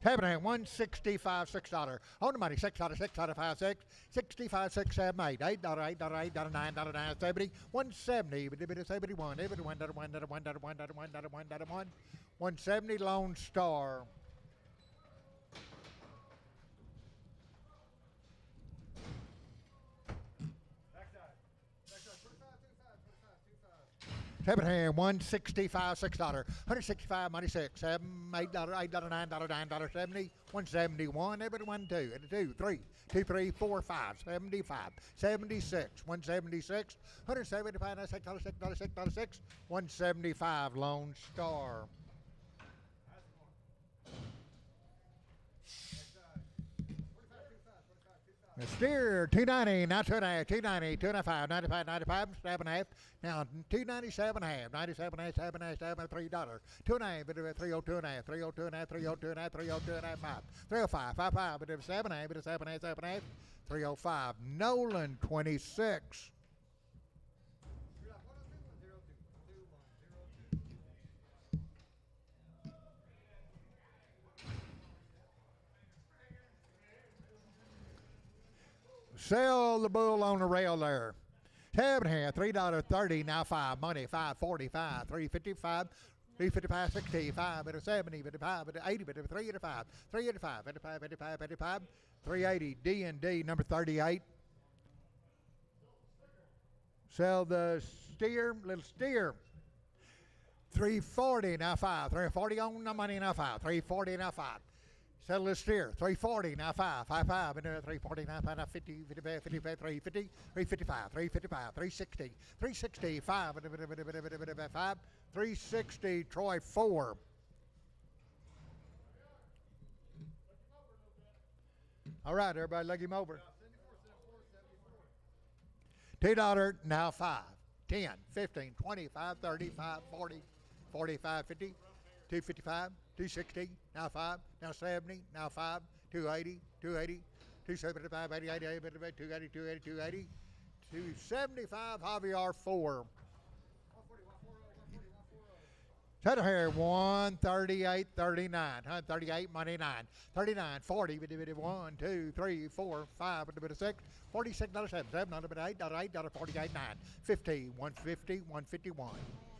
165, $6. On the money, $6, 6 out of 5, 6, 65, 6, 7, 8, $8, $8, $8, $9, $9, 70, 170, 71, 170 Lone Star. Seven here, 165, $6, 165, money 6, 7, $8, $8, $9, $9, 70, 171, every 1, 2, 2, 3, 2, 3, 4, 5, 75, 76, 176, 175, $6, $6, $6, 6, 175 Lone Star. The steer, 290, now 2.5, 290, 295, 95, 95, 7.5, now 297.5, 97.5, 7.5, $3, 2.5, 302.5, 302.5, 302.5, 302.5, 5, 305, 55, 7.5, 7.5, 7.5, 305, Nolan 26. Sell the bull on the rail there. 7 here, $3.30, now 5, money, 545, 355, 355, 65, 70, 55, 80, 385, 385, 85, 85, 85, 380, D&D, number 38. Sell the steer, little steer. 340 now 5. 340 on the money now 5. 340 now 5. Sell the steer. 340 now 5. 5 5 and 340 now 5. Now 50 55 55 350 355 355 360 365 5 360 Troy 4. All right, everybody, leg him over. $2 now 5, 10, 15, 25, 35, 40, 45, 50, 255, 260, now 5, now 70, now 5, 280, 280, 275, 80, 80, 80, 280, 280, 280, 275, Javier 4. Set here 138, 39, 138, money 9, 39, 40, 1, 2, 3, 4, 5, 6, 46, $7, 7, $8, $8, 48, 9, 50, 150, 151,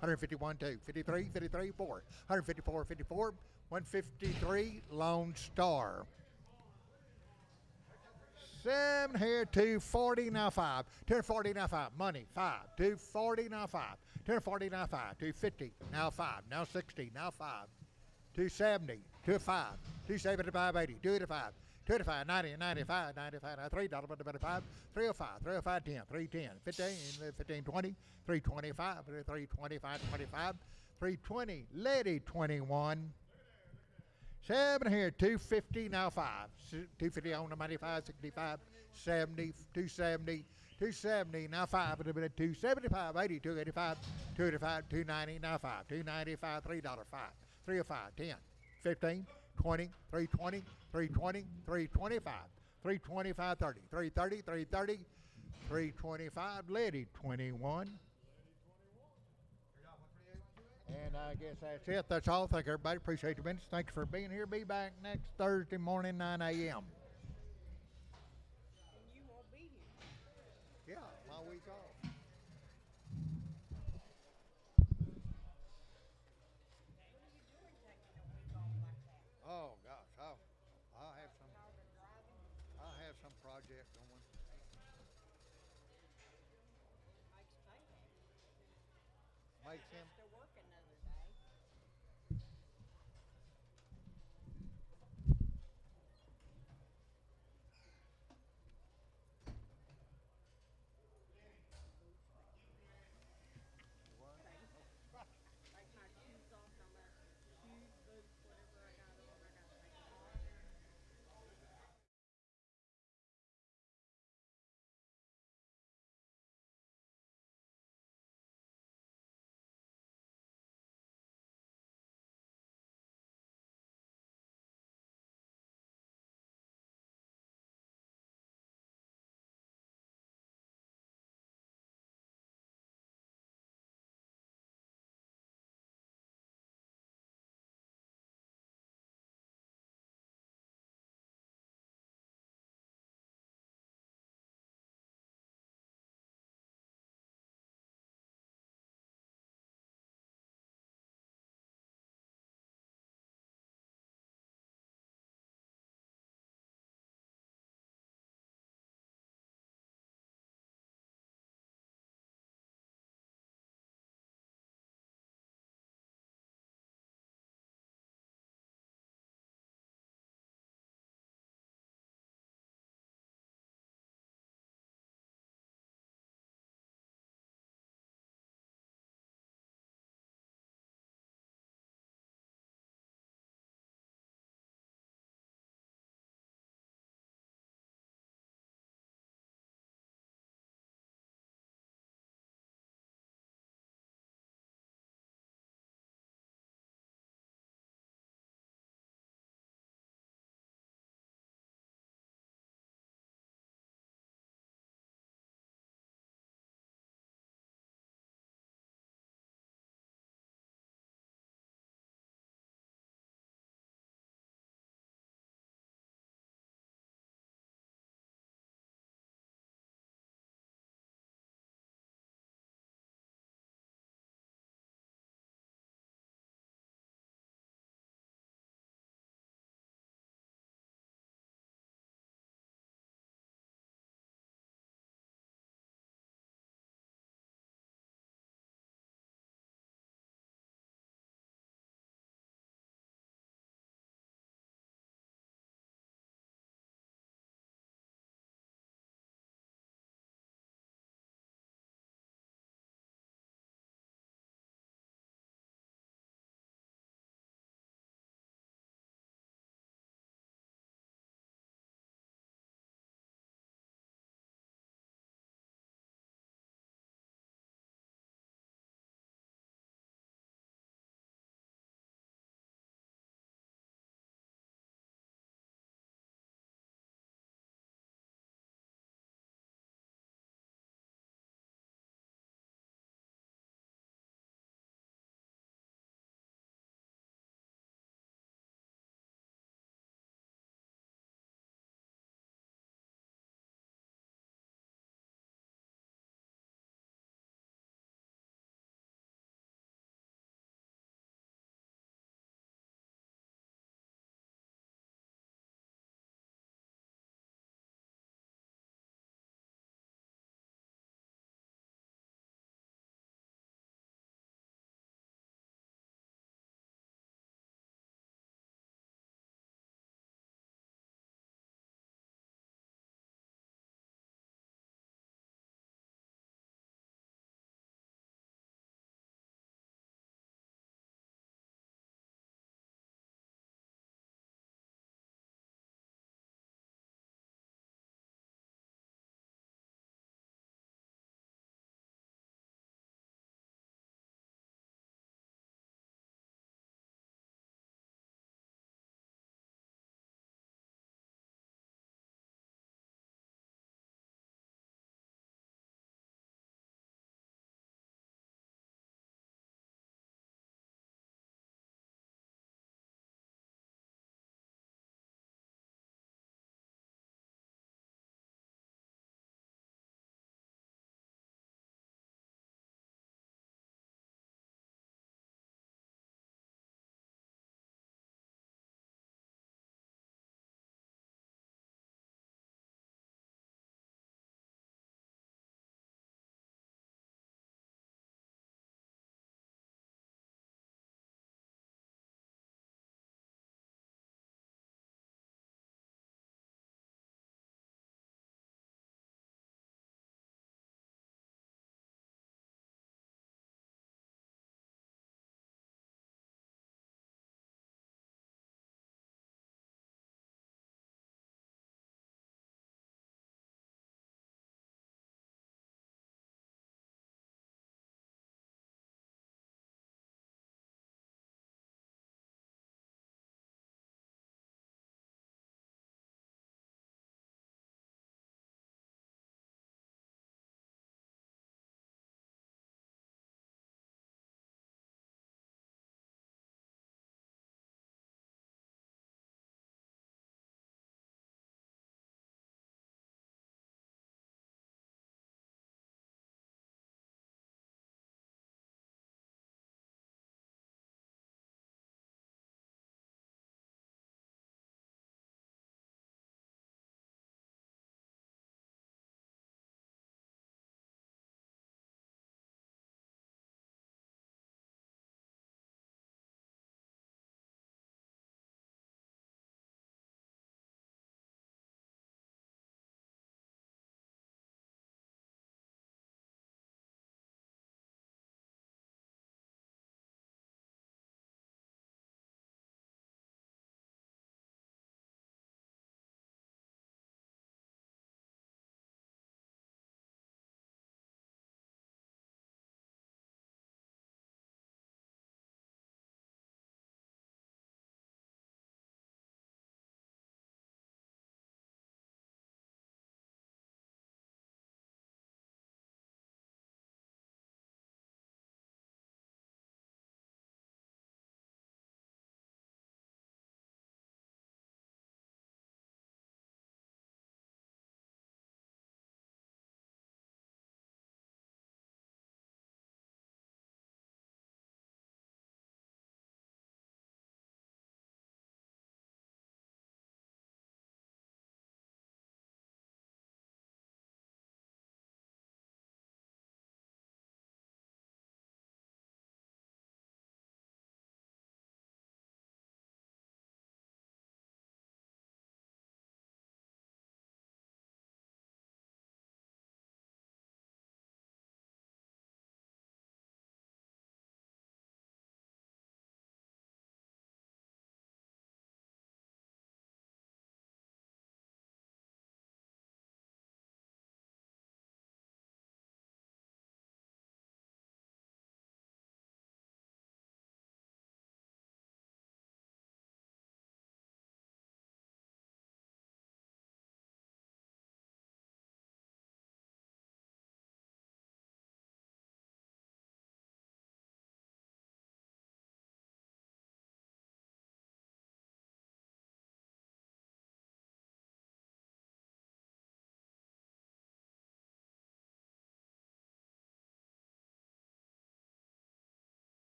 151, 2, 53, 53, 4, 154, 54, 153, Lone Star. 7 here, 240 now 5, 240 now 5, money 5, 240 now 5, 240 now 5, 250 now 5, now 60 now 5, 270, 25, 275, 80, 285, 285, 90, 95, 95, $3, 5, 305, 305, 10, 310, 15, 15, 20, 325, 325, 25, 320, Lady 21. 7 here, 250 now 5, 250 on the money 5, 65, 70, 270, 270 now 5, 275, 80, 285, 285, 290 now 5, 295, $3, 5, 305, 10, 15, 20, 320, 320, 325, 325, 30, 330, 330, 325, Lady 21. And I guess that's it. That's all. Thank everybody. Appreciate your minutes. Thanks for being here. Be back next Thursday morning, 9 a.m. And you won't be here. Yeah, my week off. What are you doing taking a week off like that? Oh gosh, I'll have some. Y'all been driving? I'll have some project going. Makes payday. Makes him. After